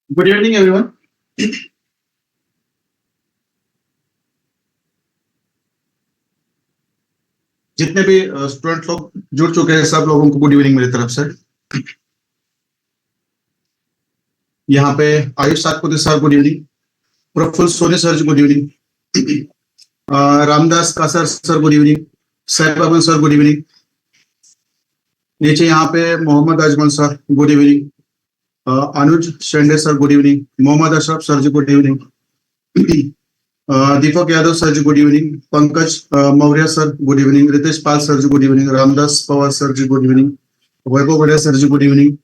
Good evening everyone. जितने भी student लोग जुड़ चुके हैं सब लोगों को गुड इवनिंग मेरी तरफ से। यहाँ पे Ayush Satpute sir good evening, Praful Soni sir good evening, Ramdas Kasar sir good evening, Saif Aman sir good evening. नीचे यहाँ पे Mohammad Ajmal sir good evening, Anuj Shende sir good evening, Mohammad Ashraf sir ji good evening, Deepak Yadav sir ji good evening, Pankaj Maurya sir good evening, Ritesh Pal sir ji good evening, Ramdas Pawar sir ji good evening, Vaibhav Bade sir ji good evening,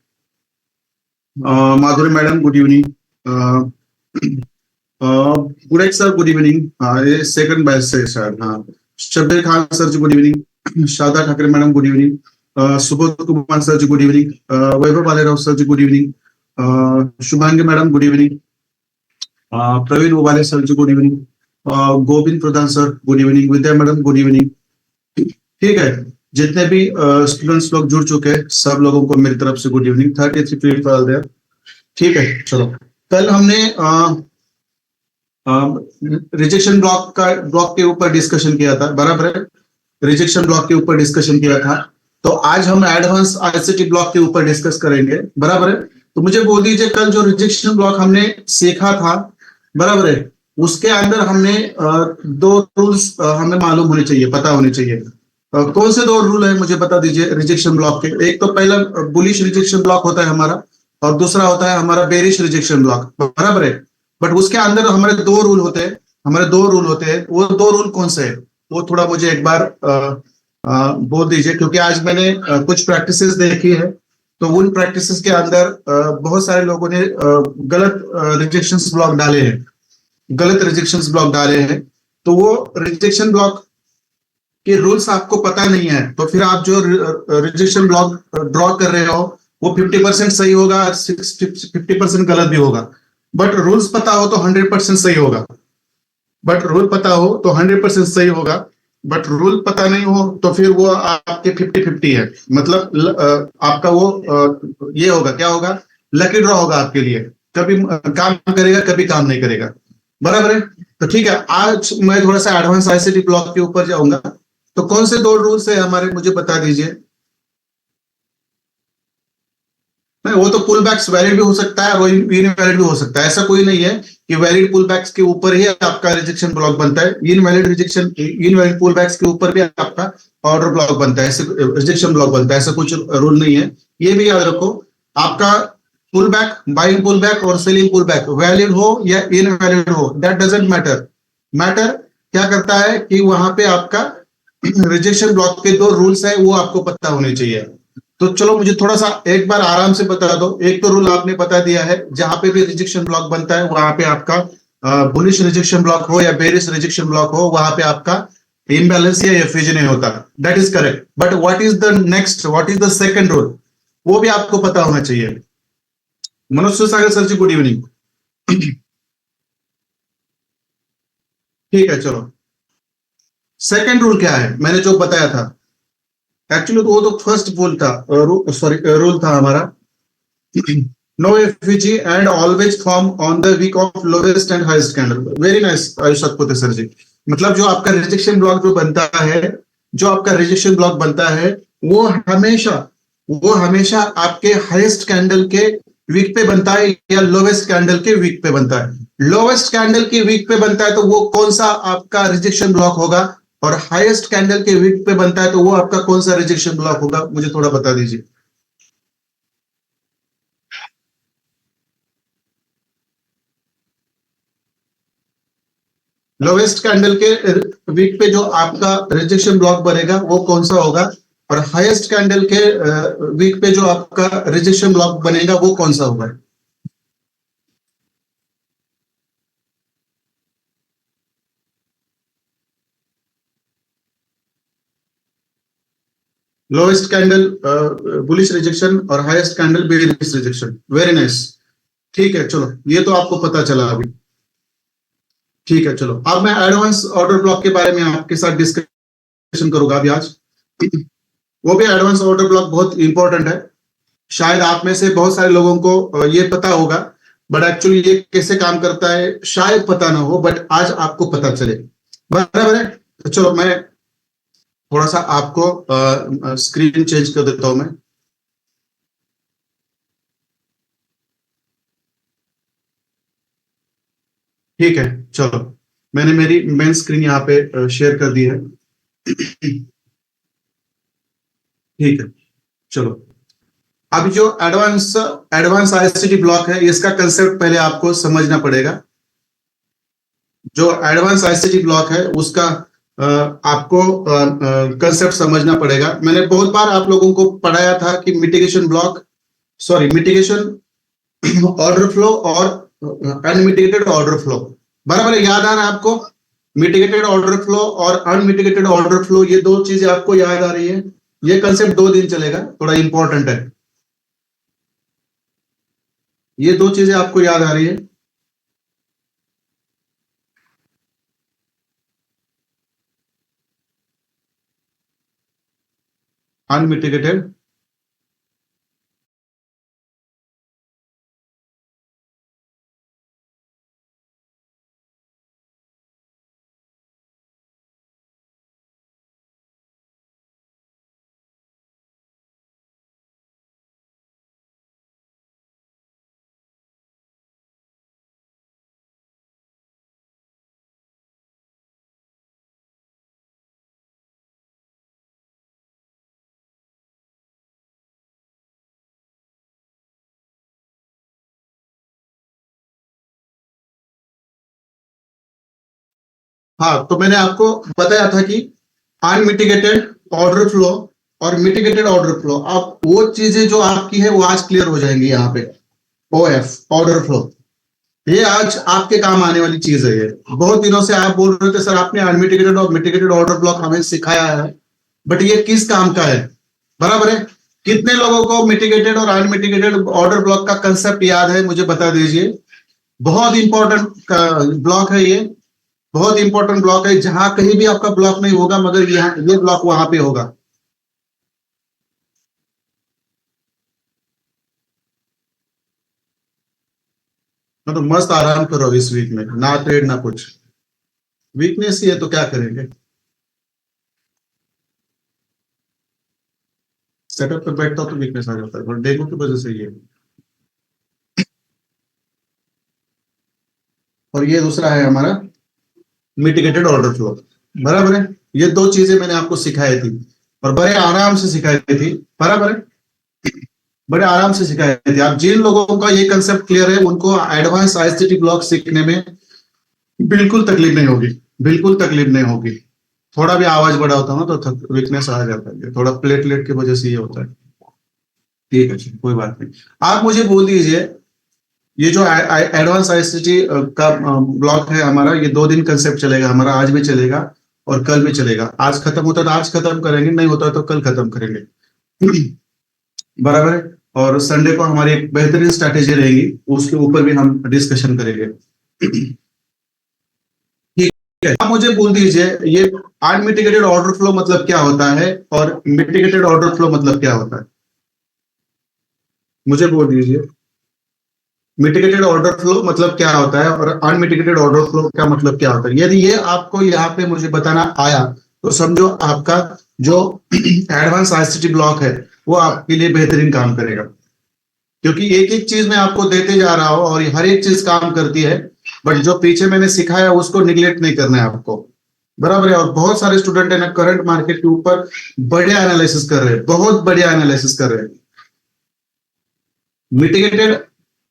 Madhuri madam good evening, Gudek sir good evening. ये second batch से शायद, हाँ। Shabbir Khan sir ji good evening, Sharda Thackeray madam good evening, Subodh Kumar sir ji good evening, Vaibhav Balerao sir ji good evening, Shubhangi madam good evening, Pravin Ubale sir ji good evening, Govind Pradhan sir good evening, Vidya madam good evening. ठीक है, जितने भी students लोग जुड़ चुके हैं सब लोगों को मेरी तरफ से गुड इवनिंग। 33 people there. ठीक है, चलो। कल हमने रिजेक्शन ब्लॉक के ऊपर डिस्कशन किया था, बराबर है। रिजेक्शन ब्लॉक के ऊपर डिस्कशन किया था, तो आज हम एडवांस आईसीटी ब्लॉक के ऊपर डिस्कस करेंगे, बराबर है। तो मुझे बोल दीजिए, कल जो रिजेक्शन ब्लॉक हमने सीखा था, बराबर है, उसके अंदर हमने दो रूल्स हमें मालूम होने चाहिए, पता होने चाहिए। कौन से दो रूल है मुझे बता दीजिए रिजेक्शन ब्लॉक के। एक तो पहला बुलिश रिजेक्शन ब्लॉक होता है हमारा, और दूसरा होता है हमारा बेरिश रिजेक्शन ब्लॉक, बराबर है। बट उसके अंदर हमारे दो रूल होते हैं, वो दो रूल कौन से है वो थोड़ा मुझे एक बार बोल दीजिए, क्योंकि आज मैंने कुछ प्रैक्टिसेस देखी है, तो उन प्रैक्टिसेस के अंदर बहुत सारे लोगों ने गलत रिजेक्शन ब्लॉक डाले हैं, तो वो रिजेक्शन ब्लॉक के रूल्स आपको पता नहीं है, तो फिर आप जो रिजेक्शन ब्लॉक ड्रॉ कर रहे हो वो 50% सही होगा, 50% गलत भी होगा। बट रूल्स पता हो तो 100% सही होगा, बट रूल पता नहीं हो तो फिर वो आपके 50-50 है। मतलब आपका वो ये होगा, क्या होगा, लकी ड्रॉ होगा आपके लिए, कभी काम करेगा कभी काम नहीं करेगा, बराबर है। तो ठीक है, आज मैं थोड़ा सा एडवांस आईसीटी ब्लॉक के ऊपर जाऊंगा। तो कौन से दो रूल्स है हमारे, मुझे बता दीजिए। नहीं, वो तो पुल बैक्स वैलिड भी हो सकता है और इनवैलिड भी हो सकता है। ऐसा कोई नहीं है कि वैलिड पुल बैक्स के ऊपर ही आपका रिजेक्शन ब्लॉक बनता है, इनवैलिड पुल बैक्स के ऊपर भी आपका ऑर्डर ब्लॉक बनता है, ऐसे रिजेक्शन ब्लॉक बनता है, ऐसा कुछ रूल नहीं है। ये भी याद रखो, आपका pull back, buying pull back और सेलिंग पुल बैक वैलिड हो या इनवैलिड हो, दैट डजेंट मैटर। मैटर क्या करता है कि वहां पे आपका रिजेक्शन ब्लॉक के दो रूल्स है, वो आपको पता होने चाहिए। तो चलो मुझे थोड़ा सा एक बार आराम से बता दो। एक तो रूल आपने बता दिया है, जहां पे भी रिजेक्शन ब्लॉक बनता है वहां पे आपका बुलिश रिजेक्शन ब्लॉक हो या बेरिश रिजेक्शन ब्लॉक हो, वहां पे आपका इम्बैलेंस या एफएजी नहीं होता, that is correct. But what is the second rule, वो भी आपको पता होना चाहिए। मनोज सागर सर जी गुड इवनिंग। ठीक है, चलो। सेकंड रूल क्या है, मैंने जो बताया था, एक्चुअली वो तो फर्स्ट रूल था, सॉरी रूल था हमारा, no FVG and always form on the week of lowest and highest candle. Very nice Ayush Satpute sir ji. मतलब जो आपका रिजेक्शन ब्लॉक जो बनता है, वो हमेशा आपके हाईएस्ट कैंडल के वीक पे बनता है या लोवेस्ट कैंडल के वीक पे बनता है। लोवेस्ट कैंडल के वीक पे बनता है तो वो कौन सा आपका रिजेक्शन ब्लॉक होगा, और हाईएस्ट कैंडल के वीक पे बनता है तो वो आपका कौन सा रिजेक्शन ब्लॉक होगा, मुझे थोड़ा बता दीजिए। लोवेस्ट कैंडल के वीक पे जो आपका रिजेक्शन ब्लॉक बनेगा वो कौन सा होगा, और हाईएस्ट कैंडल के वीक पे जो आपका रिजेक्शन ब्लॉक बनेगा वो कौन सा होगा। लोएस्ट कैंडल बुलिश रिजेक्शन और highest candle bearish rejection. Very nice. ठीक है, चलो, ये तो आपको पता चला अभी। ठीक है, चलो, अब मैं एडवांस ऑर्डर ब्लॉक के बारे में आपके साथ डिस्कशन करूंगा अभी आज। वो भी एडवांस ऑर्डर ब्लॉक बहुत इंपॉर्टेंट है। शायद आप में से बहुत सारे लोगों को ये पता होगा बट एक्चुअली ये कैसे काम करता है शायद पता ना हो, बट आज आपको पता चले। बराबर है। तो चलो मैं थोड़ा सा आपको स्क्रीन चेंज कर देता हूं मैं। ठीक है, चलो मैंने मेरी मेन स्क्रीन यहाँ पे शेयर कर दी है। ठीक है, चलो अभी जो एडवांस एडवांस आईसीटी ब्लॉक है इसका कंसेप्ट पहले आपको समझना पड़ेगा। जो एडवांस आईसीटी ब्लॉक है उसका आपको कंसेप्ट समझना पड़ेगा। मैंने बहुत बार आप लोगों को पढ़ाया था कि mitigation block, sorry mitigation order flow और अनमिटिगेटेड ऑर्डर फ्लो। बराबर है, याद आ रहा है आपको? मिटिगेटेड ऑर्डर फ्लो और अनमिटिगेटेड ऑर्डर फ्लो, ये दो चीजें आपको याद आ रही है। ये कंसेप्ट 2 दिन चलेगा, थोड़ा इंपॉर्टेंट है। ये दो चीजें आपको याद आ रही है। अनमिटिगेटेड हाँ, तो मैंने आपको बताया था कि अनमिटिगेटेड ऑर्डर फ्लो और मिटिगेटेड ऑर्डर फ्लो, अब वो चीजें जो आपकी है वो आज क्लियर हो जाएंगी। यहाँ पे ओएफ ऑर्डर फ्लो, ये आज आपके काम आने वाली चीज है। ये बहुत दिनों से आप बोल रहे थे सर आपने अनमिटिगेटेड और मिटिगेटेड ऑर्डर ब्लॉक हमें सिखाया है, बट ये किस काम का है? बराबर है। कितने लोगों को मिटिगेटेड और अनमिटिगेटेड ऑर्डर ब्लॉक का कंसेप्ट याद है, मुझे बता दीजिए। बहुत इंपॉर्टेंट ब्लॉक है ये, बहुत इंपॉर्टेंट ब्लॉक है। जहां कहीं भी आपका ब्लॉक नहीं होगा मगर यहाँ ये ब्लॉक वहां पे होगा। तो मस्त आराम करो इस वीक में, ना ट्रेड ना कुछ। वीकनेस ही है तो क्या करेंगे? सेटअप पे बैठता हूं तो वीकनेस आ जाता है, और डेंगू की वजह से ये। और ये दूसरा है हमारा मिटिगेटेड ऑर्डर फ्लो। बराबर है। ये दो चीजें मैंने आपको सिखाई थी और बड़े आराम से सिखाई थी। बराबर है, बड़े आराम से सिखाई थी। आप जिन लोगों का ये कंसेप्ट क्लियर है उनको एडवांस आईसीटी ब्लॉक सीखने में बिल्कुल तकलीफ नहीं होगी, बिल्कुल तकलीफ नहीं होगी। थोड़ा भी आवाज बड़ा होता है ना तो वीकनेस आ जाता है, थोड़ा प्लेटलेट की वजह से ये होता है। ठीक है जी, कोई बात नहीं। आप मुझे बोल दीजिए, ये जो एडवांस आईसीटी का ब्लॉक है हमारा, ये 2 दिन कंसेप्ट चलेगा हमारा, आज भी चलेगा और कल भी चलेगा। आज खत्म होता है तो आज खत्म करेंगे, नहीं होता है तो कल खत्म करेंगे। बराबर है। और संडे को हमारी एक बेहतरीन स्ट्रैटेजी रहेगी, उसके ऊपर भी हम डिस्कशन करेंगे। ठीक है, आप मुझे बोल दीजिए ये अनमिटिगेटेड ऑर्डर फ्लो मतलब क्या होता है और मिटिगेटेड ऑर्डर फ्लो मतलब क्या होता है? मुझे बोल दीजिए मिटिगेटेड ऑर्डर फ्लो मतलब क्या होता है और अनमिटिगेटेड ऑर्डर फ्लो का मतलब क्या होता है। यदि ये आपको यहाँ पे मुझे बताना आया तो समझो आपका जो एडवांस आईसीटी ब्लॉक है वो आपके लिए बेहतरीन काम करेगा। क्योंकि एक एक चीज मैं आपको देते जा रहा हूं और हर एक चीज काम करती है, बट जो पीछे मैंने सिखाया उसको निगलेक्ट नहीं करना है आपको। बराबर है। और बहुत सारे स्टूडेंट है ना करंट मार्केट के ऊपर बढ़िया एनालिसिस कर रहे हैं, बहुत बढ़िया एनालिसिस कर रहे हैं। मिटिगेटेड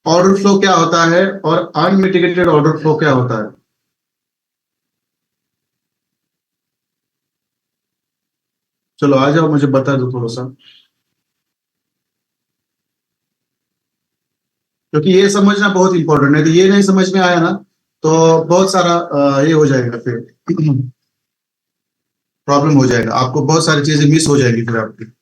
ऑर्डर फ्लो क्या होता है और अनमिटिगेटेड ऑर्डर फ्लो क्या होता है? चलो आ जाओ, मुझे बता दो थोड़ा सा, क्योंकि ये समझना बहुत इंपॉर्टेंट है। तो ये नहीं समझ में आया ना तो बहुत सारा ये हो जाएगा, फिर प्रॉब्लम हो जाएगा, आपको बहुत सारी चीजें मिस हो जाएंगी फिर आपकी।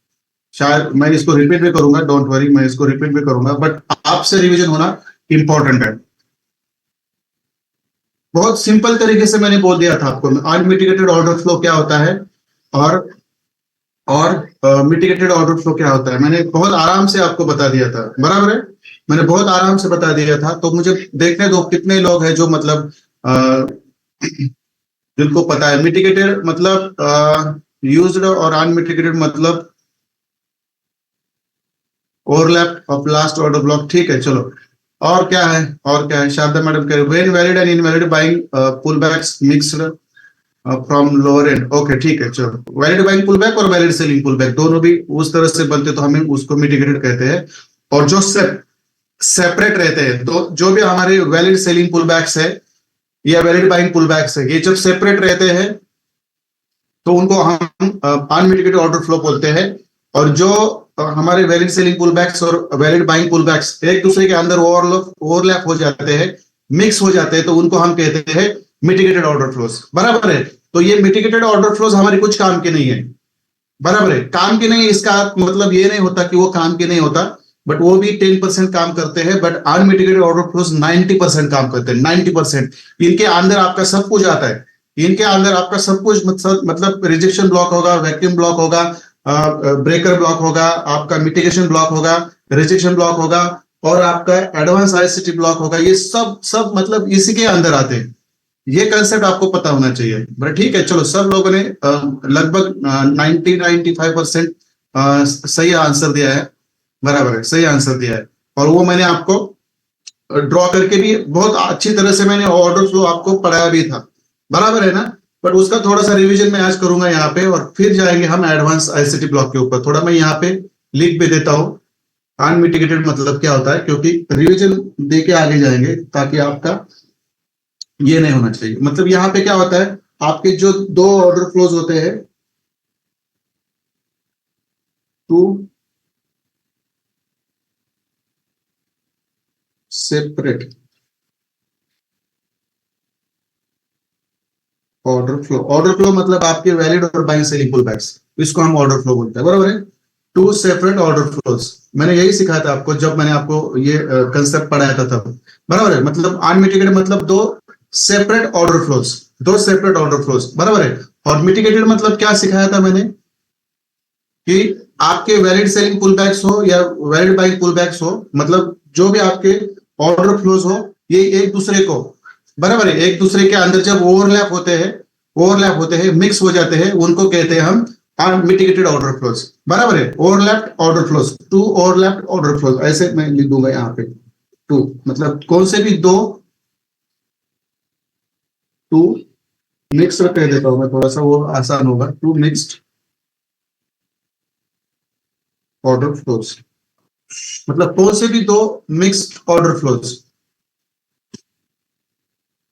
शायद मैं इसको रिपीट भी करूंगा, डोंट वरी, मैं इसको रिपीट भी करूंगा, बट आपसे रिवीजन होना इंपॉर्टेंट है। बहुत सिंपल तरीके से मैंने बोल दिया था आपको अनमिटिगेटेड ऑर्डर फ्लो क्या होता है और और मिटिगेटेड ऑर्डर फ्लो क्या होता है। मैंने बहुत आराम से आपको बता दिया था। बराबर है। मैंने बहुत आराम से बता दिया था, तो मुझे देखने दो कितने लोग हैं जो मतलब जिनको पता है मिटिगेटेड मतलब यूज्ड और अनमिटिगेटेड मतलब overlap of last order block. ठीक है, चलो और क्या है, और क्या है, शारदा मैडम कह रहे when valid and invalid buying pull backs mixed from lower end. Okay ठीक है, चलो वैलिड बाइंग पुल बैक और वैलिड सेलिंग पुल बैक दोनों भी उस तरह से बनते तो हमें उसको मिटिगेटेड कहते हैं। और जो सेपरेट रहते हैं, तो जो भी हमारे वैलिड सेलिंग पुल बैक्स है या वैलिड बाइंग पुल बैक्स है, ये जब सेपरेट रहते हैं तो उनको हम अनमिटिगेटेड ऑर्डर फ्लो बोलते हैं। और जो हमारे वैलिड सेलिंग पुल बैक्स और वैलिड बाइंग पुल बैक्स एक दूसरे के अंदर ओवरलैप हो जाते हैं, मिक्स हो जाते हैं, तो उनको हम कहते हैं मिटिगेटेड ऑर्डर फ्लोज। बराबर है? तो ये मिटिगेटेड ऑर्डर फ्लोज हमारी कुछ काम के नहीं है। बराबर है? काम के नहीं, इसका मतलब ये नहीं होता कि वो काम के नहीं होता, बट वो भी 10% काम करते हैं, बट अनमिटिगेटेड ऑर्डर फ्लोज 90% काम करते हैं। 90% इनके अंदर आपका सब कुछ आता है। इनके अंदर आपका सब कुछ मतलब रिजेक्शन ब्लॉक होगा, वैक्यूम ब्लॉक होगा, ब्रेकर ब्लॉक होगा, आपका मिटिगेशन ब्लॉक होगा, रिजेक्शन ब्लॉक होगा, और आपका एडवांस आईसीटी ब्लॉक होगा। ये सब सब मतलब इसी के अंदर आते हैं। ये कंसेप्ट आपको पता होना चाहिए। बट ठीक है, चलो सब लोगों ने लगभग 90-95% सही आंसर दिया है। बराबर है, सही आंसर दिया है। और वो मैंने आपको ड्रॉ करके भी बहुत अच्छी तरह से मैंने ऑर्डर फ्लो आपको पढ़ाया भी था। बराबर है ना? बट उसका थोड़ा सा रिवीजन मैं आज करूंगा यहाँ पे, और फिर जाएंगे हम एडवांस आईसीटी ब्लॉक के ऊपर। थोड़ा मैं यहाँ पे लिख भी देता हूँ अनमिटिगेटेड मतलब क्या होता है, क्योंकि रिवीजन दे के आगे जाएंगे, ताकि आपका ये नहीं होना चाहिए। मतलब यहाँ पे क्या होता है, आपके जो दो ऑर्डर फ्लोज होते हैं, टू सेपरेट ऑर्डर फ्लो मतलब आपके वैलिड और बाइंग सेलिंग पुल बैक्स, इसको हम ऑर्डर फ्लो बोलते हैं। बराबर है? टू सेपरेट ऑर्डर फ्लोज, मैंने यही सिखाया था आपको जब मैंने आपको ये कंसेप्ट पढ़ाया था तब। बराबर है? मतलब अनमिटिगेटेड मतलब दो सेपरेट ऑर्डर फ्लोज, दो सेपरेट ऑर्डर फ्लोज। बराबर है? और मिटिगेटेड मतलब क्या सिखाया था मैंने, कि आपके वैलिड सेलिंग पुलबैक्स हो या वैलिड बाइंग पुलबैक्स हो, मतलब जो भी आपके ऑर्डर फ्लोज हो, ये एक दूसरे को, बराबर है, एक दूसरे के अंदर जब ओवरलैप होते हैं, मिक्स हो जाते हैं, उनको कहते हैं हम मिटिगेटेड ऑर्डर फ्लोज। बराबर है? Overlap order flows, two overlap order flows, ऐसे मैं लिख दूंगा यहाँ पे। टू मतलब कौन से भी दो, टू मिक्स कह देता हूं मैं, थोड़ा सा वो आसान होगा। टू मिक्स्ड ऑर्डर फ्लोज, मतलब कौन से भी दो मिक्स्ड ऑर्डर फ्लोज।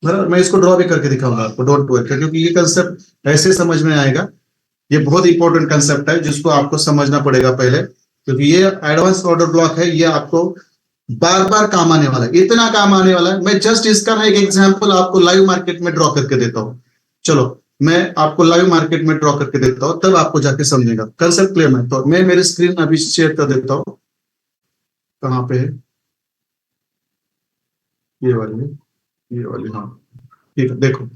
बराबर? मैं इसको ड्रॉ भी करके दिखाऊंगा आपको, डोंट वरी, क्योंकि ये कंसेप्ट ऐसे समझ में आएगा। ये बहुत इंपॉर्टेंट कंसेप्ट है जिसको आपको समझना पड़ेगा पहले, क्योंकि ये एडवांस ऑर्डर ब्लॉक है। ये आपको बार बार काम आने वाला है, इतना काम आने वाला है। मैं जस्ट इसका ना एक एग्जांपल आपको लाइव मार्केट में ड्रॉ करके देता हूँ। चलो मैं आपको लाइव मार्केट में ड्रॉ करके देता हूँ, तब आपको जाके समझेगा कंसेप्ट क्लियर है। तो मैं मेरी स्क्रीन अभी शेयर कर देता हूँ। कहाँ पे है? ये वाली है, ये वाली, हाँ ठीक है। देखो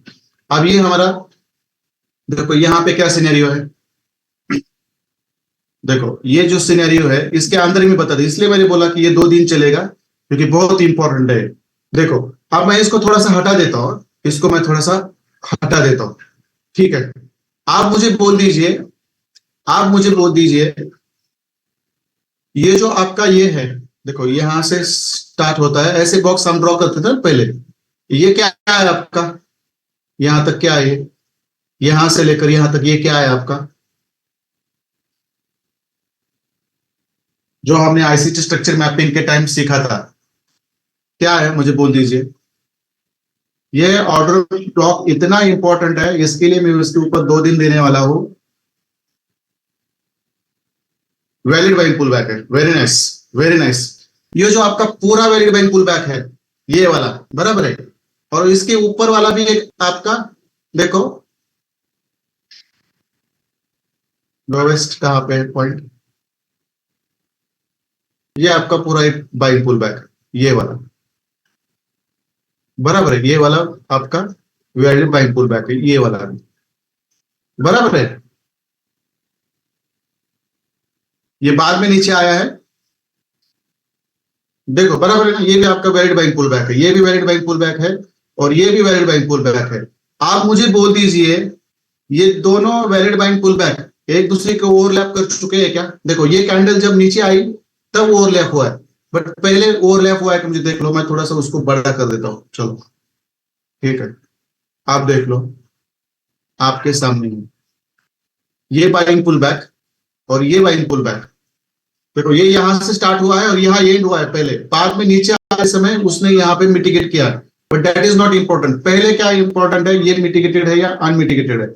अब ये हमारा, देखो यहाँ पे क्या सिनेरियो है। देखो ये जो सिनेरियो है इसके अंदर ही मैं बता दूं, इसलिए मैंने बोला कि ये 2 दिन चलेगा, क्योंकि बहुत इंपॉर्टेंट है। देखो अब मैं इसको थोड़ा सा हटा देता हूं, इसको मैं थोड़ा सा हटा देता हूं। ठीक है, आप मुझे बोल दीजिए, आप मुझे बोल दीजिए, ये जो आपका ये है, देखो यहां से स्टार्ट होता है, ऐसे बॉक्स हम ड्रॉ करते थे ना पहले। ये क्या है आपका, यहां तक क्या है ये, यहां से लेकर यहां तक ये क्या है आपका, जो हमने आईसीटी स्ट्रक्चर मैपिंग के टाइम सीखा था, क्या है मुझे बोल दीजिए। ये ऑर्डर ब्लॉक इतना इंपॉर्टेंट है, इसके लिए मैं उसके ऊपर 2 दिन देने वाला हूं। वैलिड बाइंग पुल बैक है, वेरी नाइस, वेरी नाइस। ये जो आपका पूरा वैलिड बाइंग पुल बैक है, ये वाला, बराबर है? और इसके ऊपर वाला भी एक आपका, देखो लोवेस्ट कहां पे है पॉइंट, ये आपका पूरा एक बाइंग पुल बैक है, ये वाला। बराबर है? ये वाला आपका वैलिड बाइंग पुल बैक है, ये वाला भी। बराबर है? ये बाद में नीचे आया है, देखो बराबर है ना, ये भी आपका वैलिड बाइंग पुल बैक है, ये भी वैलिड बाइंग पुल बैक है, और ये भी वैलिड बाइंग पुल बैक है। आप मुझे बोल दीजिए, ये दोनों वैलिड बाइंग पुल बैक एक दूसरे को ओवरलैप कर चुके हैं क्या? देखो ये कैंडल जब नीचे आई तब ओवरलैप हुआ है, बट पहले ओवरलैप हुआ है कि मुझे देख लो, मैं थोड़ा सा उसको बड़ा कर देता हूँ, चलो ठीक है, आप देख लो, आपके सामने है ये बाइंग पुल बैक और ये बाइंग पुल बैक। देखो ये यहां से स्टार्ट हुआ है और यहाँ एंड हुआ है, पहले बाद में नीचे आते समय उसने यहाँ पे मिटिगेट किया है, but that is not important. पहले क्या इंपॉर्टेंट है, ये मिटिगेटेड है या अनमिटिगेटेड है?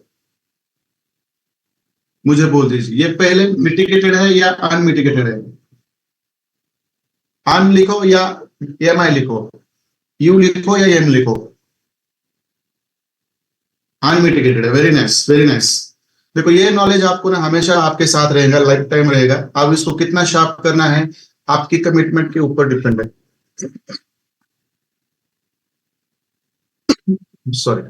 मुझे बोल दीजिए, ये पहले मिटिगेटेड है या अनमिटिगेटेड है? अन लिखो या एम आई लिखो, यू लिखो या एम लिखो। अनमिटिगेटेड है, वेरी नाइस वेरी नाइस। देखो ये नॉलेज आपको ना हमेशा आपके साथ रहेगा, लाइफ टाइम रहेगा। अब इसको कितना शार्प करना है आपकी कमिटमेंट के ऊपर डिपेंड है। सॉरी,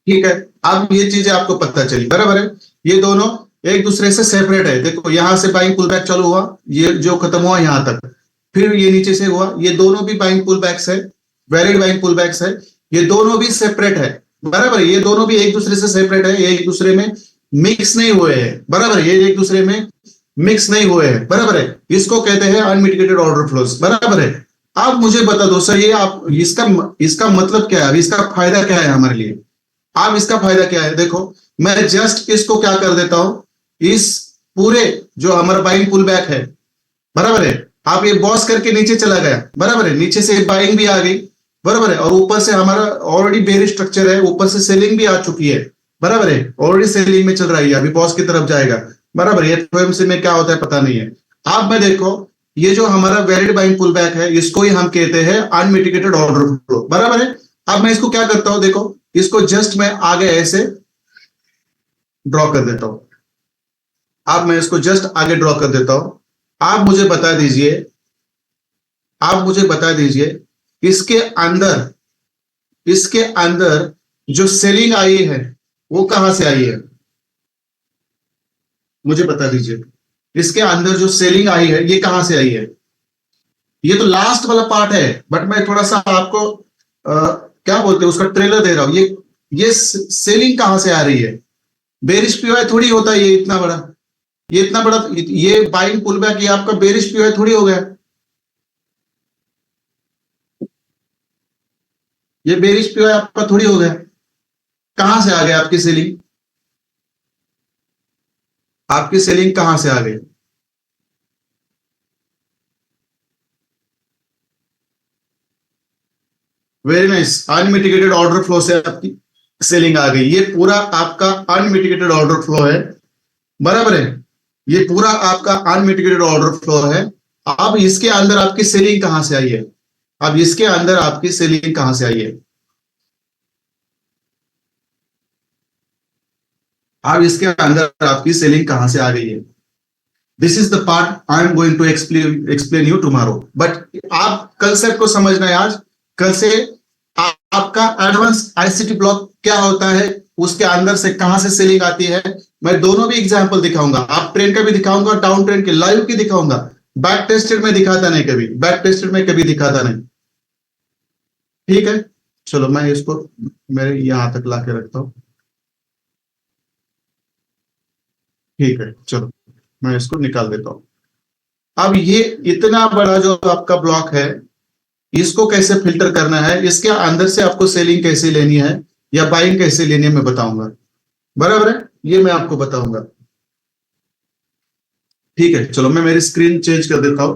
ठीक है। अब ये चीजें आपको पता चली, बराबर है, ये दोनों एक दूसरे से सेपरेट है। देखो यहां से बाइंग पुल बैक चालू हुआ, ये जो खत्म हुआ यहां तक, फिर ये नीचे से हुआ, ये दोनों भी बाइंग पुल बैक्स है, वैलिड बाइंग पुल बैक्स है। ये दोनों भी सेपरेट है, बराबर है, ये दोनों भी एक दूसरे से सेपरेट है, ये एक दूसरे में मिक्स नहीं हुए हैं, बराबर है, ये एक दूसरे में मिक्स नहीं हुए हैं, बराबर है। इसको कहते हैं अनमिटिगेटेड ऑर्डर फ्लोज, बराबर है। आप मुझे बता दो सर, ये आप इसका इसका मतलब क्या है, इसका फायदा क्या है हमारे लिए? अब इसका फायदा क्या है, देखो मैं जस्ट इसको क्या कर देता हूं, इस पूरे जो हमारा बाइंग पुल बैक है, बराबर है, आप ये बॉस करके नीचे चला गया, बराबर है, नीचे से बाइंग भी आ गई, बराबर है, और ऊपर से हमारा ऑलरेडी बेरिश स्ट्रक्चर है, ऊपर से सेलिंग भी आ चुकी है, बराबर है, ऑलरेडी सेलिंग में चल रही है, अभी बॉस की तरफ जाएगा, बराबर है। एफओएमसी में क्या होता है पता नहीं है। आप में देखो, ये जो हमारा वैलिड बाइंग पुल बैक है, इसको ही हम कहते हैं अनमिटिगेटेड ऑर्डर फ्लो, बराबर है। अब मैं इसको क्या करता हूं, देखो इसको जस्ट मैं आगे ऐसे ड्रॉ कर देता हूं, अब मैं इसको जस्ट आगे ड्रॉ कर देता हूं। आप मुझे बता दीजिए, आप मुझे बता दीजिए, इसके अंदर, इसके अंदर जो सेलिंग आई है वो कहां से आई है? मुझे बता दीजिए, इसके अंदर जो सेलिंग आई है ये कहां से आई है? ये तो लास्ट वाला पार्ट है, बट मैं थोड़ा सा आपको क्या बोलते हैं उसका ट्रेलर दे रहा हूं। ये सेलिंग कहां से आ रही है? बेरिश पीओआई थोड़ी होता है ये इतना बड़ा, ये इतना बड़ा, ये बाइंग पुल बैक, ये आपका बेरिश पीओआई थोड़ी हो गया, ये बेरिश पीओआई आपका थोड़ी हो गया। कहां से आ गया आपकी सेलिंग? आपकी सेलिंग कहां से आ गई? Very nice, unmitigated order flow से आपकी सेलिंग आ गई। ये पूरा आपका अनमिटिगेटेड ऑर्डर फ्लो है, बराबर है, ये पूरा आपका अनमिटिगेटेड ऑर्डर फ्लो है। अब इसके अंदर आपकी सेलिंग कहां से आई है? अब इसके अंदर आपकी सेलिंग कहां से आई है? अब इसके अंदर आपकी सेलिंग कहां से आ गई है? This is the part I am going to explain explain you tomorrow, but आप कंसेप्ट को समझना है आज। कल से आपका एडवांस आईसीटी ब्लॉक क्या होता है, उसके अंदर से कहां से सेलिंग आती है, मैं दोनों भी एग्जांपल दिखाऊंगा, आप ट्रेंड का भी दिखाऊंगा, डाउन ट्रेंड के लाइव की दिखाऊंगा। बैक टेस्टेड में दिखाता नहीं कभी, बैक टेस्टेड में कभी दिखाता नहीं, ठीक है। चलो मैं इसको मेरे यहां तक लाके रखता हूं, ठीक है, चलो मैं इसको निकाल देता हूं। अब ये इतना बड़ा जो आपका ब्लॉक है, इसको कैसे फिल्टर करना है, इसके अंदर से आपको सेलिंग कैसे लेनी है या बाइंग कैसे लेनी है मैं बताऊंगा, बराबर है, ये मैं आपको बताऊंगा, ठीक है। चलो मैं मेरी स्क्रीन चेंज कर देता हूं,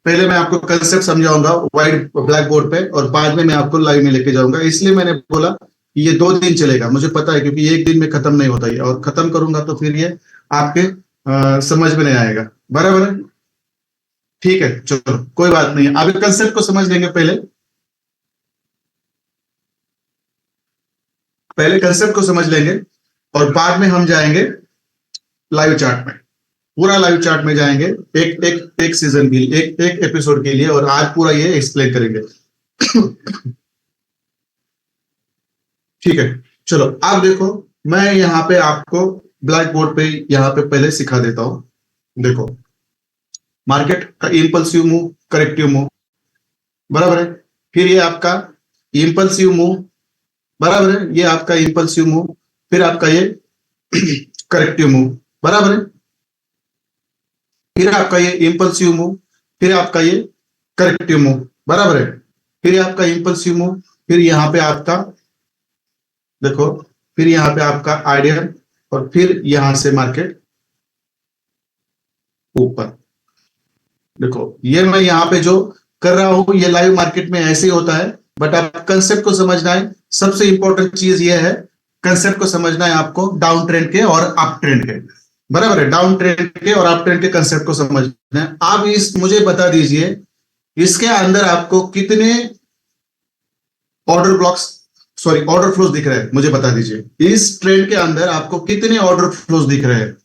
पहले मैं आपको कंसेप्ट समझाऊंगा व्हाइट ब्लैक बोर्ड पे, और बाद में मैं आपको लाइव में लेके जाऊंगा। इसलिए मैंने बोला कि ये 2 दिन चलेगा, मुझे पता है, क्योंकि एक दिन में खत्म नहीं होता ये, और खत्म करूंगा तो फिर ये आपके समझ में नहीं आएगा, बराबर है, ठीक है। चलो कोई बात नहीं, अभी कंसेप्ट को समझ लेंगे पहले, पहले कंसेप्ट को समझ लेंगे, और बाद में हम जाएंगे लाइव चार्ट में, पूरा लाइव चार्ट में जाएंगे, एक एक एक सीजन के लिए, एक एक एपिसोड के लिए, और आज पूरा ये एक्सप्लेन करेंगे। ठीक है, चलो आप देखो, मैं यहाँ पे आपको ब्लैक बोर्ड पे यहाँ पे पहले सिखा देता हूं। देखो मार्केट का इम्पल्सिव मूव, करेक्टिव मूव, बराबर है। फिर ये आपका इम्पल्सिव मूव, बराबर है, ये आपका इम्पल्सिव मूव, फिर आपका ये करेक्टिव मूव, बराबर है। फिर आपका ये इम्पल्सिव मूव, फिर आपका ये करेक्टिव मूव, बराबर है। फिर आपका इम्पल्सिव मूव, फिर यहाँ पे आपका देखो, फिर यहाँ पे आपका आइडियल, और फिर यहां से मार्केट ऊपर। देखो ये मैं यहाँ पे जो कर रहा हूं ये लाइव मार्केट में ऐसे ही होता है, बट आप कंसेप्ट को समझना है। सबसे इंपॉर्टेंट चीज ये है, कंसेप्ट को समझना है आपको डाउन ट्रेंड के और अप ट्रेंड के, बराबर है। डाउन ट्रेंड के और अप ट्रेंड के कंसेप्ट को समझना है। आप इस मुझे बता दीजिए, इसके अंदर आपको कितने order blocks, sorry order flows दिख रहे हैं, मुझे बता दीजिए इस ट्रेंड के अंदर आपको कितने ऑर्डर फ्लोज दिख रहे हैं।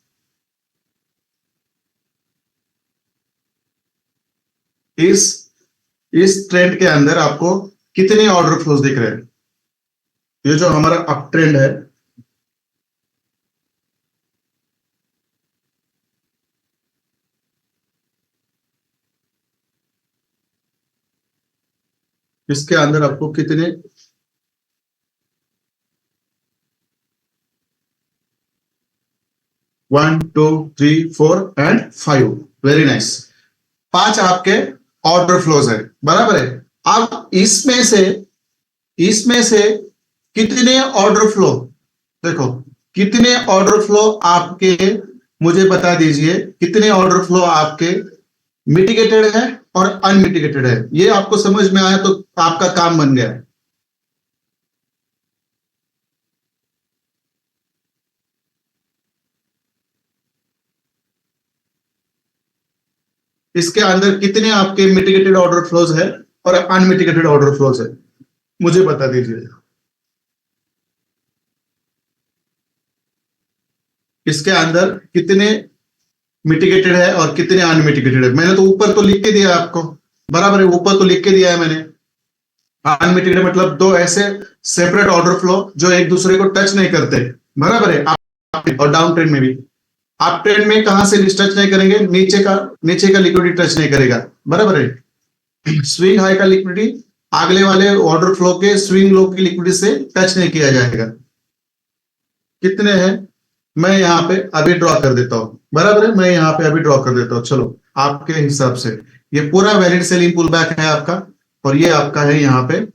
इस ट्रेंड के अंदर आपको कितने ऑर्डर फ्लोज दिख रहे हैं। ये जो हमारा अप ट्रेंड है, इसके अंदर आपको कितने, 1 2 3 4 एंड 5, वेरी नाइस। 5 आपके ऑर्डर फ्लोज है, बराबर है। अब इसमें से कितने ऑर्डर फ्लो, देखो कितने ऑर्डर फ्लो आपके, मुझे बता दीजिए कितने ऑर्डर फ्लो आपके मिटिगेटेड है और अनमिटिगेटेड है। ये आपको समझ में आया तो आपका काम बन गया। इसके अंदर कितने आपके मिटिगेटेड ऑर्डर फ्लोज है और अनमिटिगेटेड ऑर्डर फ्लोज है, मुझे बता दीजिए। इसके अंदर कितने मिटिगेटेड है और कितने अनमिटिगेटेड है। मैंने तो ऊपर तो लिख के दिया आपको, बराबर है, ऊपर तो लिख के दिया है मैंने। अनमिटिगेटेड मतलब दो ऐसे सेपरेट ऑर्डर फ्लो जो एक दूसरे को टच नहीं करते, बराबर है। और डाउन ट्रेंड में भी, आप ट्रेंड में कहां से टच नहीं करेंगे, नीचे का लिक्विडिटी टच नहीं करेगा, बराबर है। स्विंग हाई का लिक्विडिटी अगले वाले ऑर्डर फ्लो के स्विंग लो की लिक्विडिटी से टच नहीं किया जाएगा। कितने हैं, मैं यहाँ पे अभी ड्रॉ कर देता हूं, बराबर है, मैं यहाँ पे अभी ड्रॉ कर देता हूं। चलो आपके हिसाब से ये पूरा वैलिड सेलिंग पुल बैक है आपका, और ये आपका है यहाँ पे,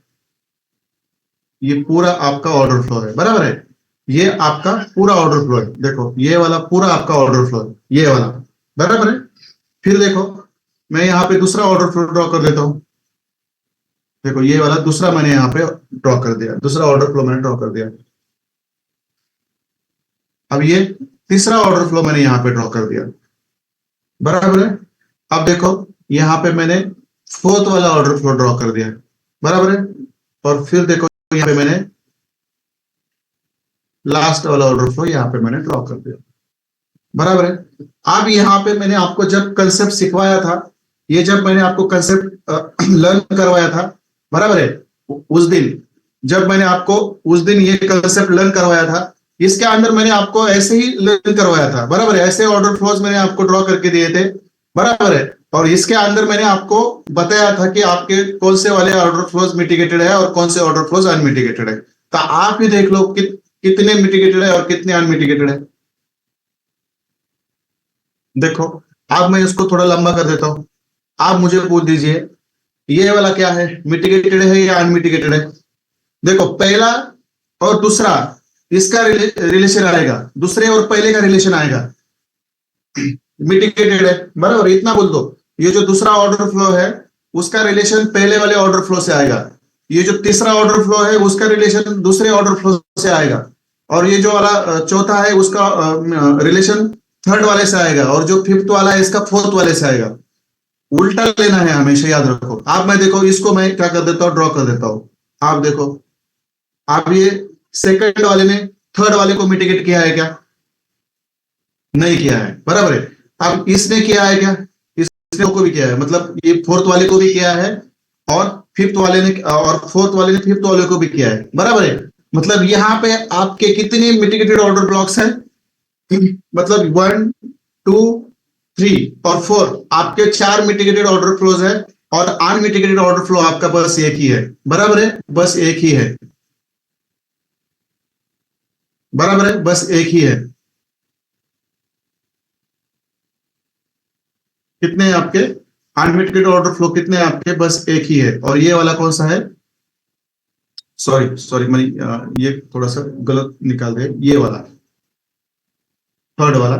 ये पूरा आपका ऑर्डर फ्लो है, बराबर है। ये आपका पूरा ऑर्डर फ्लो है, देखो ये वाला पूरा आपका ऑर्डर फ्लो है, ये वाला, बराबर है। फिर देखो मैं यहाँ पे दूसरा ऑर्डर फ्लो ड्रॉ कर देता हूं। देखो ये वाला दूसरा मैंने यहाँ पे ड्रॉ कर दिया, दूसरा ऑर्डर फ्लो मैंने ड्रॉ कर दिया। अब ये तीसरा ऑर्डर फ्लो मैंने यहाँ पे ड्रॉ कर दिया, बराबर है। अब देखो यहाँ पे मैंने फोर्थ वाला ऑर्डर फ्लो ड्रॉ कर दिया, बराबर है। और फिर देखो यहाँ पे मैंने लास्ट वाला ऑर्डर फ्लो यहाँ पे मैंने ड्रॉ कर दिया, बराबर है। अब यहाँ पे मैंने आपको जब कंसेप्ट सिखवाया था, ये जब मैंने आपको कंसेप्ट लर्न करवाया था, बराबर है, उस दिन जब मैंने आपको उस दिन ये कंसेप्ट लर्न करवाया था, इसके अंदर मैंने आपको ऐसे ही लर्न करवाया था, बराबर है। ऐसे ऑर्डर फ्लोज मैंने आपको ड्रॉ करके दिए थे, बराबर है। और इसके अंदर मैंने आपको बताया था कि आपके कौन से वाले ऑर्डर फ्लोज मिटिगेटेड है और कौन से ऑर्डर फ्लोज अनमिटिगेटेड है। तो आप भी देख लो कि कितने मिटिगेटेड है और कितने अनमिटिगेटेड है। देखो अब मैं इसको थोड़ा लंबा कर देता हूं, आप मुझे पूछ दीजिए ये वाला क्या है, मिटिगेटेड है या अनमिटिगेटेड है। देखो पहला और दूसरा इसका रिलेशन आएगा, दूसरे और पहले का रिलेशन आएगा, मिटिगेटेड है, बराबर। इतना बोल दो, ये जो दूसरा ऑर्डर फ्लो है उसका रिलेशन पहले वाले ऑर्डर फ्लो से आएगा, ये जो तीसरा ऑर्डर फ्लो है उसका रिलेशन दूसरे ऑर्डर फ्लो से आएगा, और ये जो वाला चौथा है उसका रिलेशन थर्ड वाले से आएगा, और जो फिफ्थ वाला है इसका फोर्थ वाले से आएगा। उल्टा लेना है हमेशा, याद रखो। आप मैं देखो इसको मैं क्या कर देता हूँ, ड्रॉ कर देता हूँ। आप देखो आप ये सेकंड वाले ने थर्ड वाले को मिटिगेट किया है क्या, नहीं किया है, बराबर है। अब इसने किया है क्या, इसने को भी किया है, मतलब ये फोर्थ वाले को भी किया है, और फिफ्थ वाले ने, और फोर्थ वाले ने फिफ्थ वाले को भी किया है, बराबर है। मतलब यहाँ पे आपके कितने मिटिगेटेड ऑर्डर ब्लॉक्स हैं, मतलब 1 2 3 और 4 आपके 4 मिटिगेटेड ऑर्डर फ्लोज है, और अनमिटिगेटेड ऑर्डर फ्लो आपका बस एक ही है। बराबर है, बस एक ही है। बराबर है, बस एक ही है। कितने हैं आपके अनमिटिगेटेड ऑर्डर फ्लो? कितने हैं आपके? बस एक ही है। और ये वाला कौन सा है? सॉरी सॉरी, मैं ये थोड़ा सा गलत निकाल दे, ये वाला थर्ड वाला,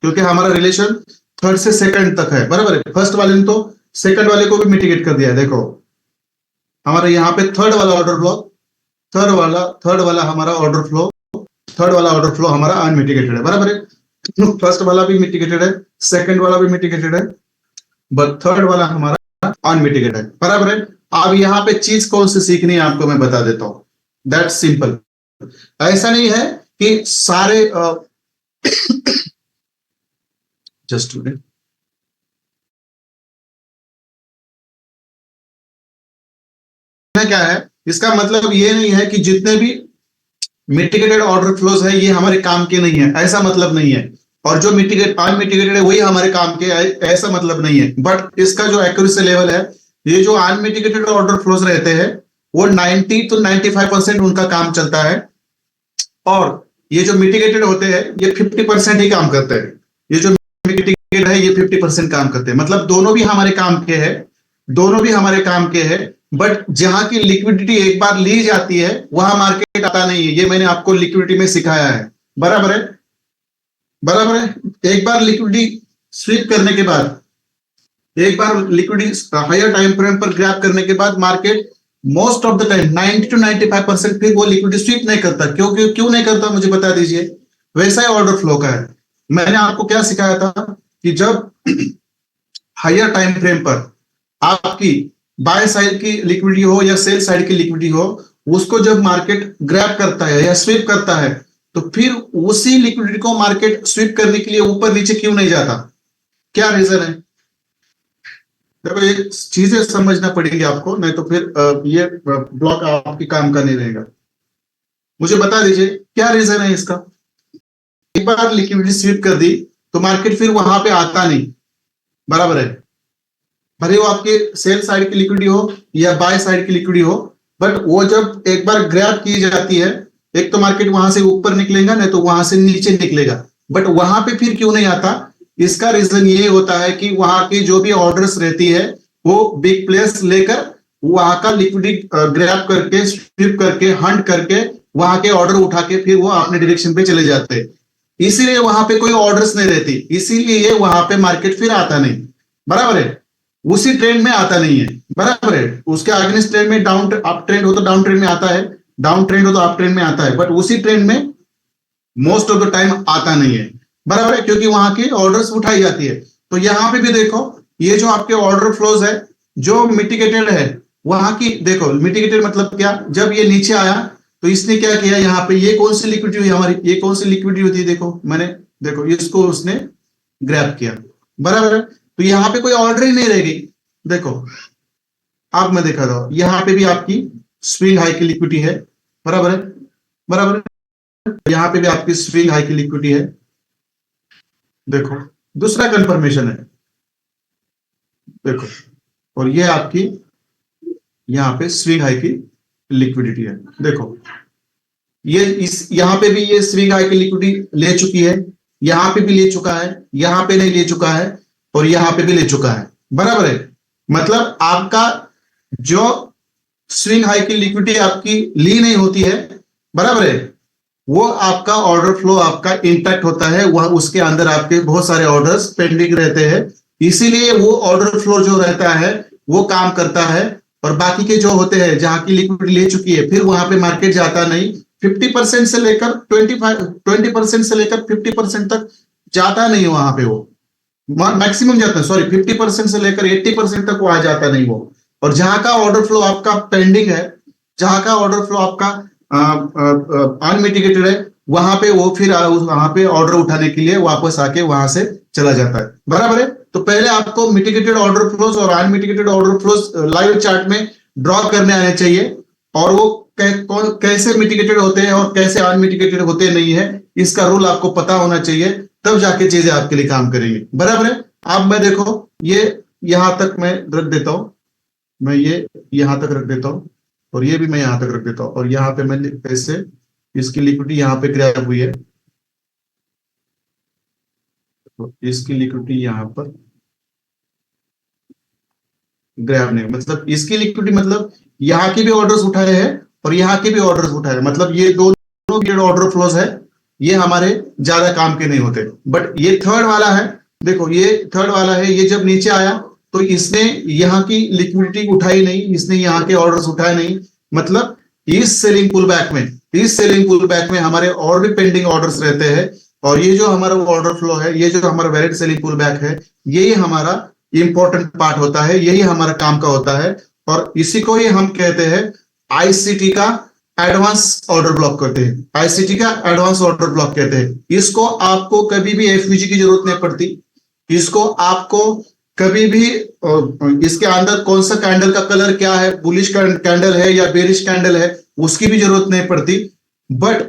क्योंकि हमारा रिलेशन थर्ड से सेकंड तक है। बराबर है, फर्स्ट वाले ने तो सेकंड वाले को भी मिटिगेट कर दिया है। देखो हमारे यहाँ पे थर्ड वाला ऑर्डर फ्लो, थर्ड वाला हमारा ऑर्डर फ्लो, थर्ड वाला ऑर्डर फ्लो हमारा अनमिटिगेटेड है। बराबर है, फर्स्ट वाला भी मिटिगेटेड है, सेकंड वाला भी मिटिगेटेड है, बट थर्ड वाला हमारा अनमिटिगेटेड है। बराबर है। अब यहाँ पे चीज कौन सी सीखनी है आपको मैं बता देता हूं। That simple. ऐसा नहीं है कि सारे जस्ट क्या है, इसका मतलब ये नहीं है कि जितने भी मिटिगेटेड ऑर्डर फ्लोज है ये हमारे काम के नहीं है, ऐसा मतलब नहीं है। और जो मिटिगेट अनमिटिगेटेड है वही हमारे काम के, ऐसा मतलब नहीं है। बट इसका जो एक्यूरेसी लेवल है, ये जो अनमिटिगेटेड ऑर्डर फ्लोज रहते हैं वो 90 to 95% उनका काम चलता है, और ये जो मिटिगेटेड होते हैं ये 50% ही काम करते हैं। ये जो मिटिगेटेड है ये 50% काम करते हैं। मतलब दोनों भी हमारे काम के हैं, दोनों भी हमारे काम के हैं। बट जहां की लिक्विडिटी एक बार ली जाती है वहां मार्केट आता नहीं है, ये मैंने आपको लिक्विडिटी में सिखाया है। बराबर है, बराबर है। एक बार लिक्विडिटी स्वीप करने के बाद, एक बार लिक्विडिटी हायर टाइम फ्रेम पर ग्रैब करने के बाद market most of the time 90 to 95% फिर वो लिक्विडिटी स्वीप नहीं करता। क्यों नहीं करता मुझे बता दीजिए। वैसा ही ऑर्डर फ्लो का है। मैंने आपको क्या सिखाया था कि जब हायर टाइम फ्रेम पर आपकी बाय साइड की लिक्विडिटी हो या सेल साइड की लिक्विडिटी हो, उसको जब मार्केट ग्रैब करता है या स्वीप करता है, तो फिर उसी लिक्विडिटी को मार्केट स्वीप करने के लिए ऊपर नीचे क्यों नहीं जाता? क्या रीजन है? देखो ये चीजें समझना पड़ेगी आपको, नहीं तो फिर ये ब्लॉक आपके काम का नहीं रहेगा। मुझे बता दीजिए क्या रीजन है इसका। एक बार लिक्विडिटी स्वीप कर दी तो मार्केट फिर वहां पे आता नहीं। बराबर है, भले वो आपके सेल साइड की लिक्विडिटी हो या बाय साइड की लिक्विडिटी हो, बट वो जब एक बार ग्रैब की जाती है, एक तो मार्केट वहां से ऊपर निकलेगा, नहीं तो वहां से नीचे निकलेगा। बट वहां पे फिर क्यों नहीं आता? इसका रीजन ये होता है कि वहां की जो भी ऑर्डर्स रहती है वो बिग प्लेयर्स लेकर वहां का लिक्विडिटी ग्रैब करके, स्वीप करके, हंट करके वहां के ऑर्डर उठा के फिर वो अपने डायरेक्शन पे चले जाते हैं। इसीलिए वहां पे कोई ऑर्डर्स नहीं रहती, इसीलिए वहां पे मार्केट फिर आता नहीं। बराबर है, उसी ट्रेंड में आता नहीं है। बराबर है, उसके अगेंस्ट ट्रेंड में डाउन अप ट्रेंड हो तो डाउन ट्रेंड में आता है, डाउन ट्रेंड हो तो अप ट्रेंड में आता है, बट उसी ट्रेंड में मोस्ट ऑफ द टाइम आता नहीं है। बराबर है, क्योंकि वहां की ऑर्डर्स उठाई जाती है। तो यहां पे भी देखो, ये जो आपके ऑर्डर फ्लोज है जो मिटिगेटेड है, वहां की देखो, मिटिगेटेड मतलब क्या, जब ये नीचे आया तो इसने क्या किया, यहाँ पे ये कौन सी लिक्विडिटी हुई हमारी, ये कौन सी लिक्विडिटी होती है, देखो मैंने, देखो इसको उसने ग्रैब किया। बराबर है, तो यहाँ पे कोई ऑर्डर ही नहीं रहेगी। देखो अब मैं देखा था यहाँ पे भी आपकी स्विंग हाई की लिक्विडिटी है। बराबर है, बराबर है, यहाँ पे भी आपकी स्विंग हाई की लिक्विडिटी है। देखो दूसरा कंफर्मेशन है, देखो, और ये आपकी यहाँ पे स्विंग हाई की लिक्विडिटी है। देखो ये इस यहाँ पे भी ये स्विंग हाई की लिक्विडिटी ले चुकी है, यहाँ पे भी ले चुका है, यहाँ पे नहीं ले चुका है, और यहाँ पे भी ले चुका है। बराबर है, मतलब आपका जो स्विंग हाई की लिक्विडिटी आपकी ली नहीं होती है, बराबर है, वो आपका ऑर्डर फ्लो आपका इंटैक्ट होता है, वह उसके अंदर आपके बहुत सारे ऑर्डर्स पेंडिंग रहते हैं, इसीलिए वो ऑर्डर फ्लो जो रहता है वो काम करता है। और बाकी के जो होते हैं जहां की लिक्विडिटी ले चुकी है फिर वहां पे मार्केट जाता नहीं। 50% से लेकर 20% से लेकर 50% तक जाता नहीं वहां पे, वो मैक्सिमम जाता है, सॉरी 50% से लेकर 80% तक वहां जाता नहीं वो। और जहां का ऑर्डर फ्लो आपका पेंडिंग है, जहां का ऑर्डर फ्लो आपका अनमिटिगेटेड है, वहां पे वो फिर वहां पे ऑर्डर उठाने के लिए वापस आके वहां से चला जाता है। बराबर है, तो पहले आपको मिटिगेटेड ऑर्डर फ्लोज और unmitigated order flows live chart में ड्रॉ करने आने चाहिए, और वो कैसे मिटिगेटेड होते हैं और कैसे अनमिटिगेटेड होते नहीं है, इसका रूल आपको पता होना चाहिए। तब जाके चीजें आपके लिए काम करेंगी, बराबर है। अब मैं देखो ये यहां तक मैं रख देता हूं, मैं ये यहां तक रख देता हूं, और ये भी मैं यहां तक रख देता हूं, और यहां पे मैं ऐसे इसकी लिक्विडिटी यहां पे ग्रैब हुई है, तो इसकी लिक्विडिटी यहां पर ग्रैब नहीं, मतलब इसकी लिक्विडिटी मतलब यहाँ की भी ऑर्डर्स उठाए हैं और यहाँ के भी ऑर्डर्स उठाए, मतलब ये दोनों के ऑर्डर फ्लोज है, ये हमारे ज्यादा काम के नहीं होते। बट ये थर्ड वाला है, देखो ये थर्ड वाला है, ये जब नीचे आया तो इसने यहाँ की लिक्विडिटी उठाई नहीं, इसने यहाँ के ऑर्डर्स उठाए नहीं, मतलब इस सेलिंग पुल बैक में, इस सेलिंग पुल बैक में हमारे और भी पेंडिंग ऑर्डर्स रहते हैं, और ये जो हमारा ऑर्डर फ्लो है, ये जो हमारा वैलिड सेलिंग पुल बैक है, यही हमारा इंपॉर्टेंट पार्ट होता है, यही हमारा काम का होता है, और इसी को ही हम कहते हैं आईसीटी का एडवांस ऑर्डर ब्लॉक कहते हैं, आईसीटी का एडवांस ऑर्डर ब्लॉक कहते हैं। इसको आपको कभी भी एफवीजी की जरूरत नहीं पड़ती, इसको आपको कभी भी इसके अंदर कौन सा कैंडल का कलर क्या है, बुलिश कैंडल है या बेरिश कैंडल है, उसकी भी जरूरत नहीं पड़ती। बट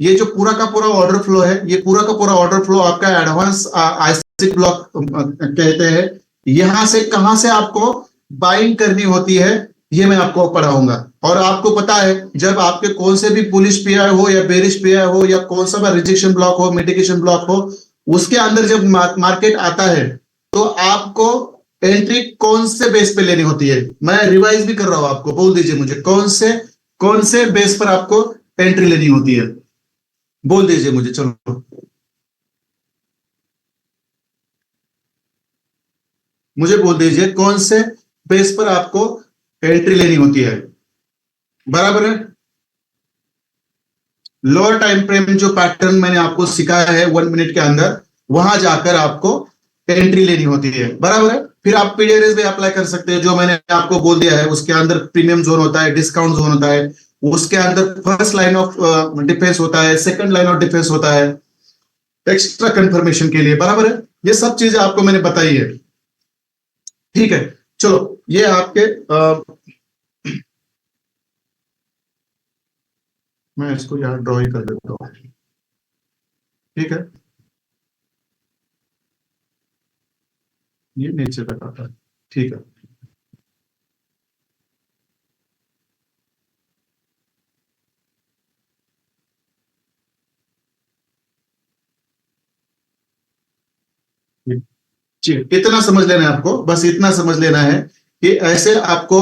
ये जो पूरा का पूरा ऑर्डर फ्लो है, ये पूरा का पूरा ऑर्डर फ्लो आपका एडवांस आईसीटी ब्लॉक कहते हैं। यहां से कहां से आपको बाइंग करनी होती है, ये मैं आपको पढ़ाऊंगा, और आपको पता है जब आपके कौन से भी बुलिश पीआई हो या बेरिश पीआई हो या कौन सा भी रिजेक्शन ब्लॉक हो, मिटिगेशन ब्लॉक हो, उसके अंदर जब मार्केट आता है तो आपको एंट्री कौन से बेस पे लेनी होती है। मैं रिवाइज भी कर रहा हूं, आपको बोल दीजिए मुझे कौन से बेस पर आपको एंट्री लेनी होती है, बोल दीजिए मुझे, चलो मुझे बोल दीजिए कौन से बेस पर आपको एंट्री लेनी होती है, बराबर है। लोअर टाइम फ्रेम जो पैटर्न मैंने आपको सिखाया है 1 मिनट के अंदर, वहां जाकर आपको एंट्री लेनी होती है, बराबर है। फिर आप पीडीआरएस भी अप्लाई कर सकते हैं, जो मैंने आपको बोल दिया है, उसके अंदर प्रीमियम जोन होता है, डिस्काउंट जोन होता है, उसके अंदर फर्स्ट लाइन ऑफ डिफेंस होता है, सेकंड लाइन ऑफ डिफेंस होता है एक्स्ट्रा कंफर्मेशन के लिए, बराबर है। ये सब चीजें आपको मैंने बताई है, ठीक है। चलो ये आपके मैं इसको यहाँ ड्रॉ ही कर देता हूँ, ठीक है। ये नीचे तक आता है, ठीक है। जी, इतना समझ लेना है आपको, बस इतना समझ लेना है कि ऐसे आपको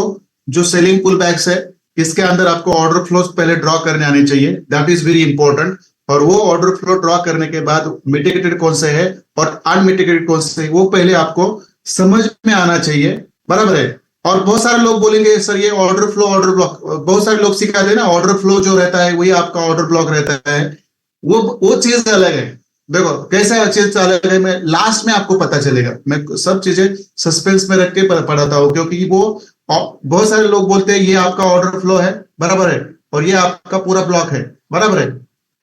जो सेलिंग पुल बैक्स है, इसके अंदर आपको ऑर्डर फ्लोज पहले ड्रॉ करने आने चाहिए, दैट इज वेरी इंपॉर्टेंट। और वो ऑर्डर फ्लो ड्रॉ करने के बाद मिटिगेटेड कौन से है और अनमिटिगेटेड कौन से है, वो पहले आपको समझ में आना चाहिए, बराबर है। और बहुत सारे लोग बोलेंगे सर ये ऑर्डर फ्लो ऑर्डर ब्लॉक, बहुत सारे लोग सिखा देना ऑर्डर फ्लो जो रहता है वही आपका ऑर्डर ब्लॉक रहता है, वो चीज अलग है। देखो कैसा चीज अलग है, मैं लास्ट में आपको पता चलेगा, मैं सब चीजें सस्पेंस में रख के पढ़ाता हूँ, क्योंकि वो बहुत सारे लोग बोलते हैं ये आपका ऑर्डर फ्लो है, बराबर है, और ये आपका पूरा ब्लॉक है, बराबर है,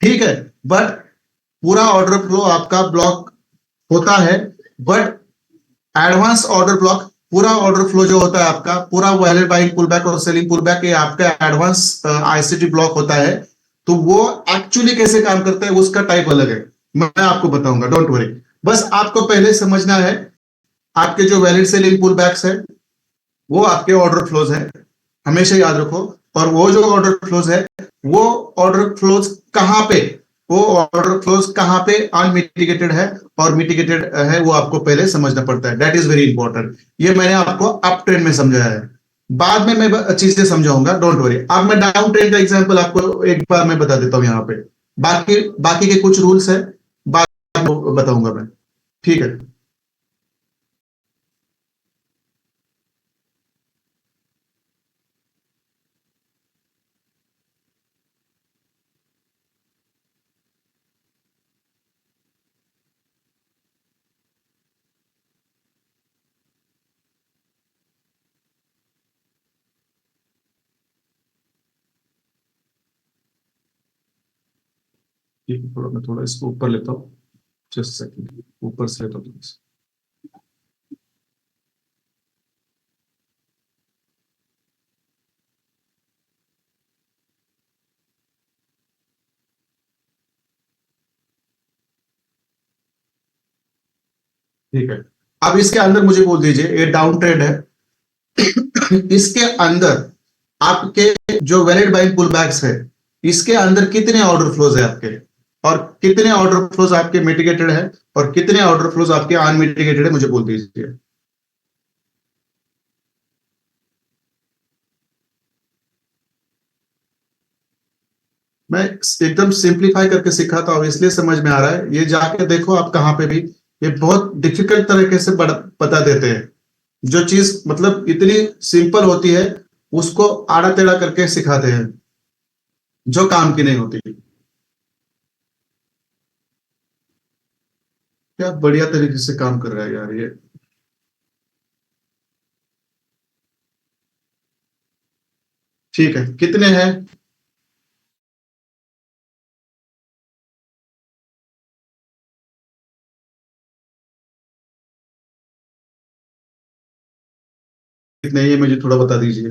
ठीक है। बट पूरा ऑर्डर फ्लो आपका ब्लॉक होता है, बट एडवांस ऑर्डर ब्लॉक, पूरा ऑर्डर फ्लो जो होता है आपका, पूरा वैलिड बाइंग पुल बैक और सेलिंग पुल बैक, ये आपका एडवांस आईसीटी ब्लॉक होता है। तो वो एक्चुअली कैसे काम करता है उसका टाइप अलग है, मैं आपको बताऊंगा, डोंट वरी। बस आपको पहले समझना है आपके जो वैलिड सेलिंग पुल बैक्स है वो आपके ऑर्डर फ्लोज है, हमेशा याद रखो। और वो जो ऑर्डर फ्लोज है, वो ऑर्डर फ्लोज कहां पे, वो ऑर्डर फ्लोज कहां पे अनमिटिगेटेड है और मिटिगेटेड है, वो आपको पहले समझना पड़ता है, दैट इज वेरी इंपॉर्टेंट। ये मैंने आपको अप ट्रेंड में समझाया है, बाद में मैं चीजें समझाऊंगा, डोंट वरी। अब मैं डाउन ट्रेंड का एग्जांपल आपको एक बार मैं बता देता हूं यहाँ पे, बाकी बाकी के कुछ रूल्स है बाद में बताऊंगा मैं, ठीक है। ठीक है, थोड़ा मैं थोड़ा इसको ऊपर लेता हूँ, जस्ट सेकंड, ऊपर से लेता हूँ। ठीक है, अब इसके अंदर मुझे बोल दीजिए, ये डाउन ट्रेंड है, इसके अंदर आपके जो वैलिड बाइंग पुल बैक्स है, इसके अंदर कितने ऑर्डर फ्लोज है आपके, और कितने ऑर्डर फ्लोज आपके मिटिगेटेड है, और कितने ऑर्डर फ्लोज आपके अनमिटिगेटेड है, मुझे बोल दीजिए। मैं एकदम सिंप्लीफाई करके सिखाता हूं, इसलिए समझ में आ रहा है। ये जाके देखो आप कहां पे भी, ये बहुत डिफिकल्ट तरीके से बता देते हैं। जो चीज मतलब इतनी सिंपल होती है, उसको आड़ा टेढ़ा करके सिखाते हैं, जो काम की नहीं होती। क्या बढ़िया तरीके से काम कर रहा है यार ये। ठीक है, कितने हैं? कितने, ये मुझे थोड़ा बता दीजिए।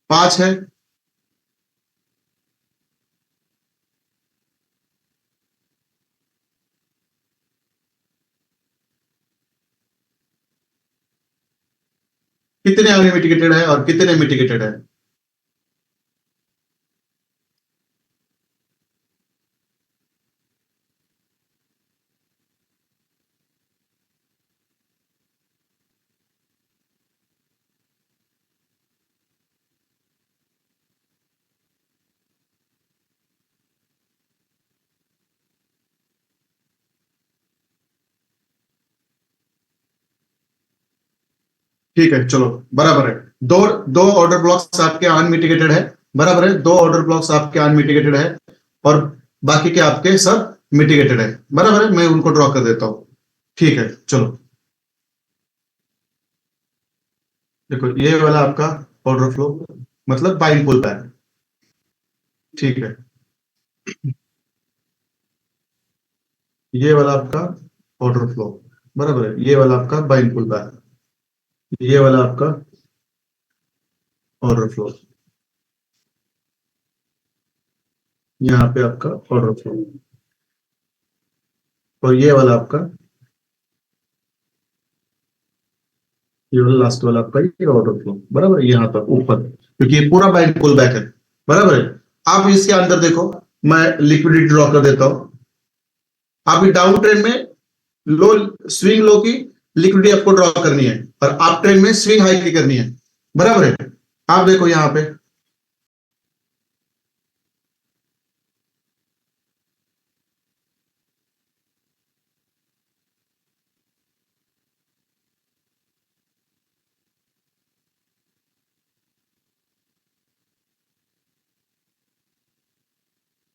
5 है? कितने अनमिटिगेटेड है और कितने मिटिगेटेड है? ठीक है, चलो, बराबर है। दो दो ऑर्डर ब्लॉक्स आपके अनमिटिगेटेड है, बराबर है, दो ऑर्डर ब्लॉक्स आपके अनमिटिगेटेड है, और बाकी के आपके सब मिटिगेटेड है, बराबर है। मैं उनको ड्रॉ कर देता हूं। ठीक है, चलो, देखो ये वाला आपका ऑर्डर फ्लो, मतलब बाइंग पुल बैक। ठीक है, ये वाला आपका ऑर्डर फ्लो, बराबर है, ये वाला आपका बाइंग पुल बैक, ये वाला आपका ऑर्डर फ्लो, यहाँ पे आपका ऑर्डर फ्लो, और ये वाला आपका, ये वाला लास्ट वाला आपका ये ऑर्डर फ्लो, बराबर है, यहाँ तक ऊपर, क्योंकि ये पूरा बाइंग पुल बैक है, बराबर है। आप इसके अंदर देखो, मैं लिक्विडिटी ड्रॉ कर देता हूं। आप डाउन ट्रेंड में लो, स्विंग लो की लिक्विडिटी आपको ड्रॉ करनी है, और अप ट्रेंड में स्विंग हाई की करनी है, बराबर है। आप देखो यहाँ पे,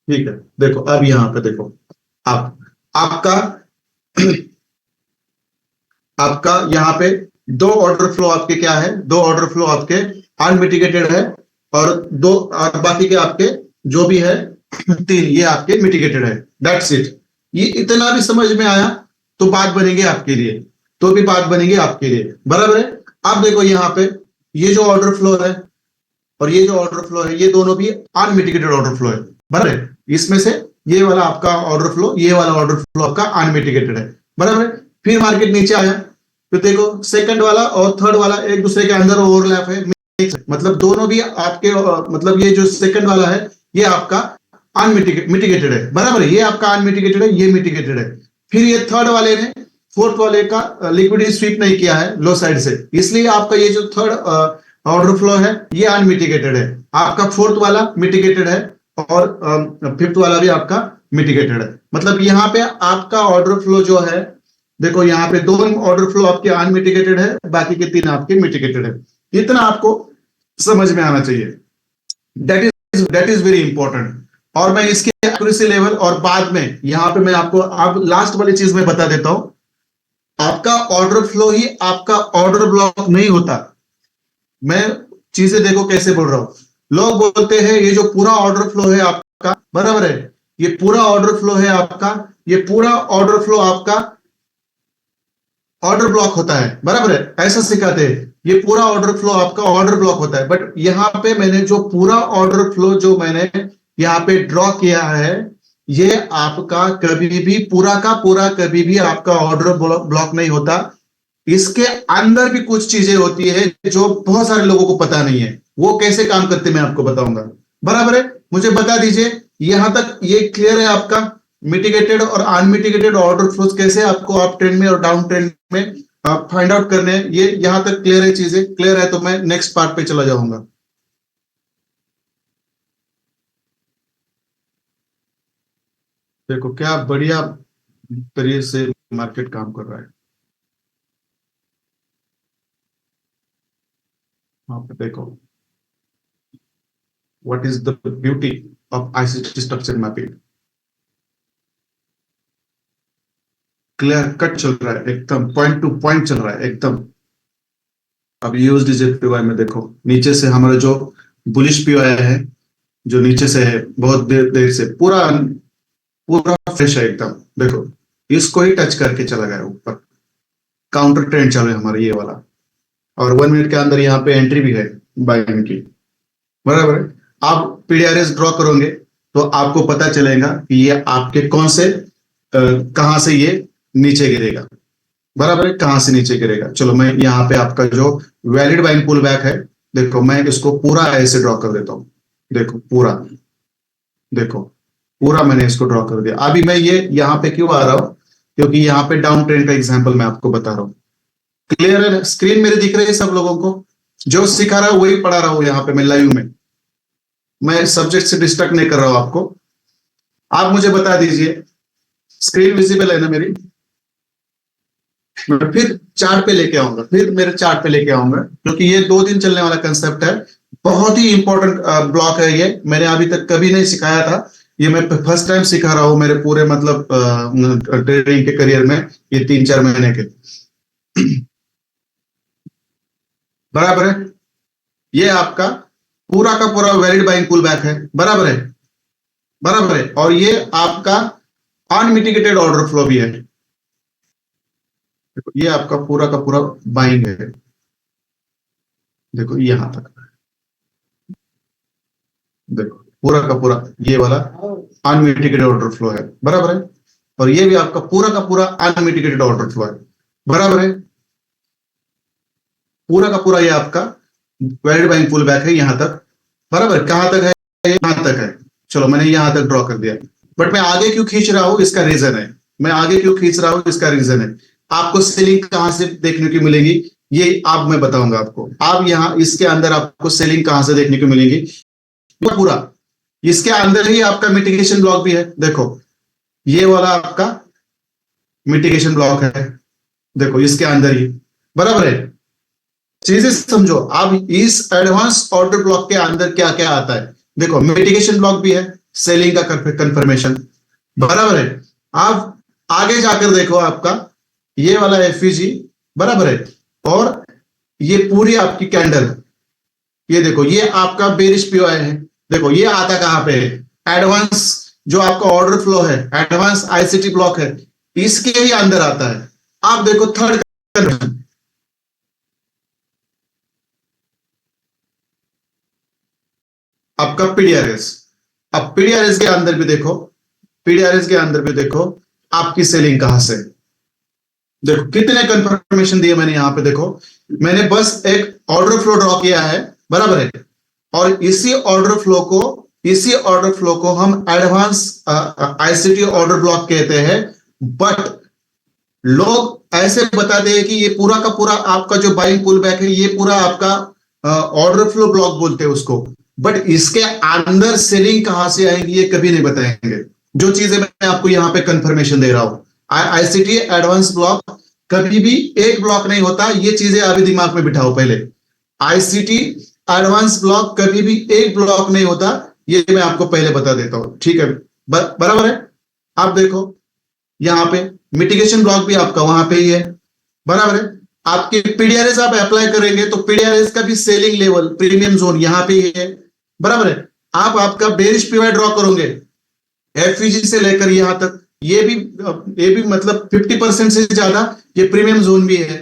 ठीक है, देखो अब यहाँ पे देखो, आप आपका आपका यहाँ पे दो ऑर्डर फ्लो आपके क्या है, दो ऑर्डर फ्लो आपके अनमिटिगेटेड है, और दो, और बाकी के आपके जो भी है तीन, ये आपके मिटिगेटेड है। That's it. ये इतना भी समझ में आया तो बात बनेगी आपके लिए, तो भी बात बनेगी आपके लिए, बराबर है। अब देखो यहाँ पे, ये जो ऑर्डर फ्लो है और ये जो ऑर्डर फ्लो है, ये दोनों भी अनमिटिगेटेड ऑर्डर फ्लो है, बराबर है। इसमें से ये वाला आपका ऑर्डर फ्लो, ये वाला ऑर्डर फ्लो आपका अनमिटिगेटेड है, बराबर है। फिर मार्केट नीचे आया, तो देखो सेकंड वाला और थर्ड वाला एक दूसरे के अंदर ओवरलैप है, मतलब दोनों भी आपके मतलब ये जो सेकंड वाला है, ये आपका अनमिटिगेटेड है, बराबर है, ये आपका अनमिटिगेटेड है, ये मिटिगेटेड है। फिर ये थर्ड वाले ने फोर्थ वाले का लिक्विडिटी स्वीप नहीं किया है लो साइड से, इसलिए आपका ये जो थर्ड ऑर्डर फ्लो है, ये अनमिटिगेटेड है। आपका फोर्थ वाला मिटिगेटेड है, और फिफ्थ वाला भी आपका मिटिगेटेड है। मतलब यहाँ पे आपका ऑर्डर फ्लो जो है, देखो यहाँ पे दो ऑर्डर फ्लो आपके अनमिटिगेटेड है, बाकी के तीन आपके मिटिगेटेड है। इतना आपको समझ में आना चाहिए। That is very important. और मैं इसके एक्यूरेसी लेवल और बाद में यहाँ पे मैं आपको अब लास्ट वाली चीज में बता देता हूं। आपका ऑर्डर फ्लो ही आपका ऑर्डर ब्लॉक नहीं होता। मैं चीजें देखो कैसे बोल रहा हूं। लोग बोलते हैं ये जो पूरा ऑर्डर फ्लो है आपका, बराबर है, ये पूरा ऑर्डर फ्लो है आपका, ये पूरा ऑर्डर फ्लो आपका ऑर्डर ब्लॉक होता है, बराबर है, ऐसा सिखाते हैं। ये पूरा ऑर्डर फ्लो आपका ऑर्डर ब्लॉक होता है, बट यहाँ पे मैंने जो पूरा ऑर्डर फ्लो जो मैंने यहाँ पे ड्रॉ किया है, ये आपका कभी भी पूरा का पूरा कभी भी आपका ऑर्डर ब्लॉक नहीं होता। इसके अंदर भी कुछ चीजें होती है जो बहुत सारे लोगों को पता नहीं है, वो कैसे काम करते मैं आपको बताऊंगा। बराबर है, मुझे बता दीजिए यहां तक ये क्लियर है आपका? मिटिगेटेड और अनमिटिगेटेड ऑर्डर फ्लोज कैसे आपको अप ट्रेंड में और डाउन ट्रेंड में फाइंड आउट करने हैं, ये यहां तक क्लियर है? चीजें क्लियर है तो मैं नेक्स्ट पार्ट पे चला जाऊंगा। देखो क्या बढ़िया तरीके से मार्केट काम कर रहा है। वहां पे देखो what is the beauty of ICT structure mapping. Clear cut चल रहा है, एकदम पॉइंट टू पॉइंट चल रहा है एकदम। अब यूएसडी में देखो नीचे से हमारा जो बुलिश पीओआई है, जो नीचे से है बहुत देर देर से पूरा पूरा फ्रेश है एकदम। देखो इसको ही टच करके चला गया ऊपर, काउंटर ट्रेंड चल रहा है हमारा ये वाला, और 1 मिनट के अंदर यहाँ पे एंट्री भी है बाइंग की। बराबर है, आप पीडीआरएस ड्रॉ करोगे तो आपको पता चलेगा कि ये आपके कौन से कहां से ये नीचे गिरेगा। बराबर है, कहां से नीचे गिरेगा। चलो मैं यहाँ पे आपका जो वैलिड बाइंग पुल बैक है, देखो मैं इसको पूरा ऐसे ड्रॉ कर देता हूं। देखो पूरा, देखो पूरा मैंने इसको ड्रॉ कर दिया। अभी मैं ये यहाँ पे क्यों आ रहा हूं, क्योंकि यहाँ पे डाउन ट्रेंड का एग्जांपल मैं आपको बता रहा हूँ। क्लियर है, स्क्रीन मेरे दिख रही है सब लोगों को? जो सिखा रहा हूं वही पढ़ा रहा हूं यहाँ पे मैं लाइव में, मैं सब्जेक्ट से डिस्ट्रैक्ट नहीं कर रहा हूं आपको। आप मुझे बता दीजिए स्क्रीन विजिबल है ना मेरी? मैं फिर चार्ट पे लेके आऊंगा, फिर मेरे चार्ट पे लेके आऊंगा, क्योंकि ये 2 दिन चलने वाला कंसेप्ट है। बहुत ही इंपॉर्टेंट ब्लॉक है ये, मैंने अभी तक कभी नहीं सिखाया था, ये मैं फर्स्ट टाइम सिखा रहा हूं मेरे पूरे मतलब ट्रेडिंग के करियर में, ये 3-4 महीने के। बराबर है, ये आपका पूरा का पूरा वैलिड बाइंग पुल बैक है। बराबर है, बराबर है, और ये आपका अनमिटिगेटेड ऑर्डर फ्लो भी है। देखो ये आपका पूरा का पूरा बाइंग है, देखो यहां तक, देखो पूरा का पूरा ये वाला अनमिटिगेटेड ऑर्डर फ्लो है। बराबर है, और ये भी आपका पूरा का पूरा अनमिटिगेटेड ऑर्डर फ्लो है। बराबर है, पूरा का पूरा ये आपका वैलिड बाइंग पुल बैक है यहां तक। बराबर, कहां तक है? यहां तक है। चलो मैंने यहां तक ड्रॉ कर दिया, बट मैं आगे क्यों खींच रहा हूं इसका रीजन है, मैं आगे क्यों खींच रहा हूं इसका रीजन है। आपको सेलिंग कहां से देखने को मिलेगी ये आप मैं बताऊंगा आपको। आप यहाँ इसके अंदर आपको सेलिंग कहां से देखने को मिलेगी पूरा, इसके अंदर ही आपका मिटिगेशन ब्लॉक भी है। देखो ये वाला आपका मिटिगेशन ब्लॉक है, देखो इसके अंदर ही। बराबर है, चीजें समझो आप, इस एडवांस ऑर्डर ब्लॉक के अंदर क्या क्या आता है। देखो मिटिगेशन ब्लॉक भी है, सेलिंग का कंफर्मेशन। बराबर है, आप आगे जाकर देखो आपका ये वाला एफईजी। बराबर है, और ये पूरी आपकी कैंडल, ये देखो ये आपका बेरिश पीओआई है। देखो ये आता कहां पे है, एडवांस जो आपका ऑर्डर फ्लो है, एडवांस आईसीटी ब्लॉक है, इसके ही अंदर आता है। आप देखो थर्ड आपका पीडीआरएस। अब पीडीआरएस के अंदर भी देखो, पीडीआरएस के अंदर भी देखो आपकी सेलिंग कहां से। देखो कितने कंफर्मेशन दिए मैंने यहां पे, देखो मैंने बस एक ऑर्डर फ्लो ड्रॉ किया है। बराबर है, और इसी ऑर्डर फ्लो को हम एडवांस आईसीटी ऑर्डर ब्लॉक कहते हैं। बट लोग ऐसे बताते हैं कि ये पूरा का पूरा आपका जो बाइंग पुल बैक है, ये पूरा आपका ऑर्डर फ्लो ब्लॉक बोलते हैं उसको। बट इसके अंदर सेलिंग कहां से आएगी ये कभी नहीं बताएंगे। जो चीजें मैं आपको यहां पे कंफर्मेशन दे रहा हूं, आईसीटी एडवांस ब्लॉक कभी भी एक ब्लॉक नहीं होता, ये चीजें अभी दिमाग में बिठाओ पहले। आईसीटी एडवांस ब्लॉक कभी भी एक ब्लॉक नहीं होता, ये मैं आपको पहले बता देता हूं, ठीक है? बराबर है, आप देखो यहां पे मिटिगेशन ब्लॉक भी आपका वहां पे ही है। बराबर है, आपके पीडीआरएस आप अप्लाई करेंगे तो पीडीआरएस का भी सेलिंग लेवल प्रीमियम जोन यहां पे ही है। बराबर है, आप आपका बेरिश पीओआई ड्रॉ करोगे एफईजी से लेकर यहां तक, ये भी मतलब 50% से ज्यादा ये प्रीमियम जोन भी है।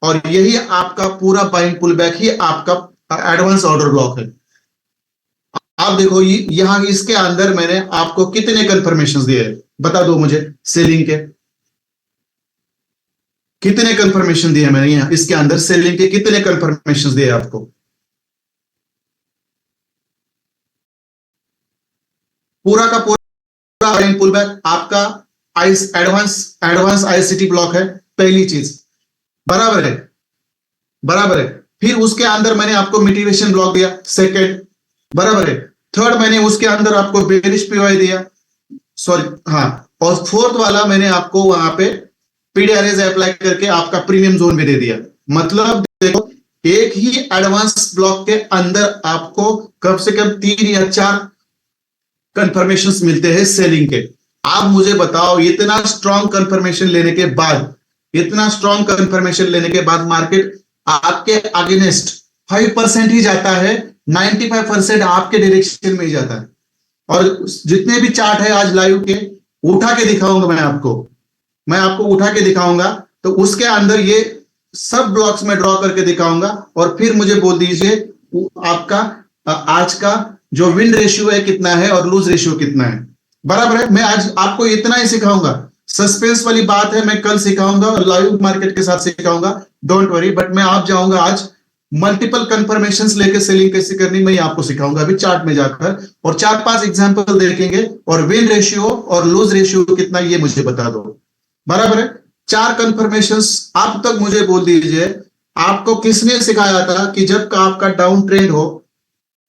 और यही आपका पूरा बाइंग पुल बैक ही आपका एडवांस ऑर्डर ब्लॉक है। आप देखो यहां इसके अंदर मैंने आपको कितने कंफर्मेशन दिए हैं, बता दो मुझे। सेलिंग के कितने कंफर्मेशन दिए मैंने यहाँ इसके अंदर, सेलिंग के कितने कंफर्मेशन दिए आपको? पूरा का पूरा बाइंग पुल बैक आपका ice advance advance ICT block है, पहली चीज। बराबर है, बराबर है। फिर उसके अंदर मैंने आपको मिटिगेशन ब्लॉक दिया, सेकंड। बराबर है। थर्ड मैंने उसके अंदर आपको बेरिश पीवाई दिया, सॉरी, हाँ। और फोर्थ वाला मैंने आपको वहां पे पीडीआरएस अप्लाई करके आपका प्रीमियम जोन भी दे दिया। मतलब देखो, एक ही एडवांस ब्लॉक के अंदर आपको कम से कम 3 या 4 कंफर्मेशंस मिलते हैं सेलिंग के। आप मुझे बताओ, इतना स्ट्रॉन्ग कंफर्मेशन लेने के बाद, इतना स्ट्रॉन्ग कंफर्मेशन लेने के बाद मार्केट आपके अगेंस्ट 5% ही जाता है, 95% आपके डायरेक्शन में ही जाता है। और जितने भी चार्ट है आज लाइव के, उठा के दिखाऊंगा मैं आपको उठा के दिखाऊंगा, तो उसके अंदर ये सब ब्लॉक्स में ड्रॉ करके दिखाऊंगा। और फिर मुझे बोल दीजिए आपका आज का जो विन रेशियो है कितना है और लूज रेशियो कितना है। बराबर है। मैं आज आपको इतना ही सिखाऊंगा, सस्पेंस वाली बात है, मैं कल सिखाऊंगा और लाइव मार्केट के साथ सिखाऊंगा, डोंट वरी। बट मैं आप जाऊंगा आज मल्टीपल कंफर्मेशंस लेके सेलिंग कैसे करनी, मैं आपको सिखाऊंगा अभी चार्ट में जाकर, और 4-5 एग्जांपल देखेंगे, और विन रेशियो और लूज रेशियो कितना ये मुझे बता दो। बराबर है। 4 कंफर्मेशंस आप तक मुझे बोल दीजिए, आपको किसने सिखाया था कि जब आपका डाउन ट्रेंड हो,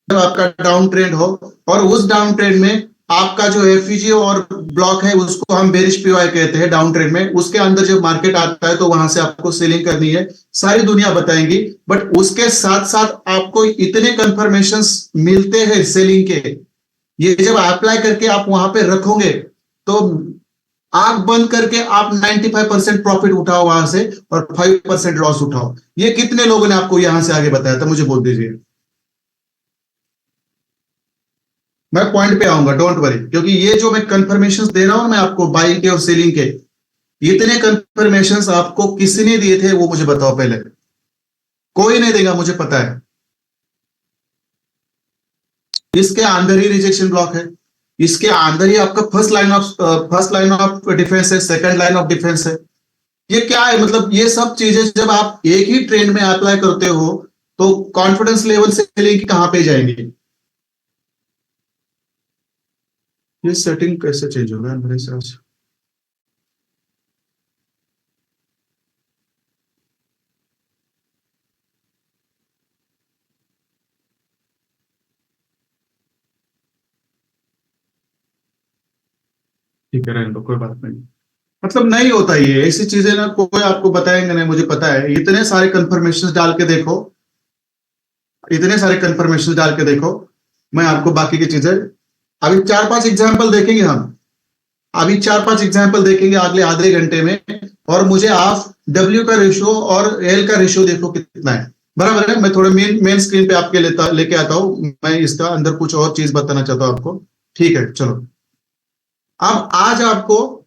जब आपका डाउन ट्रेंड हो और उस डाउन ट्रेंड में आपका जो एफईजी और ब्लॉक है उसको हम बेरिश पीवाई कहते हैं डाउन ट्रेंड में, उसके अंदर जब मार्केट आता है तो वहां से आपको सेलिंग करनी है, सारी दुनिया बताएंगी। बट उसके साथ साथ आपको इतने कंफर्मेशंस मिलते हैं सेलिंग के, ये जब अप्लाई करके आप वहां पे रखोगे तो आंख बंद करके आप 95% प्रॉफिट उठाओ वहां से और 5% लॉस उठाओ। ये कितने लोगों ने आपको यहां से आगे बताया था, मुझे बोल दीजिए। मैं पॉइंट पे आऊंगा, डोंट वरी, क्योंकि ये जो मैं कंफर्मेशंस दे रहा हूं मैं आपको बाइंग के और सेलिंग के, इतने कंफर्मेशंस आपको किसने दिए थे वो मुझे बताओ पहले। कोई नहीं देगा, मुझे पता है। इसके अंदर ही रिजेक्शन ब्लॉक है, इसके अंदर ही आपका फर्स्ट लाइन ऑफ डिफेंस है, सेकंड लाइन ऑफ डिफेंस है। ये क्या है, मतलब ये सब चीजें जब आप एक ही ट्रेंड में अप्लाई करते हो तो कॉन्फिडेंस लेवल सेलिंग की कहां पे जाएंगे। ये सेटिंग कैसे चेंज होगा मेरे हिसाब से? ठीक है, रहने दो, कोई बात नहीं। मतलब नहीं होता, ये ऐसी चीजें ना कोई आपको बताएंगे नहीं, मुझे पता है। इतने सारे कंफर्मेशन डाल के देखो, इतने सारे कंफर्मेशन डाल के देखो, मैं आपको बाकी की चीजें अभी 4-5 एग्जाम्पल देखेंगे हम, अभी 4-5 एग्जाम्पल देखेंगे अगले आधे घंटे में। और मुझे आप डब्ल्यू का रेशियो और एल का रेशियो देखो कितना है। बराबर है। मैं थोड़ा मेन स्क्रीन पे आपके लेके आता हूं, मैं इसका अंदर कुछ और चीज बताना चाहता हूं आपको। ठीक है, चलो। अब आज आपको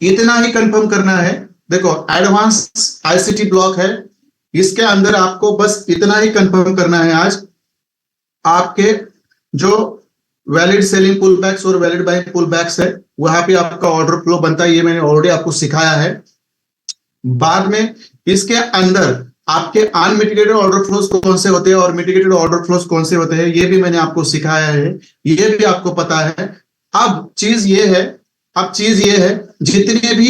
इतना ही कंफर्म करना है। देखो, एडवांस आईसीटी ब्लॉक है, इसके अंदर आपको बस इतना ही कंफर्म करना है आज, आपके जो वैलिड सेलिंग पुल बैक्स और वैलिड बाइंग पुल बैक्स है वहां पे आपका ऑर्डर फ्लो बनता है। ये मैंने ऑलरेडी आपको सिखाया है। बाद में इसके अंदर आपके अनमिटिगेटेड ऑर्डर फ्लोज कौन से होते हैं और मिटिगेटेड ऑर्डर फ्लोज कौन से होते हैं, ये भी मैंने आपको सिखाया है, ये भी आपको पता है। अब चीज ये है, जितने भी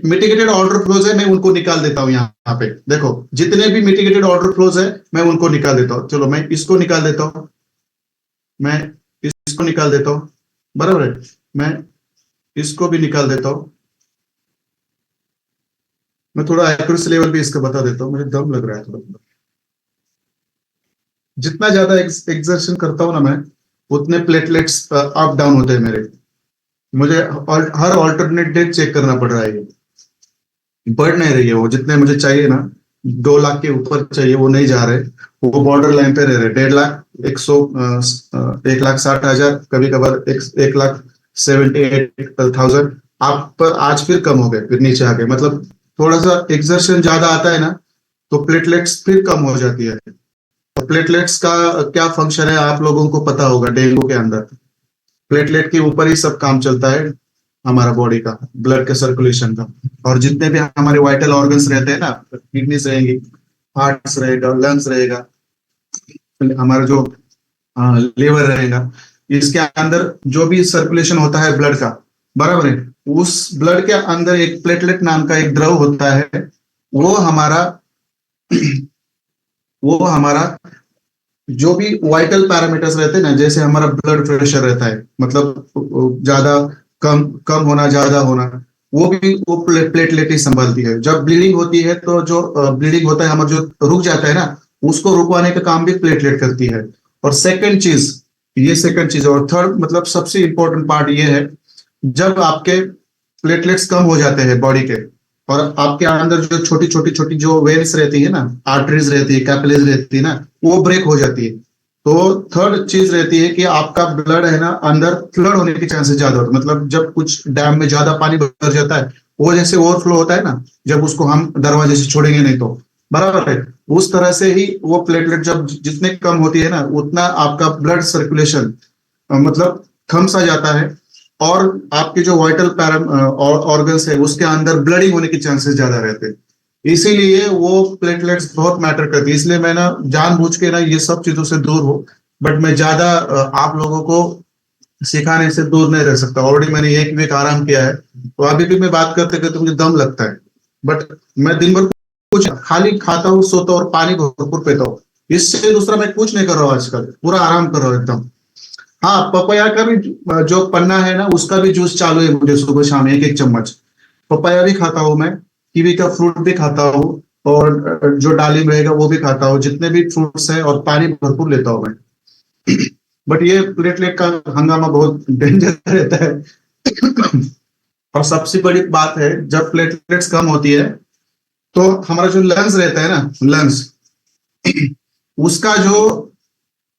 मिटिगेटेड ऑर्डर फ्लोज है मैं उनको निकाल देता हूं। यहाँ पे देखो, जितने भी मिटिगेटेड ऑर्डर फ्लोज है मैं उनको निकाल देता हूं। चलो, मैं इसको निकाल देता हूं, मैं इसको निकाल देता हूं। बराबर है। मैं इसको भी निकाल देता हूं। मैं थोड़ा एक्यूरेसी लेवल भी इसका बता देता हूं, मुझे दम लग रहा है थोड़ा। जितना ज्यादा एक्सर्शन करता हूं ना मैं, उतने प्लेटलेट्स अप डाउन होते हैं मेरे। मुझे हर ऑल्टरनेट डे चेक करना पड़ रहा है। ये बढ़ नहीं रही है, वो जितने मुझे चाहिए ना, 2 लाख के ऊपर चाहिए, वो नहीं जा रहे। वो बॉर्डर लाइन पे रह रहे, 1.5 लाख, 1,60,000, कभी कभार 1,78,000। आप पर आज फिर कम हो गए, फिर नीचे आ गए। मतलब थोड़ा सा एक्सर्शन ज्यादा आता है ना, तो प्लेटलेट्स फिर कम हो जाती है। तो प्लेटलेट्स का क्या फंक्शन है आप लोगों को पता होगा, डेंगू के अंदर प्लेटलेट के ऊपर ही सब काम चलता है हमारा बॉडी का, ब्लड के सर्कुलेशन का। और जितने भी हमारे वाइटल ऑर्गन्स रहते हैं ना, किडनीज रहेंगी, हार्ट्स रहेगा, लंग्स रहेगा, हमारा जो लीवर रहेगा, इसके अंदर जो भी सर्कुलेशन होता है ब्लड का, बराबर है, उस ब्लड के अंदर एक प्लेटलेट नाम का एक द्रव होता है। वो हमारा वो हमारा जो भी वाइटल पैरामीटर्स रहते हैं ना, जैसे हमारा ब्लड प्रेशर रहता है, मतलब ज्यादा कम कम होना, ज्यादा होना, वो भी वो प्लेटलेट ही संभालती है। जब ब्लीडिंग होती है तो जो ब्लीडिंग होता है हमारा, जो रुक जाता है ना, उसको रुकवाने का काम भी प्लेटलेट करती है। और सेकंड चीज, ये सेकंड चीज, और थर्ड मतलब सबसे इंपॉर्टेंट पार्ट ये है, जब आपके प्लेटलेट्स कम हो जाते हैं बॉडी के, और आपके अंदर जो छोटी छोटी छोटी जो वेन्स रहती है ना, आर्टरीज रहती है, कैपिलरीज रहती है ना, वो ब्रेक हो जाती है। तो थर्ड चीज रहती है कि आपका ब्लड है ना, अंदर फ्लड होने के चांसेस ज्यादा होते हैं। मतलब जब कुछ डैम में ज्यादा पानी भर जाता है, वो जैसे ओवरफ्लो होता है ना, जब उसको हम दरवाजे से छोड़ेंगे नहीं तो, बराबर है, उस तरह से ही वो प्लेटलेट जब जितने कम होती है ना, उतना आपका ब्लड सर्कुलेशन मतलब थम सा जाता है, और आपके जो वाइटल ऑर्गन्स है उसके अंदर ब्लडिंग होने के चांसेस ज्यादा रहते हैं। इसीलिए वो प्लेटलेट्स बहुत मैटर करती है। इसलिए मैं ना जानबूझ के ना ये सब चीजों से दूर हूँ, बट मैं ज्यादा आप लोगों को सिखाने से दूर नहीं रह सकता। ऑलरेडी मैंने एक वीक आराम किया है, तो अभी भी मैं बात करते करते मुझे दम लगता है, बट मैं दिन भर कुछ खाली खाता हूँ, सोता हूँ और पानी भरपूर पीता हूँ। इससे दूसरा मैं कुछ नहीं कर रहा हूँ आजकल, पूरा आराम कर रहा हूँ एकदम। हाँ, पपाया का भी जो पन्ना है ना, उसका भी जूस चालू है मुझे, सुबह शाम एक एक चम्मच पपाया भी खाता हूँ मैं, कीवी का फ्रूट भी खाता हूँ, और जो डालिम रहेगा वो भी खाता हूँ, जितने भी फ्रूट्स हैं, और पानी भरपूर लेता हूँ मैं। बट ये प्लेटलेट का हंगामा बहुत डेंजर रहता है। और सबसे बड़ी बात है, जब प्लेटलेट्स कम होती है, तो हमारा जो लंग्स रहता है ना, लंग्स, उसका जो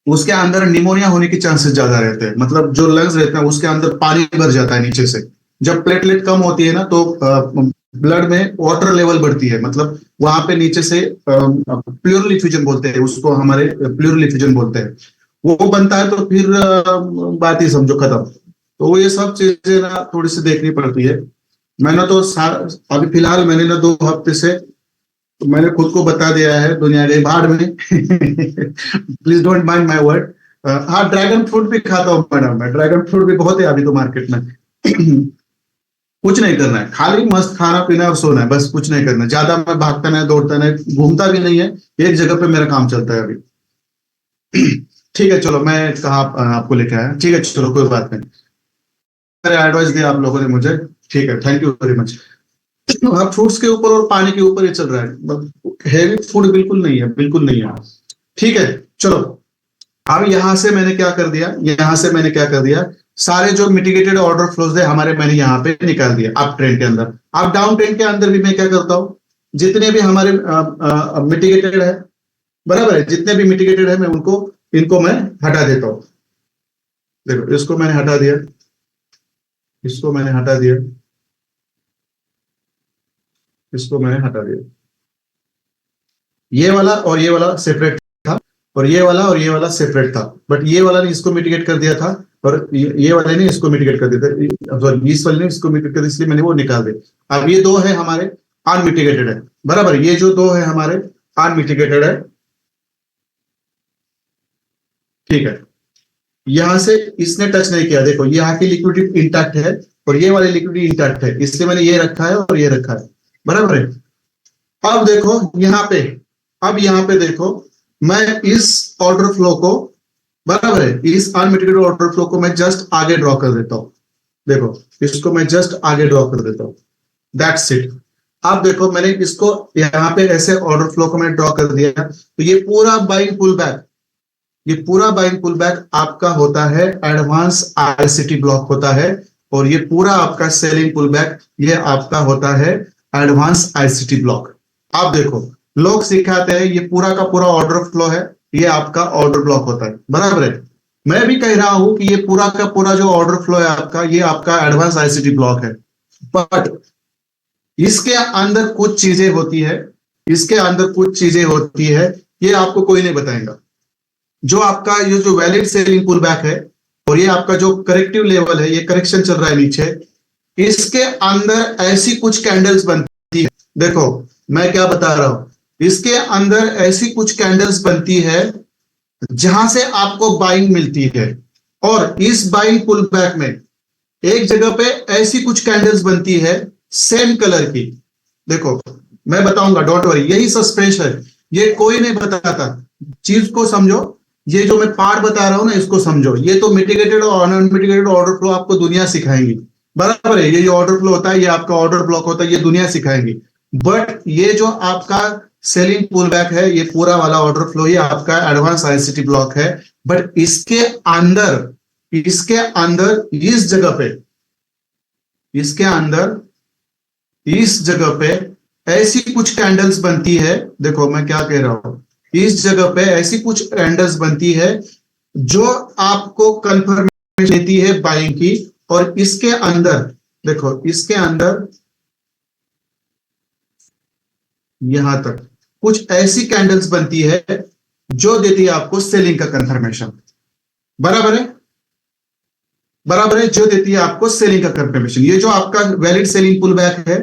उसके अंदर निमोनिया होने के चांसेस ज्यादा रहते हैं। मतलब जो लंग्स रहते हैं उसके अंदर पानी भर जाता है नीचे से। जब प्लेटलेट कम होती है ना, तो ब्लड में वाटर लेवल बढ़ती है, मतलब वहां पे नीचे से प्लूरल इफ्यूजन बोलते हैं उसको, हमारे प्लूरल इफ्यूजन बोलते हैं, वो बनता है। तो फिर बात ही समझो खत्म। तो ये सब चीजें ना थोड़ी सी देखनी पड़ती है। मैंने तो अभी फिलहाल मैंने ना 2 हफ्ते से, तो मैंने खुद को बता दिया है, दुनिया गई भाड़ में। Please don't mind my word. हाँ, ड्रैगन फ्रूट भी खाता हूँ मैडम, मैं ड्रैगन फ्रूट भी बहुत है अभी तो मार्केट में। कुछ नहीं करना है, खाली मस्त खाना पीना और सोना है, बस कुछ नहीं करना है। ज्यादा मैं भागता नहीं, दौड़ता नहीं, घूमता भी नहीं है, एक जगह पे मेरा काम चलता है अभी। ठीक है, चलो मैं कहा आपको लेके आया, ठीक है, चलो कोई बात नहीं। मेरे एडवाइस दिया आप लोगों ने मुझे, ठीक है, थैंक यू वेरी मच। हाँ, फ्रूट्स के ऊपर और पानी के ऊपर ही चल रहा है, हेवी फूड बिल्कुल नहीं है, बिल्कुल नहीं है। ठीक है, चलो। अब यहां से मैंने क्या कर दिया, यहां से मैंने क्या कर दिया, सारे जो मिटिगेटेड ऑर्डर फ्लोज है हमारे, मैंने यहाँ पे निकाल दिया अप ट्रेंड के अंदर। अब डाउन ट्रेंड के अंदर भी मैं क्या करता हूँ, जितने भी हमारे मिटिगेटेड है, बराबर है, जितने भी मिटिगेटेड है, मैं उनको इनको मैं हटा देता हूँ। देखो, इसको मैंने हटा दिया, इसको मैंने हटा दिया, इसको मैंने हटा दिया। ये वाला और ये वाला सेपरेट था, और ये वाला और ये वाला सेपरेट था, बट ये वाला ने इसको मिटिगेट कर दिया था, और ये वाले ने इसको मिटिगेट कर दिया था, सॉरी इस वाले ने इसको मिटिगेट कर दिया, इसलिए मैंने वो निकाल दिया। अब ये दो है हमारे अनमिटिगेटेड है, बराबर, ये जो दो है हमारे अनमिटिगेटेड है। ठीक है, यहां से इसने टच नहीं किया, देखो यहाँ की लिक्विडिटी इंटैक्ट है, और ये वाली लिक्विडिटी इंटैक्ट है, इसलिए मैंने ये रखा है और ये रखा है, बराबर है। अब देखो यहाँ पे, अब यहाँ पे देखो, मैं इस ऑर्डर फ्लो को, बराबर है, इस अनमिटिगेटेड ऑर्डर फ्लो को मैं जस्ट आगे ड्रॉ कर देता हूं। देखो, इसको मैं जस्ट आगे ड्रॉ कर देता हूं, दैट्स इट। अब देखो, मैंने इसको यहाँ पे ऐसे ऑर्डर फ्लो को मैंने ड्रॉ कर दिया, तो ये पूरा बाइंग पुल बैक, ये पूरा बाइंग पुल बैक आपका होता है एडवांस आईसीटी ब्लॉक होता है, और ये पूरा आपका सेलिंग पुल बैक, ये आपका होता है एडवांस आईसीटी ब्लॉक। आप देखो, लोग सिखाते हैं ये पूरा का पूरा ऑर्डर फ्लो है, ये आपका ऑर्डर ब्लॉक होता है, बराबर है। मैं भी कह रहा हूं कि ये पूरा का पूरा जो ऑर्डर फ्लो है आपका, ये आपका एडवांस आईसीटी ब्लॉक है। बट इसके अंदर कुछ चीजें होती है, इसके अंदर कुछ चीजें होती है, ये आपको कोई नहीं बताएगा। जो आपका ये जो वैलिड सेलिंग पुल बैक है और ये आपका जो करेक्टिव लेवल है, ये करेक्शन चल रहा है नीचे, इसके अंदर ऐसी कुछ कैंडल्स बनती है। देखो मैं क्या बता रहा हूं, इसके अंदर ऐसी कुछ कैंडल्स बनती है जहां से आपको बाइंग मिलती है। और इस बाइंग पुल बैक में एक जगह पे ऐसी कुछ कैंडल्स बनती है सेम कलर की। देखो मैं बताऊंगा, डोंट वरी, यही सस्पेंस है, ये कोई नहीं बताता। चीज को समझो, ये जो मैं पार्ट बता रहा हूं ना, इसको समझो। ये तो मिटिगेटेड और अनमिटिगेटेड ऑर्डर फ्लो आपको दुनिया सिखाएंगी, बराबर है। ये जो ऑर्डर फ्लो होता है, ये आपका ऑर्डर ब्लॉक होता है, ये दुनिया सिखाएंगी। बट ये जो आपका सेलिंग पुल बैक है, ये पूरा वाला ऑर्डर फ्लो ही आपका एडवांस आईसीटी ब्लॉक है। बट इसके अंदर इस जगह पे, इसके अंदर इस जगह पे ऐसी कुछ कैंडल्स बनती है। देखो मैं क्या कह रहा हूं, इस जगह पे ऐसी कुछ कैंडल्स बनती है जो आपको कंफर्मेशन देती है बाइंग की। और इसके अंदर देखो, इसके अंदर यहां तक कुछ ऐसी कैंडल्स बनती है जो देती है आपको सेलिंग का कंफर्मेशन। बराबर है, बराबर है, जो देती है आपको सेलिंग का कंफर्मेशन। ये जो आपका वैलिड सेलिंग पुल बैक है,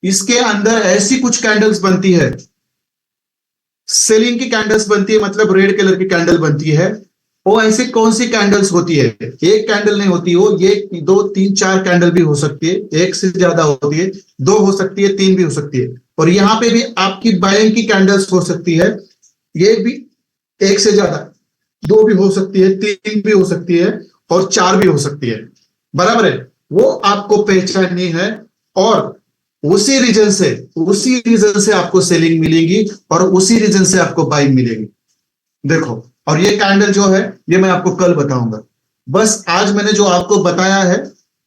इसके अंदर ऐसी कुछ कैंडल्स बनती है, सेलिंग की कैंडल्स बनती है, मतलब रेड कलर की कैंडल बनती है। वो ऐसी कौन सी कैंडल्स होती है? एक कैंडल नहीं होती वो, ये 2 3 4 कैंडल भी हो सकती है, एक से ज्यादा होती है, 2 हो सकती है, 3 भी हो सकती है। और यहां पे भी आपकी बाइंग की कैंडल्स हो सकती है, ये भी एक से ज्यादा, 2 भी हो सकती है, 3 भी हो सकती है, और 4 भी हो सकती है। बराबर है, वो आपको पहचाननी है। और उसी रीजन से आपको सेलिंग मिलेगी और उसी रीजन से आपको बाइंग मिलेगी। देखो, और ये कैंडल जो है, ये मैं आपको कल बताऊंगा। बस आज मैंने जो आपको बताया है,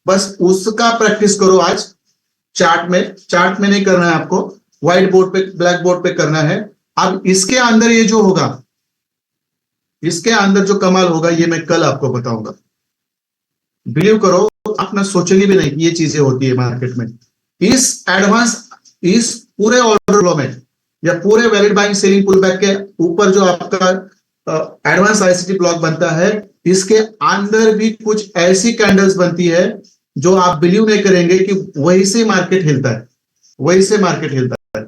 बस उसका प्रैक्टिस करो आज। चार्ट में नहीं करना है आपको, व्हाइट बोर्ड पे, ब्लैक बोर्ड पे करना है। अब इसके अंदर ये जो होगा, इसके अंदर जो कमाल होगा, ये मैं कल आपको बताऊंगा। बिलीव करो, आप ना सोचेंगे भी नहीं कि ये चीजें होती है मार्केट में। इस पूरे ऑर्डर फ्लो में या पूरे valid buying selling pull back के ऊपर जो आपका एडवांस आईसीटी ब्लॉक बनता है, इसके अंदर भी कुछ ऐसी कैंडल्स बनती है जो आप बिलीव नहीं करेंगे कि वही से मार्केट हिलता है, वही से मार्केट हिलता है।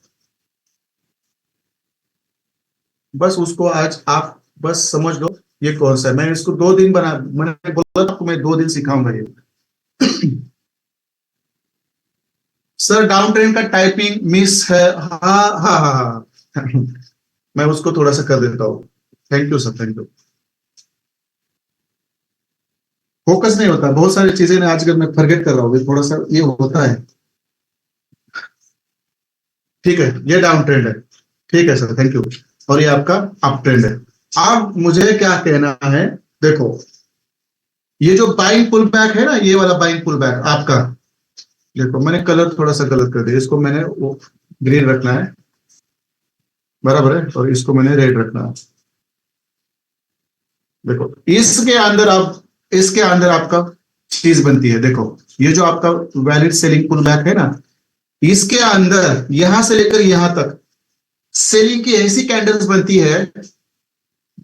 बस उसको आज आप बस समझ लो ये कौन सा है। मैं इसको 2 दिन मैंने बोला आपको, मैं 2 दिन सिखाऊंगा ये। सर डाउन ट्रेंड का टाइपिंग मिस है। हाँ हाँ हाँ हाँ मैं उसको थोड़ा सा कर देता हूँ। Thank you sir, thank you. Focus नहीं होता, बहुत सारी चीजें ना आजकल मैं फॉरगेट कर रहा हूँ, थोड़ा सा ये होता है। ठीक है, ये डाउन ट्रेंड है। ठीक है सर, थैंक यू। और ये आपका अप ट्रेंड है। अब मुझे क्या कहना है, देखो ये जो बाइंग पुल बैक है ना, ये वाला बाइंग पुल बैक आपका, देखो मैंने कलर थोड़ा सा गलत कर दिया, इसको मैंने वो ग्रीन रखना है, बराबर है, और इसको मैंने रेड रखना है। देखो इसके अंदर आपका चीज बनती है। देखो ये जो आपका वैलिड सेलिंग पुल बैक है ना, इसके अंदर यहां से लेकर यहां तक सेलिंग की ऐसी कैंडल्स बनती है,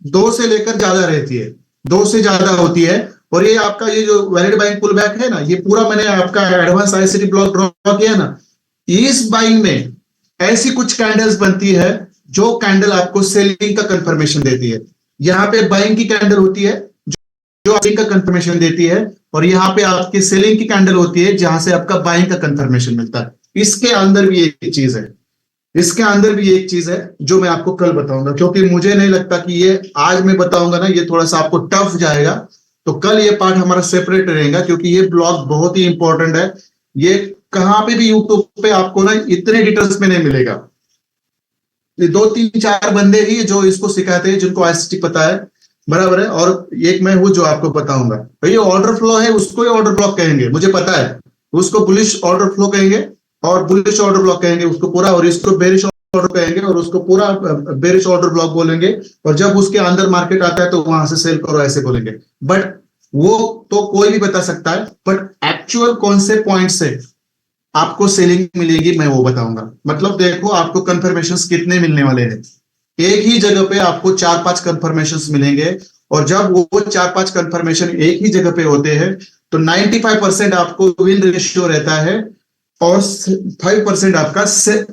2 से लेकर ज्यादा रहती है, 2 से ज्यादा होती है। और ये आपका ये जो वैलिड बाइंग पुल बैक है ना, ये पूरा मैंने आपका एडवांस आईसीटी ब्लॉक ड्रॉ किया ना, इस बाइंग में ऐसी कुछ कैंडल्स बनती है जो कैंडल आपको सेलिंग का कंफर्मेशन देती है। यहाँ पे बाइंग की कैंडल होती है जो सेलिंग का कंफर्मेशन देती है, और यहाँ पे आपकी सेलिंग की कैंडल होती है जहां से आपका बाइंग का कंफर्मेशन मिलता है। इसके अंदर भी एक चीज है, इसके अंदर भी एक चीज है जो मैं आपको कल बताऊंगा, क्योंकि मुझे नहीं लगता कि ये आज मैं बताऊंगा ना, ये थोड़ा सा आपको टफ जाएगा। तो कल ये पार्ट हमारा सेपरेट रहेगा, क्योंकि ये ब्लॉग बहुत ही इंपॉर्टेंट है। ये कहां पे भी यूट्यूब पे आपको ना इतने डिटेल्स में नहीं मिलेगा। ये 2 3 4 बंदे ही जो इसको सिखाते हैं, जिनको आईसीटी पता है, बराबर है। और एक मैं हूं जो आपको बताऊंगा। तो ये ऑर्डर फ्लो है, उसको ही ऑर्डर ब्लॉक कहेंगे, मुझे पता है। उसको बुलिश ऑर्डर फ्लो कहेंगे और बुलिश ऑर्डर ब्लॉक कहेंगे उसको पूरा, और इसको बेरिश ऑर्डर कहेंगे और उसको पूरा बेरिश ऑर्डर ब्लॉक बोलेंगे। और जब उसके अंदर मार्केट आता है तो वहां से सेल करो ऐसे बोलेंगे। बट वो तो कोई भी बता सकता है, बट एक्चुअल कौन से पॉइंट से आपको सेलिंग मिलेगी, मैं वो बताऊंगा। मतलब देखो आपको कंफर्मेशन कितने मिलने वाले हैं। एक ही जगह पे आपको 4-5 कंफर्मेशन मिलेंगे, और जब वो 4-5 कंफर्मेशन एक ही जगह पे होते हैं तो 95% आपको विन रेशियो रहता है, और 5% आपका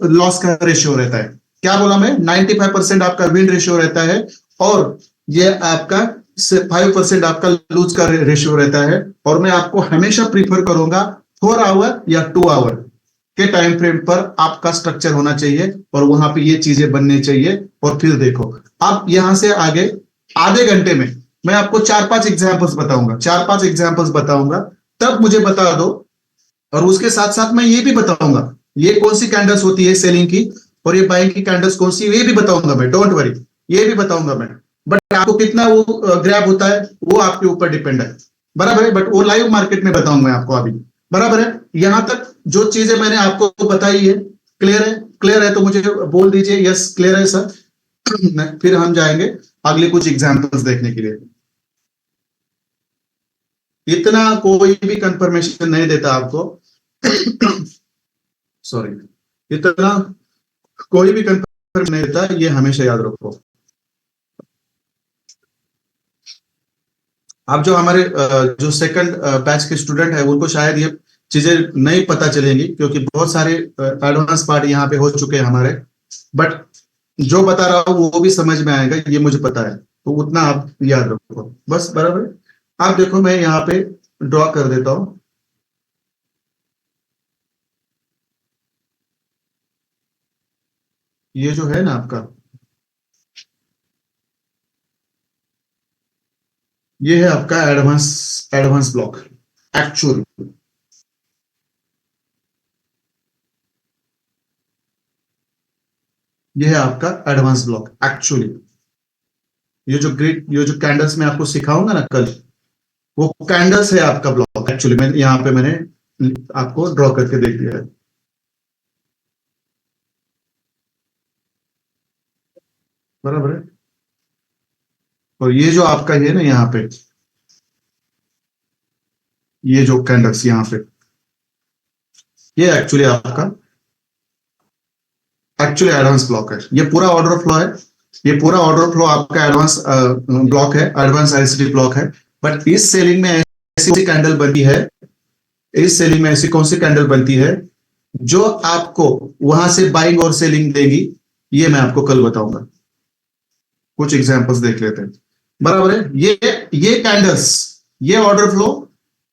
लॉस का रेशियो रहता है। क्या बोला मैं? 95% आपका विन रेशियो रहता है, और ये आपका 5% आपका लूज का रेशियो रहता है। और मैं आपको हमेशा प्रीफर करूंगा 4 आवर या 2 आवर के टाइम फ्रेम पर आपका स्ट्रक्चर होना चाहिए, और वहां पे ये चीजें बननी चाहिए। और फिर देखो आप यहां से आगे आधे घंटे में मैं आपको 4-5 एग्जांपल्स बताऊंगा, 4-5 एग्जांपल्स बताऊंगा, तब मुझे बता दो। और उसके साथ साथ मैं ये भी बताऊंगा ये कौन सी कैंडल्स होती है सेलिंग की, और ये बाइंग की कैंडल्स कौन सी, ये भी बताऊंगा मैं, डोंट वरी, ये भी बताऊंगा मैं। बट आपको कितना वो ग्रैब होता है वो आपके ऊपर डिपेंड है, बराबर है। बट वो लाइव मार्केट में बताऊंगा मैं आपको अभी, बराबर है। यहां तक जो चीजें मैंने आपको बताई है, क्लियर है? क्लियर है तो मुझे बोल दीजिए यस क्लियर है सर। फिर हम जाएंगे अगले कुछ एग्जांपल्स देखने के लिए। इतना कोई भी कंफर्मेशन नहीं देता आपको। सॉरी, इतना कोई भी कंफर्म नहीं देता, ये हमेशा याद रखो। आप जो हमारे जो सेकंड बैच के स्टूडेंट है उनको शायद ये चीजें नहीं पता चलेंगी, क्योंकि बहुत सारे एडवांस पार्ट यहाँ पे हो चुके हैं हमारे। बट जो बता रहा हूँ वो भी समझ में आएगा, ये मुझे पता है, तो उतना आप याद रखो बस, बराबर है। आप देखो मैं यहाँ पे ड्रॉ कर देता हूँ। ये जो है ना आपका, ये है आपका एडवांस एडवांस ब्लॉक एक्चुअल। ये है आपका एडवांस ब्लॉक एक्चुअली। ये जो कैंडल्स मैं आपको सिखाऊंगा ना कल, वो कैंडल्स है आपका ब्लॉक एक्चुअली। मैं यहाँ पे मैंने आपको ड्रॉ करके देख दिया है, बराबर है। और ये जो आपका ये ना यहाँ पे, ये जो कैंडल्स यहाँ पे, ये एक्चुअली एडवांस ब्लॉक है। ये पूरा ऑर्डर फ्लो है, ये पूरा ऑर्डर फ्लो आपका एडवांस ब्लॉक है, एडवांस आईसीटी ब्लॉक है। बट इस सेलिंग में ऐसी कैंडल बनती है, इस सेलिंग में ऐसी कौन सी कैंडल बनती है जो आपको वहां से बाइंग और सेलिंग देगी, ये मैं आपको कल बताऊंगा। कुछ एग्जांपल्स देख लेते हैं, बराबर है। ये कैंडल्स, ये ऑर्डर फ्लो,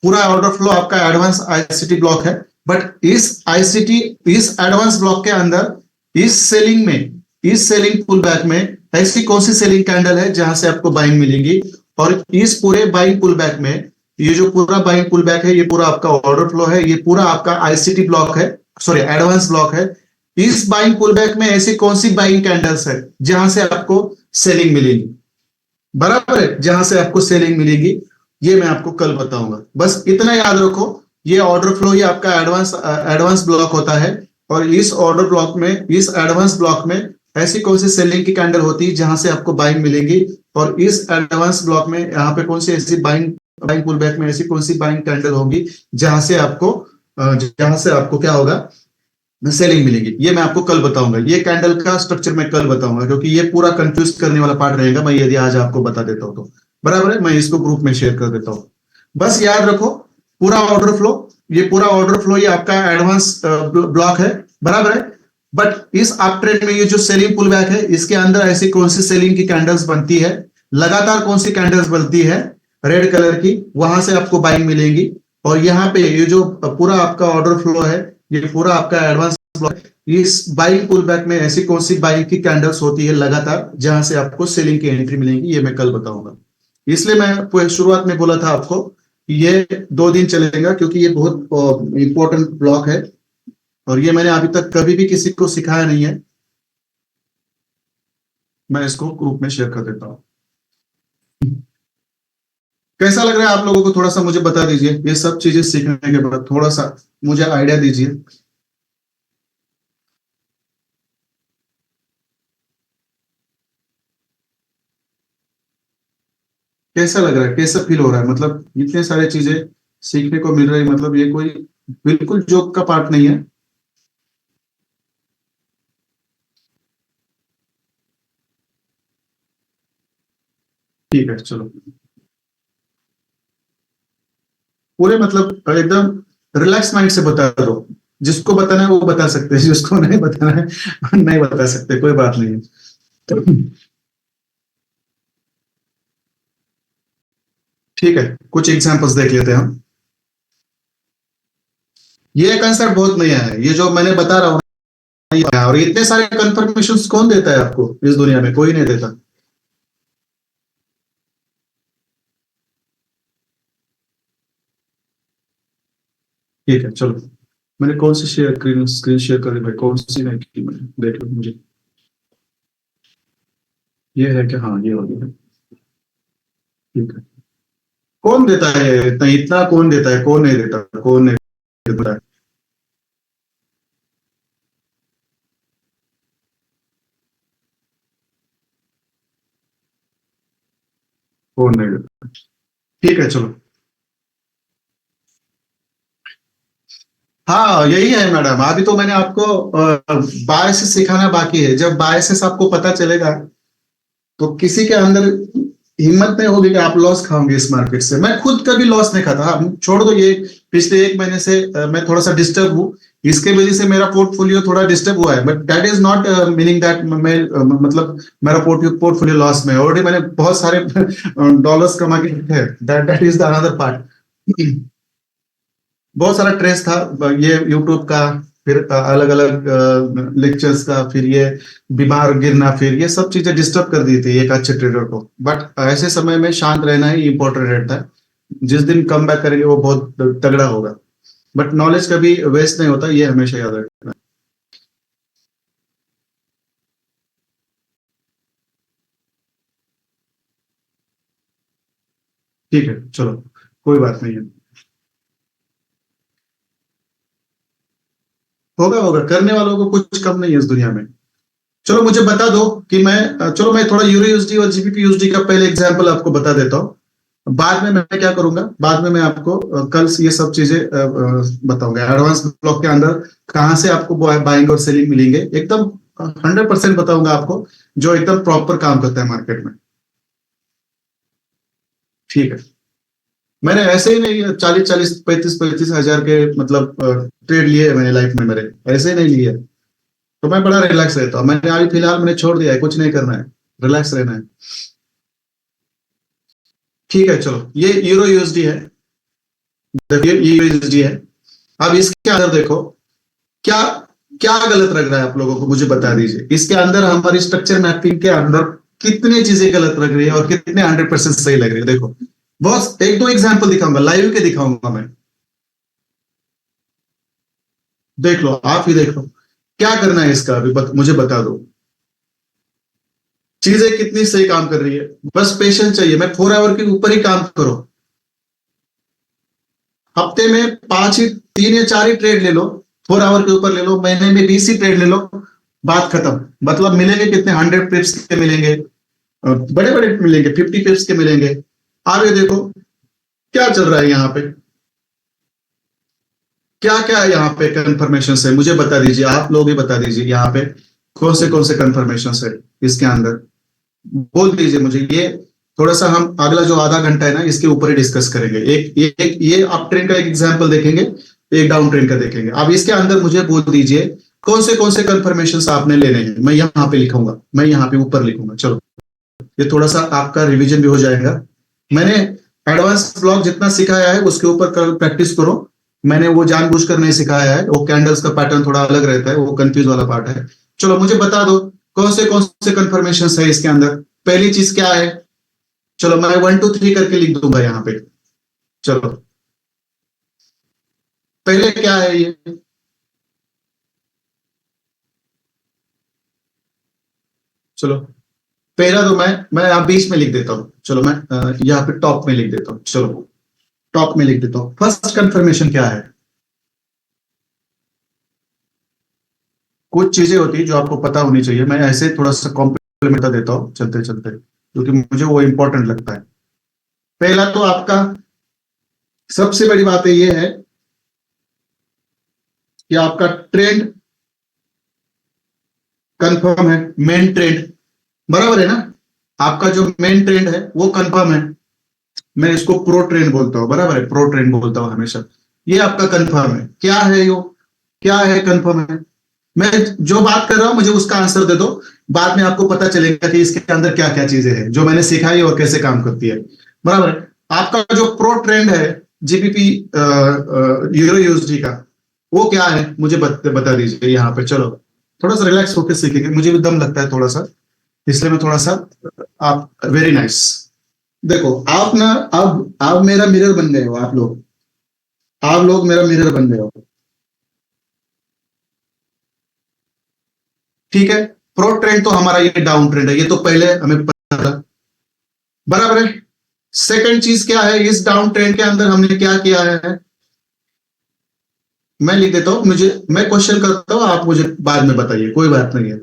पूरा ऑर्डर फ्लो आपका एडवांस आईसीटी ब्लॉक है। बट इस आईसीटी, इस एडवांस ब्लॉक के अंदर इस सेलिंग में, इस सेलिंग पुल बैक में ऐसी कौन सी सेलिंग कैंडल है जहां से आपको बाइंग मिलेंगी। और इस पूरे बाइंग पुल बैक में, ये जो पूरा बाइंग पुल बैक है, ये पूरा आपका ऑर्डर फ्लो है, ये पूरा आपका आईसीटी ब्लॉक है, सॉरी एडवांस ब्लॉक है। इस बाइंग पुल बैक में ऐसी कौन सी बाइंग कैंडल्स है जहां से आपको सेलिंग मिलेगी, बराबर है, जहां से आपको सेलिंग मिलेगी, ये मैं आपको कल बताऊंगा। बस इतना याद रखो, ये ऑर्डर फ्लो ही आपका एडवांस एडवांस ब्लॉक होता है। और इस ऑर्डर ब्लॉक में, इस एडवांस ब्लॉक में ऐसी कौन सी सेलिंग की कैंडल होती है जहां से आपको बाइंग मिलेगी। और इस एडवांस ब्लॉक में यहाँ पे कौन सी ऐसी बाइंग, बाइंग पुल बैक में ऐसी कौन सी बाइंग कैंडल होगी जहां से आपको क्या होगा, सेलिंग मिलेगी। ये मैं आपको कल बताऊंगा, ये कैंडल का स्ट्रक्चर मैं कल बताऊंगा, क्योंकि ये पूरा कंफ्यूज करने वाला पार्ट रहेगा। मैं यदि आज आपको बता देता हूं तो, बराबर है, मैं इसको ग्रुप में शेयर कर देता हूं। बस याद रखो पूरा ऑर्डर फ्लो, ये पूरा ऑर्डर फ्लो ये आपका एडवांस ब्लॉक है, बराबर है। बट इस अप ट्रेंड में ये जो सेलिंग पुल बैक है, इसके अंदर ऐसी कौन सी सेलिंग की कैंडल्स बनती है, लगातार कौन सी कैंडल्स बनती है रेड कलर की, वहां से आपको बाइंग मिलेंगी। और यहाँ पे ये जो पूरा आपका ऑर्डर फ्लो है, ये पूरा आपका एडवांस, इस बाइंग पुल बैक में ऐसी कौन सी बाइंग की कैंडल्स होती है लगातार जहां से आपको सेलिंग की एंट्री मिलेंगी, ये मैं कल बताऊंगा। इसलिए मैं शुरुआत में बोला था आपको कि ये 2 दिन चलेगा, क्योंकि ये बहुत इंपॉर्टेंट ब्लॉक है, और ये मैंने अभी तक कभी भी किसी को सिखाया नहीं है। मैं इसको ग्रुप में शेयर कर देता हूँ। कैसा लग रहा है आप लोगों को, थोड़ा सा मुझे बता दीजिए। ये सब चीजें सीखने के बाद थोड़ा सा मुझे आइडिया दीजिए, कैसा लग रहा है, कैसा फील हो रहा है। मतलब इतने सारे चीजें सीखने को मिल रही है, मतलब ये कोई बिल्कुल जोक का पार्ट नहीं है। ठीक है चलो। पूरे मतलब एकदम रिलैक्स माइंड से बता दो। जिसको बताना है वो बता सकते हैं, जिसको नहीं बताना है नहीं बता सकते, कोई बात नहीं है। ठीक है, कुछ एग्जांपल्स देख लेते हैं हम। ये कंसेप्ट बहुत नया है, ये जो मैंने बता रहा हूँ ना, ये और इतने सारे कंफर्मेशंस कौन देता है आपको इस दुनिया में? कोई नहीं देता। ठीक है चलो। मैंने कौन C share screen screen share करी भाई, कौन सी नहीं की मैंने, देख लो मुझे। ये है कि हाँ, ये वाली है। ठीक है। कौन देता है इतना इतना? कौन देता है, कौन नहीं देता, कौन नहीं देता है? कौन नहीं देता? ठीक है चलो। हाँ यही है मैडम, अभी तो मैंने आपको बायसेस सिखाना बाकी है। जब बायसेस आपको पता चलेगा तो किसी के अंदर हिम्मत नहीं होगी कि आप लॉस खाओगे इस मार्केट से। मैं खुद कभी लॉस नहीं खाता। हाँ, छोड़ दो ये। पिछले एक महीने से मैं थोड़ा सा डिस्टर्ब हूँ, इसके वजह से मेरा पोर्टफोलियो थोड़ा डिस्टर्ब हुआ है, but that is not meaning that मैं मतलब मेरा पोर्टफोलियो लॉस में ऑलरेडी मैंने बहुत सारे डॉलर्स कमा के रखे हैं। That is the another part. बहुत सारा ट्रेस था, ये यूट्यूब का, फिर अलग अलग लेक्चर्स का, फिर ये बीमार गिरना, फिर ये सब चीजें डिस्टर्ब कर दी थी एक अच्छे ट्रेडर को। बट ऐसे समय में शांत रहना ही इंपॉर्टेंट रहता है। जिस दिन कम बैक करेंगे वो बहुत तगड़ा होगा। बट नॉलेज कभी वेस्ट नहीं होता, ये हमेशा याद रखना। ठीक है चलो, कोई बात नहीं है। होगा होगा, करने वालों को कुछ कम नहीं है इस दुनिया में। चलो मुझे बता दो कि मैं चलो मैं थोड़ा यूरो यूएसडी और जीबीपी यूएसडी का पहले एग्जांपल आपको बता देता हूँ। बाद में मैं क्या करूंगा, बाद में मैं आपको कल से ये सब चीजें बताऊंगा। एडवांस ब्लॉक के अंदर कहाँ से आपको बाइंग और सेलिंग मिलेंगे, एकदम 100% बताऊंगा आपको, जो एकदम प्रॉपर काम करता है मार्केट में। ठीक है। मैंने ऐसे ही नहीं 40-40 35-35 हजार के मतलब ट्रेड लिए है मैंने लाइफ में मेरे, ऐसे ही नहीं लिए। तो मैं बड़ा रिलैक्स रहता हूँ। मैंने अभी फिलहाल मैंने छोड़ दिया है, कुछ नहीं करना है, रिलैक्स रहना है। ठीक है चलो, ये यूरो यूएसडी है। देखिए ये यूएसडी है। अब इसके अंदर देखो, क्या क्या गलत लग रहा है आप लोगों को, मुझे बता दीजिए। इसके अंदर हमारी स्ट्रक्चर मैपिंग के अंदर कितनी चीजें गलत लग रही है और कितने 100% सही लग रही है, देखो। बस एक दो एग्जाम्पल दिखाऊंगा, लाइव के दिखाऊंगा मैं। देख लो, आप ही देख लो। क्या करना है इसका अभी मुझे बता दो। चीजें कितनी सही काम कर रही है। बस पेशेंस चाहिए, मैं 4 आवर के ऊपर ही काम करो। हफ्ते में 5 ही, 3 या 4 ही ट्रेड ले लो, 4 आवर के ऊपर ले लो, महीने में 20 ही ट्रेड ले लो। बात खत्म। मतलब मिलेंगे कितने, 100 पिप्स के मिलेंगे, बड़े बड़े मिलेंगे, 50 पिप्स के मिलेंगे। आगे देखो क्या चल रहा है यहाँ पे, क्या क्या है यहाँ पे कंफर्मेशन है, मुझे बता दीजिए। आप लोग ही बता दीजिए यहाँ पे कौन से कंफर्मेशन है इसके अंदर। बोल दीजिए मुझे ये। थोड़ा सा हम अगला जो आधा घंटा है ना, इसके ऊपर ही डिस्कस करेंगे। एक ये अप ट्रेंड का एक एग्जांपल देखेंगे, एक डाउन ट्रेंड का देखेंगे। अब इसके अंदर मुझे बोल दीजिए कौन से कंफर्मेशन आपने लेने हैं। मैं यहाँ पे लिखूंगा, मैं यहाँ पे ऊपर लिखूंगा। चलो, ये थोड़ा सा आपका रिवीजन भी हो जाएगा। मैंने एडवांस ब्लॉक जितना सिखाया है उसके ऊपर प्रैक्टिस करो। मैंने वो जानबूझकर नहीं सिखाया है, वो कैंडल्स का पैटर्न थोड़ा अलग रहता है, वो कंफ्यूज वाला पार्ट है। चलो मुझे बता दो कौन से कंफर्मेशन है इसके अंदर। पहली चीज क्या है? चलो मैं 1 2 3 करके लिख दूंगा यहाँ पे। चलो, पहले क्या है ये? चलो, पहला तो मैं आप बीच में लिख देता हूँ। चलो मैं यहाँ पे टॉप में लिख देता हूँ। चलो, टॉप में लिख देता हूँ। फर्स्ट कंफर्मेशन क्या है? कुछ चीजें होती है जो आपको पता होनी चाहिए, मैं ऐसे थोड़ा सा कॉम्प्लीमेंट देता हूँ चलते चलते, क्योंकि मुझे वो इंपॉर्टेंट लगता है। पहला तो आपका सबसे बड़ी बात है ये है कि आपका ट्रेंड कंफर्म है, मेन ट्रेंड, बराबर है ना, आपका जो मेन ट्रेंड है वो कंफर्म है, मैं इसको प्रो ट्रेंड बोलता हूं, बराबर है, प्रो ट्रेंड बोलता हूं हमेशा, ये आपका कंफर्म है, क्या है यो, क्या है कंफर्म है, मैं जो बात कर रहा हूं मुझे उसका आंसर दे दो, बाद में आपको पता चलेगा कि इसके अंदर क्या क्या चीजें हैं जो मैंने सिखाई और कैसे काम करती है, बराबर है। आपका जो प्रो ट्रेंड है जीबीपी यूरो यूएसडी का, वो क्या है मुझे बता दीजिए यहाँ पे, चलो थोड़ा सा रिलैक्स होकर सीखेंगे, मुझे भी दम लगता है थोड़ा सा, इसलिए मैं थोड़ा सा, आप वेरी नाइस, देखो आप ना, अब आप मेरा मिरर बन गए हो, आप लोग मेरा मिरर बन गए हो, ठीक है। प्रो ट्रेंड तो हमारा ये डाउन ट्रेंड है, ये तो पहले हमें पता था, बराबर है। सेकंड चीज क्या है, इस डाउन ट्रेंड के अंदर हमने क्या किया है, मैं लिख देता हूं, मुझे, मैं क्वेश्चन करता हूं, आप मुझे बाद में बताइए, कोई बात नहीं है,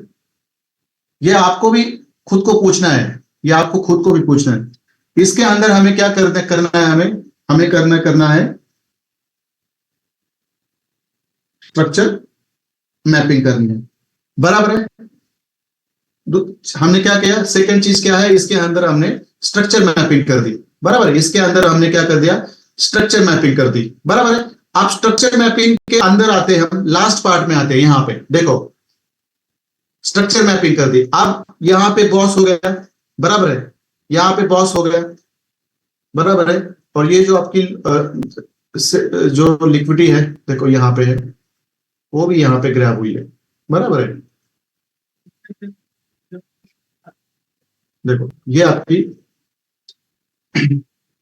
ये आपको भी खुद को पूछना है, ये आपको खुद को भी पूछना है, इसके अंदर हमें क्या करना है, हमें हमें करना है स्ट्रक्चर मैपिंग करनी है, बराबर है। हमने क्या किया, सेकंड चीज क्या है, इसके अंदर हमने स्ट्रक्चर मैपिंग कर दी, बराबर है, इसके अंदर हमने क्या कर दिया, स्ट्रक्चर मैपिंग कर दी, बराबर है। आप स्ट्रक्चर मैपिंग के अंदर आते हैं, हम लास्ट पार्ट में आते हैं, यहां पे देखो स्ट्रक्चर मैपिंग कर दी, अब यहां पे बॉस हो गया, बराबर है, यहां पे बॉस हो गया, बराबर है, और ये जो आपकी जो लिक्विडिटी है देखो यहां पे है, वो भी यहां पे ग्रैब हुई है, बराबर है, देखो ये आपकी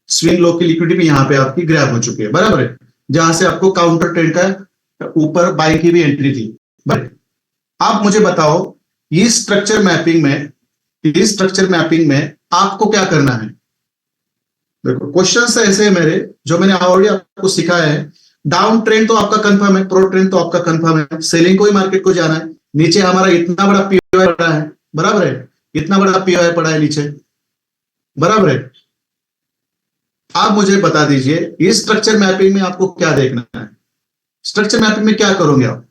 स्विंग लो की लिक्विडिटी भी यहाँ पे आपकी ग्रैब हो चुकी है, बराबर है, जहां से आपको काउंटर ट्रेंड का ऊपर बाई की भी एंट्री थी, बराबर। आप मुझे बताओ इस स्ट्रक्चर मैपिंग में, इस स्ट्रक्चर मैपिंग में आपको क्या करना है, देखो क्वेश्चन ऐसे है मेरे, जो मैंने ऑलरेडी आपको सिखाया है, डाउन ट्रेंड तो आपका कंफर्म है, प्रो ट्रेंड तो आपका कंफर्म है, सेलिंग को ही मार्केट को जाना है, नीचे हमारा इतना बड़ा पीओआई पड़ा है, बराबर है, इतना बड़ा पीओआई पड़ा है नीचे, बराबर है। आप मुझे बता दीजिए इस स्ट्रक्चर मैपिंग में आपको क्या देखना है, स्ट्रक्चर मैपिंग में क्या करोगे आप,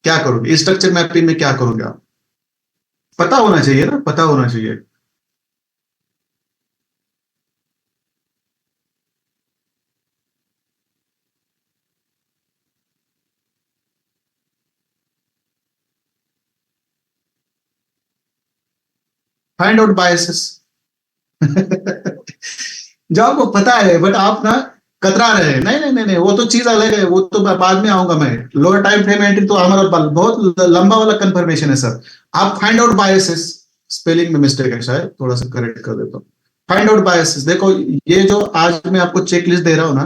क्या करोगे इस स्ट्रक्चर मैपिंग में, क्या करोगे आप, पता होना चाहिए ना, पता होना चाहिए, फाइंड आउट बायसेस जो आपको पता है, बट आप ना कतरा रहे हैं, नहीं नहीं नहीं नहीं, वो तो चीज अलग है, वो तो बाद में आऊंगा मैं, लोअर टाइम फ्रेम एंट्री तो हमारा बहुत लंबा वाला कंफर्मेशन है सर, आप फाइंड आउट बायसेस, स्पेलिंग में मिस्टेक है शायद, थोड़ा सा करेक्ट कर देता हूँ, फाइंड आउट बायसेस, देखो ये जो आज मैं आपको चेक लिस्ट दे रहा हूं ना,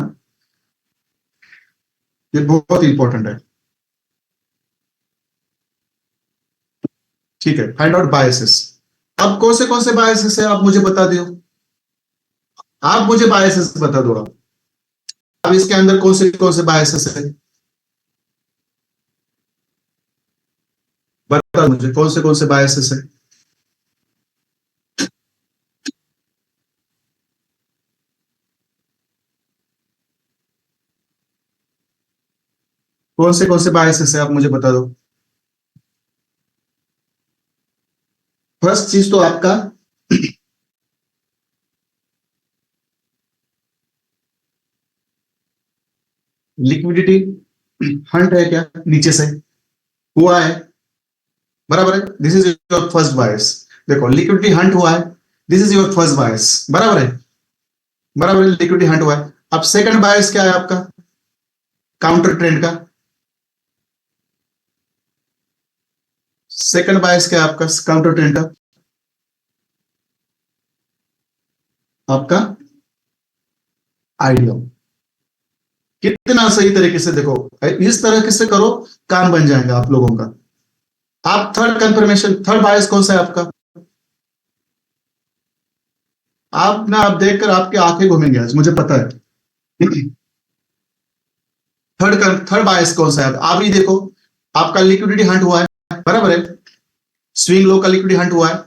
ये बहुत इंपॉर्टेंट है, ठीक है, फाइंड आउट बायसेस, अब कौन से बायसेस है आप मुझे बता दो, आप मुझे बायसेस बता दो आप, अब इसके अंदर कौन से बायसेस है, बता मुझे कौन से बायसेस है, कौन से बायसेस है आप मुझे बता दो। फर्स्ट चीज तो आपका लिक्विडिटी हंट है क्या, नीचे से हुआ है, बराबर है, दिस इज योर फर्स्ट बायस, देखो लिक्विडिटी हंट हुआ है, दिस इज योर फर्स्ट बायस, बराबर है, बराबर है, लिक्विडिटी हंट हुआ है, अब सेकंड बायस क्या है आपका, काउंटर ट्रेंड का, सेकंड बायस क्या है आपका काउंटर ट्रेंड का, आपका आइडिया, कितना सही तरीके से देखो, इस तरह से करो, काम बन जाएगा आप लोगों का। आप थर्ड कंफर्मेशन, थर्ड बायस कौन सा है आपका, आप ना, आप देखकर आपकी आंखें घूमेंगे आज, मुझे पता है, थर्ड बायस कौन सा है, आप ही देखो, आपका लिक्विडिटी हंट हुआ है, बराबर है, स्विंग लो का लिक्विडिटी हंट हुआ है,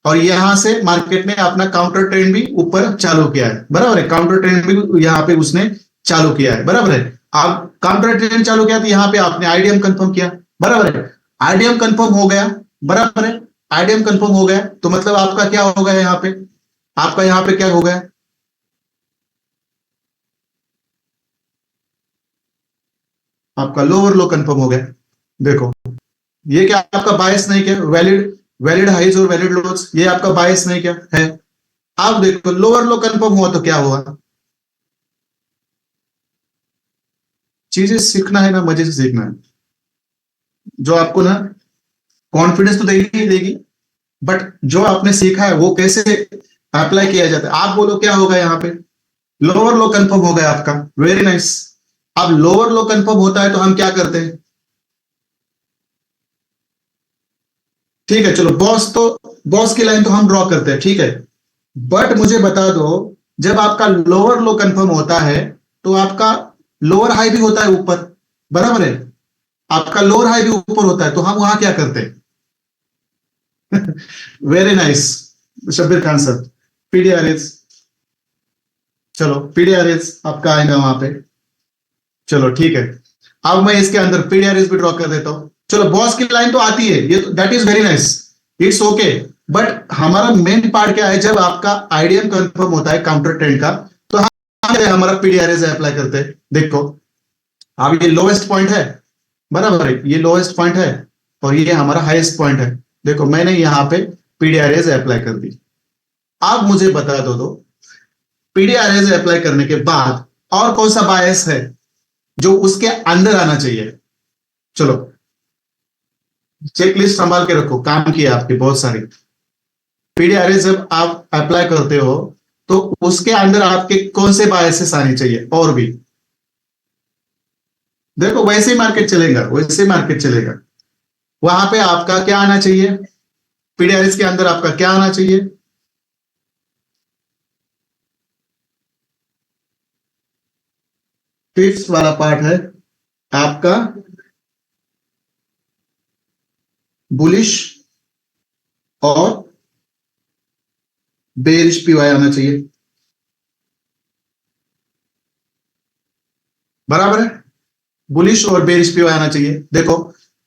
और यहां से मार्केट ने अपना काउंटर ट्रेंड भी ऊपर चालू किया है, बराबर है, काउंटर ट्रेंड भी यहां पे उसने चालू किया है, बराबर है। आप काउंटर ट्रेंड चालू किया तो यहाँ पे आपने आईडीएम कंफर्म किया, बराबर है। आईडीएम कंफर्म हो गया, बराबर है। आईडीएम कंफर्म हो गया तो मतलब आपका क्या हो गया यहाँ पे, आपका यहाँ पे क्या हो गया, आपका लोअर लो कंफर्म हो गया। देखो ये क्या आपका बायस नहीं क्या, वैलिड वैलिड हाइज और वैलिड लोज, ये आपका बायस नहीं क्या है। आप देखो लोअर लो कंफर्म हुआ तो क्या हुआ। चीजें सीखना है ना, मजे से सीखना है। जो आपको ना कॉन्फिडेंस तो देगी ही देगी, बट जो आपने सीखा है वो कैसे अप्लाई किया जाता है। आप बोलो क्या होगा यहाँ पे, लोअर लो कंफर्म हो गया आपका, वेरी नाइस। अब लोअर लो कंफर्म होता है तो हम क्या करते हैं, ठीक है चलो बॉस तो, बॉस की लाइन तो हम ड्रॉ करते हैं, ठीक है। बट मुझे बता दो, जब आपका लोअर लो कंफर्म होता है तो आपका लोअर हाई भी होता है ऊपर, बराबर है। आपका लोअर हाई भी ऊपर होता है तो हम वहां क्या करते हैं। Very nice Shabbir Khan sir, PDRS. चलो पीडीआरएस आपका आएगा वहां पे, चलो ठीक है। अब मैं इसके अंदर पीडीआरएस भी ड्रॉ कर देता हूं। चलो बॉस की लाइन तो आती है, ये that is very nice, it's okay. But हमारा मेन पार्ट क्या है, जब आपका आईडीएम कंफर्म होता है काउंटर ट्रेंड का, तो हम हमारा पीडीआरएस अप्लाई करते हैं। देखो अब ये लोवेस्ट पॉइंट है, बराबर है, ये लोवेस्ट पॉइंट है और ये हमारा हाईएस्ट पॉइंट है। देखो मैंने यहाँ पे पीडीआरएस अप्लाई कर दी। आप मुझे बता दो पीडीआरएस अप्लाई करने के बाद और कौन सा बायस है जो उसके अंदर आना चाहिए। चलो चेक लिस्ट संभाल के रखो, काम की है आपकी बहुत सारी। पीडीआरएस जब आप अप्लाई करते हो तो उसके अंदर आपके कौन से बायसेस आने चाहिए और भी। देखो वैसे ही मार्केट चलेगा, वैसे ही मार्केट चलेगा। वहां पे आपका क्या आना चाहिए, पीडीआरएस के अंदर आपका क्या आना चाहिए, फिफ्थ वाला पार्ट है आपका बुलिश और बेरिश पीवाई आना चाहिए, बराबर है। बुलिश और बेरिश पीवाई आना चाहिए। देखो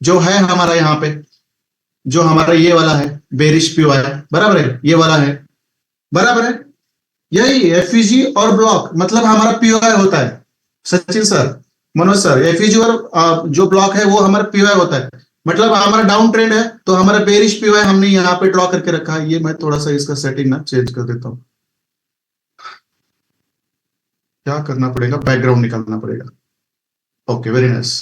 जो है हमारा यहाँ पे, जो हमारा ये वाला है बेरिश पीवाई, बराबर है, ये वाला है, बराबर है। यही एफईजी और ब्लॉक मतलब हमारा पीओआई होता है। Sachin sir, Manoj sir, FEG और जो ब्लॉक है वो हमारा पीओआई होता है। मतलब हमारा डाउन ट्रेंड है तो हमारा बेरिश पीओआई हमने यहाँ पे ड्रॉ करके रखा है। ये मैं थोड़ा सा इसका सेटिंग ना चेंज कर देता हूँ। क्या करना पड़ेगा, बैकग्राउंड निकालना पड़ेगा। ओके वेरी नाइस,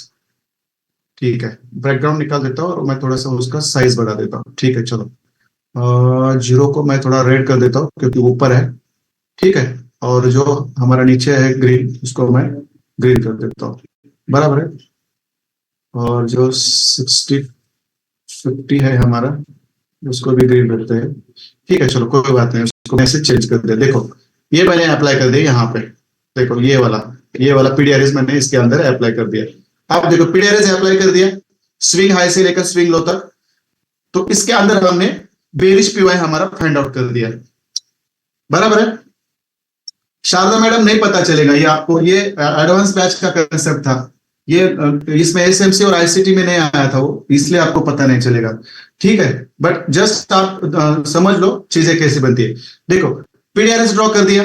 ठीक है। बैकग्राउंड निकाल देता हूँ और मैं थोड़ा सा उसका साइज बढ़ा देता हूँ, ठीक है चलो। जीरो को मैं थोड़ा रेड कर देता हूँ क्योंकि ऊपर है, ठीक है। और जो हमारा नीचे है ग्रीन, उसको मैं ग्रीन कर देता हूँ, बराबर है। और जो 60 50 है हमारा, उसको भी ग्रीन करते हैं, ठीक है चलो कोई बात नहीं, उसको मैसेज चेंज कर दे। देखो ये मैंने अप्लाई कर दिया यहाँ पे, देखो ये वाला पीडीआरएस मैंने इसके अंदर अप्लाई कर दिया। अब देखो पीडीआरएस अप्लाई कर दिया, स्विंग हाई से लेकर स्विंग लो तक, तो इसके अंदर हमने बेरिश पीवाई हमारा फाइंड आउट कर दिया, बराबर है। शारदा मैडम नहीं पता चलेगा ये आपको, ये एडवांस बैच का कंसेप्ट था। ये इसमें एसएमसी और आईसीटी में नहीं आया था वो, इसलिए आपको पता नहीं चलेगा, ठीक है। बट जस्ट आप समझ लो चीजें कैसे बनती है। देखो पीडीआरएस ड्रॉ कर दिया।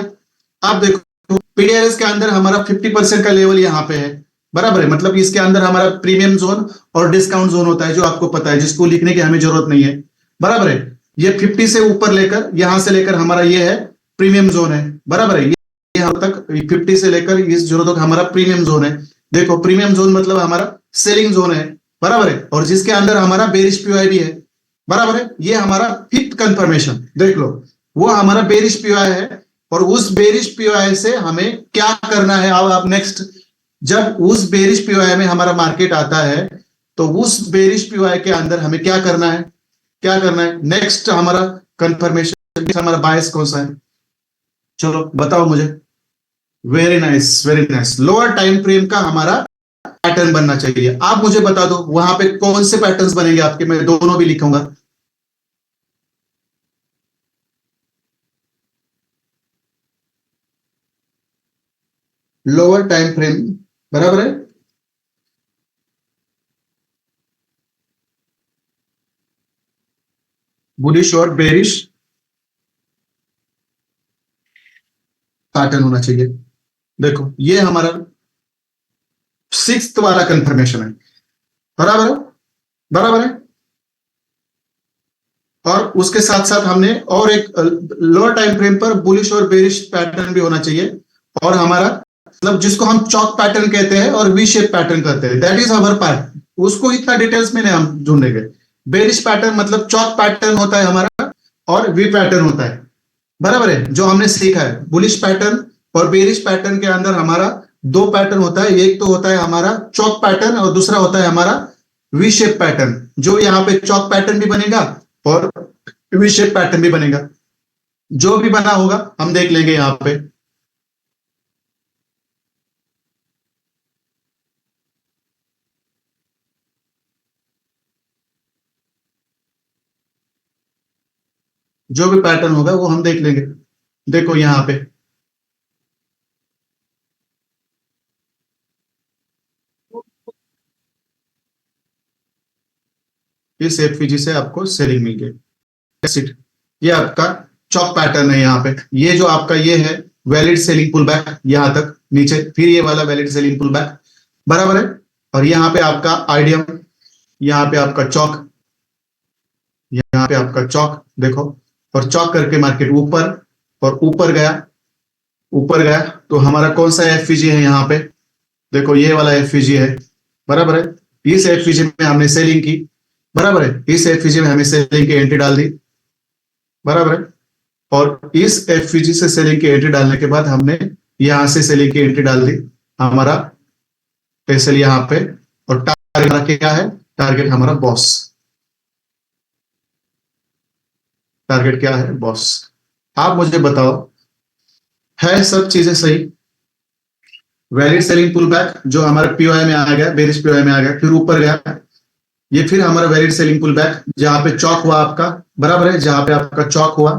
आप देखो पीडीआरएस के अंदर हमारा 50% का लेवल यहाँ पे है, बराबर है। मतलब इसके अंदर हमारा प्रीमियम जोन और डिस्काउंट जोन होता है, जो आपको पता है, जिसको लिखने की हमें जरूरत नहीं है, बराबर है। ये 50 से ऊपर लेकर यहां से लेकर हमारा ये है प्रीमियम जोन है, बराबर है। यहाँ तक 50 से लेकर इस जोन तक हमारा प्रीमियम जोन है। देखो प्रीमियम जोन मतलब हमारा सेलिंग जोन है, बराबर है, और जिसके अंदर हमारा बेरिश पीओआई भी है, बराबर है। ये हमारा फिफ्थ कंफर्मेशन देख लो, वो हमारा बेरिश पीओआई है। और उस बेरिश पीओआई से हमें क्या करना है, अब आप नेक्स्ट, जब उस बेरिश पीओआई में हमारा मार्केट आता है तो उस बेरिश पीओआई के अंदर हमें क्या करना है, क्या करना है नेक्स्ट हमारा कंफर्मेशन, हमारा बायस कौन सा है, चलो बताओ मुझे। Very nice very nice, lower time frame का हमारा पैटर्न बनना चाहिए। आप मुझे बता दो वहां पे कौन से पैटर्न्स बनेंगे आपके, मैं दोनों भी लिखूंगा। लोअर टाइम फ्रेम, बराबर है। बुलिश और बेरिश पैटर्न होना चाहिए। देखो ये हमारा सिक्स्थ वाला कंफर्मेशन है, बराबर है, बराबर है। और उसके साथ साथ हमने और एक लोअर टाइम फ्रेम पर बुलिश और बेरिश पैटर्न भी होना चाहिए। और हमारा मतलब जिसको हम चौक पैटर्न कहते हैं और वी शेप पैटर्न कहते हैं, दैट इज अवर पार्ट। उसको इतना डिटेल्स में नहीं हम ढूंढेंगे। बेरिश पैटर्न मतलब चौक पैटर्न होता है हमारा, और वी पैटर्न होता है, बराबर है, जो हमने सीखा है। बुलिश पैटर्न और बेरिश पैटर्न के अंदर हमारा दो पैटर्न होता है, एक तो होता है हमारा चौक पैटर्न और दूसरा होता है हमारा वी शेप पैटर्न। जो यहाँ पे चौक पैटर्न भी बनेगा और वी शेप पैटर्न भी बनेगा। जो भी बना होगा हम देख लेंगे यहाँ पे। जो भी पैटर्न होगा वो हम देख लेंगे। देखो यहाँ पे इस एफपीजी से आपको सेलिंग मिल गई। That's it। ये आपका चौक पैटर्न है। यहाँ पे ये जो आपका ये है वैलिड सेलिंग पुल बैक यहां तक नीचे, फिर ये वाला वैलिड सेलिंग पुल बैक, बराबर है। और यहाँ पे आपका आइडियम, यहाँ पे आपका चौक, यहाँ पे आपका चौक देखो। और चौक करके मार्केट ऊपर, और ऊपर गया, ऊपर गया तो हमारा कौन सा एफपीजी है यहाँ पे, देखो ये वाला एफपीजी है, बराबर है। इस एफपीजी में हमने सेलिंग की, बराबर है। इस एफपीजी में हमने सेलिंग की एंट्री डाल दी, बराबर है। और इस एफपीजी से सेलिंग की एंट्री डालने के बाद हमने यहां से सेलिंग की एंट्री डाल दी, हमारा पेसल यहाँ पे। और टारगेट क्या है, टारगेट हमारा बॉस, टारगेट क्या है बॉस। आप मुझे बताओ, है सब चीजें सही। वैलिड सेलिंग पुल बैक जो हमारा पीओआई में आ गया, बेरिश पीओआई में आ गया, फिर ऊपर गया। ये फिर हमारा वैलिड सेलिंग पुल बैक जहां पे चौक हुआ आपका, बराबर है, जहां पे आपका चौक हुआ,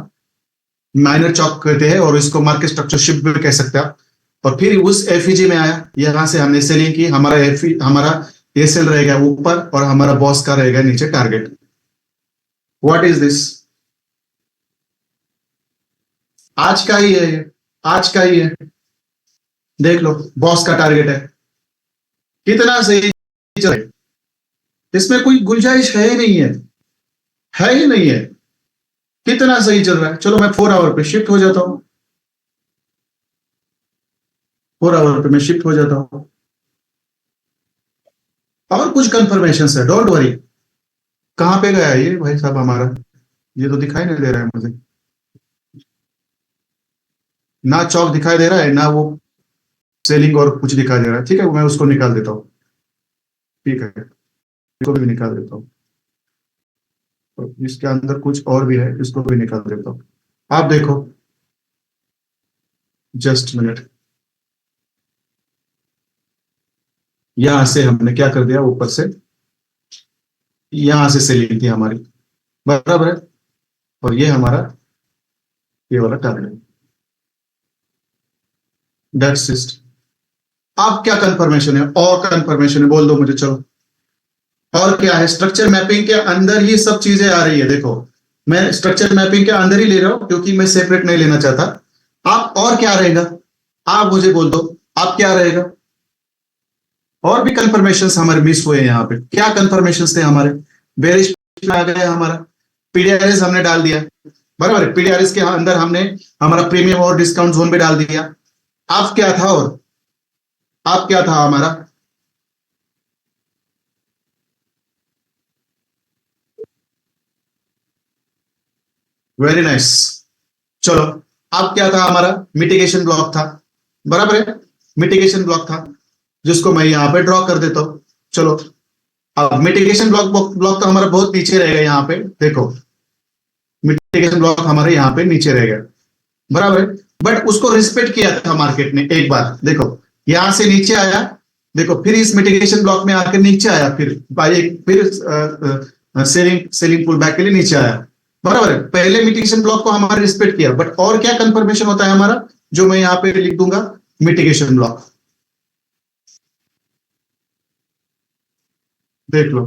माइनर चौक कहते हैं और इसको मार्केट स्ट्रक्चर शिफ्ट भी कह सकते हैं आप। और फिर उस एफईजी में आया, यहां से हमने सेलिंग की, हमारा एफ हमारा ये सेल रहेगा ऊपर और हमारा बॉस का रहेगा नीचे टारगेट। व्हाट इज दिस, आज का ही है ये, आज का ही है। देख लो बॉस का टारगेट है, कितना सही चल रहा है। इसमें कोई गुंजाइश है ही नहीं है, है ही नहीं है। कितना सही चल रहा है। चलो मैं 4 आवर पे शिफ्ट हो जाता हूं, 4 आवर पे मैं शिफ्ट हो जाता हूं। और कुछ कंफर्मेशन है, डोंट वरी। कहां पे गया ये भाई साहब हमारा, ये तो दिखाई नहीं दे रहा है मुझे। ना चौक दिखाई दे रहा है, ना वो सेलिंग और कुछ दिखाई दे रहा है। ठीक है मैं उसको निकाल देता हूँ, ठीक है इसको भी निकाल देता हूँ। तो इसके अंदर कुछ और भी है, इसको भी निकाल देता हूँ। आप देखो, जस्ट मिनट। यहां से हमने क्या कर दिया, ऊपर से यहां से सेलिंग थी हमारी, बराबर है। और ये हमारा ये वाला टारगेट, दैट्स इट। आप क्या कंफर्मेशन है, और कंफर्मेशन है बोल दो मुझे, चलो। और क्या है, स्ट्रक्चर मैपिंग के अंदर ही सब चीजें आ रही है। देखो मैं स्ट्रक्चर मैपिंग के अंदर ही ले रहा हूं क्योंकि मैं सेपरेट नहीं लेना चाहता। आप और क्या रहेगा, आप मुझे बोल दो, आप क्या रहेगा। और भी कंफर्मेशन हमारे मिस हुए यहाँ पे, क्या कंफर्मेशन थे हमारे। बेरिश आ गया हमारा, पीडीआरएस हमने डाल दिया, बराबर है। पीडीआरएस के अंदर हमने हमारा प्रीमियम और डिस्काउंट जोन भी डाल दिया। आप क्या था, और आप क्या था हमारा। Very nice. चलो अब क्या था हमारा, मिटिगेशन ब्लॉक था, बराबर है। मिटिगेशन ब्लॉक था जिसको मैं यहां पे ड्रॉ कर देता हूं। चलो अब मिटिगेशन ब्लॉक ब्लॉक तो हमारा बहुत नीचे रहेगा यहाँ पे, देखो मिटिगेशन ब्लॉक हमारे यहाँ पे नीचे रहेगा, बराबर है। बट उसको रिस्पेक्ट किया था मार्केट ने एक बार, देखो यहां से नीचे आया, देखो फिर इस मिटिगेशन ब्लॉक में आकर नीचे आया, फिर सेलिंग सेलिंग पुल बैक के लिए नीचे आया, बराबर है। पहले मिटिगेशन ब्लॉक को हमारे रिस्पेक्ट किया, बट और क्या कंफर्मेशन होता है हमारा, जो मैं यहाँ पे लिख दूंगा, मिटिगेशन ब्लॉक। देख लो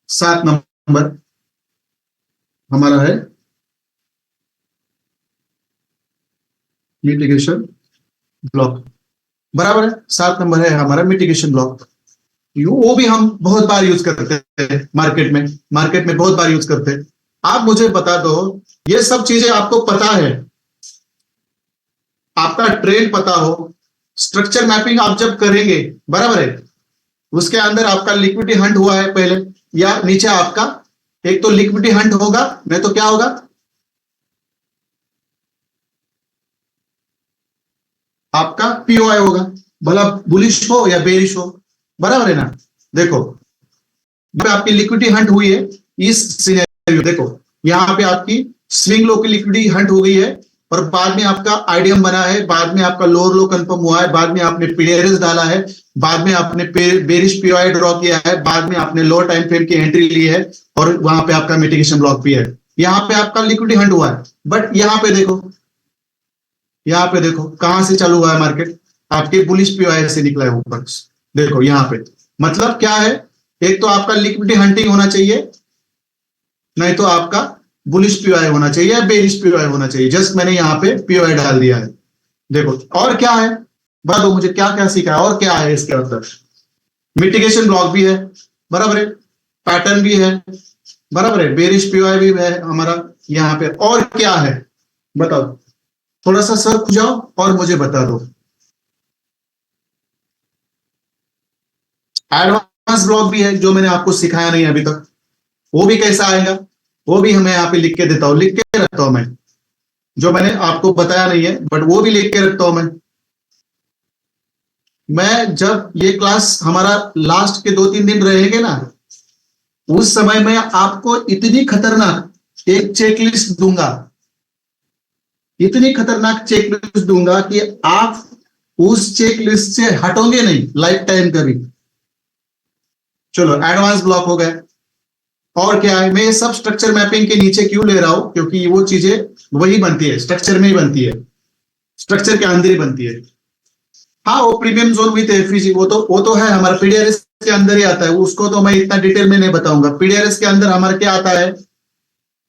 7 नंबर, हमारा है मिटिगेशन ब्लॉक, बराबर है। 7 नंबर है हमारा मिटिगेशन ब्लॉक। वो भी हम बहुत बार यूज करते हैं मार्केट में बहुत बार यूज करते हैं। आप मुझे बता दो, ये सब चीजें आपको पता है, आपका ट्रेंड पता हो, स्ट्रक्चर मैपिंग आप जब करेंगे, बराबर है, उसके अंदर आपका लिक्विडिटी हंट हुआ है पहले या नीचे आपका, एक तो लिक्विडिटी हंट होगा, नहीं तो क्या होगा, आपका पीओआई होगा, भला बुलिश हो या बेरिश हो, बराबर है ना। देखो पे आपकी लिक्विडिटी हंट हुई है, इस सिनेरियो देखो यहाँ पे आपकी स्विंग लो की लिक्विडिटी हंट हो गई है, और बाद में आपका आईडीएम बना है, बाद में आपका लोअर लो कंफर्म हुआ है, बाद में आपने पीडीआरएस डाला है, बाद में आपने बेरिश पीओआई ड्रॉ किया है, बाद में आपने लो टाइम फ्रेम की एंट्री ली है, और वहां पे आपका मिटिगेशन ब्लॉक भी है। यहाँ पे आपका लिक्विडिटी हंट हुआ है, बट यहाँ पे देखो, यहाँ पे देखो कहां से चालू हुआ है मार्केट, आपके बुलिश पीओआई से निकला है ऊपर। देखो यहाँ पे मतलब क्या है, एक तो आपका लिक्विडिटी हंटिंग होना चाहिए, नहीं तो आपका बुलिश पीओआई होना चाहिए या बेरिश पीओआई होना चाहिए। जस्ट मैंने यहाँ पे पीओआई डाल दिया है। देखो और क्या है, बताओ मुझे क्या क्या सीखा है और क्या है इसके अंदर। मिटिगेशन ब्लॉक भी है, बराबर है, पैटर्न भी है, बराबर है, बेरिश पीओआई भी है हमारा यहाँ पे, और क्या है बताओ, थोड़ा सा सर खुजाओ और मुझे बता दो। एडवांस ब्लॉक भी है जो मैंने आपको सिखाया नहीं अभी तक, वो भी कैसा आएगा, वो भी हमें यहाँ पे लिख के देता हूं, लिख के रखता हूं मैं, जो मैंने आपको बताया नहीं है बट वो भी लिख के रखता हूं मैं जब ये क्लास हमारा लास्ट के 2-3 दिन रहेंगे ना, उस समय में आपको इतनी खतरनाक एक चेकलिस्ट दूंगा, इतनी खतरनाक चेकलिस्ट दूंगा कि आप उस चेकलिस्ट से हटोगे नहीं लाइफ टाइम कभी। चलो एडवांस ब्लॉक हो गए, और क्या है, मैं ये सब स्ट्रक्चर मैपिंग के नीचे क्यों ले रहा हूं, क्योंकि वो चीजें वही बनती है, स्ट्रक्चर में ही बनती है, स्ट्रक्चर के अंदर ही बनती है। हाँ वो प्रीमियम जोन विद एफईजी वो तो है हमारा पीडीआरएस के अंदर ही आता है, उसको तो मैं इतना डिटेल में नहीं बताऊंगा। पीडीआरएस के अंदर हमारा क्या आता है,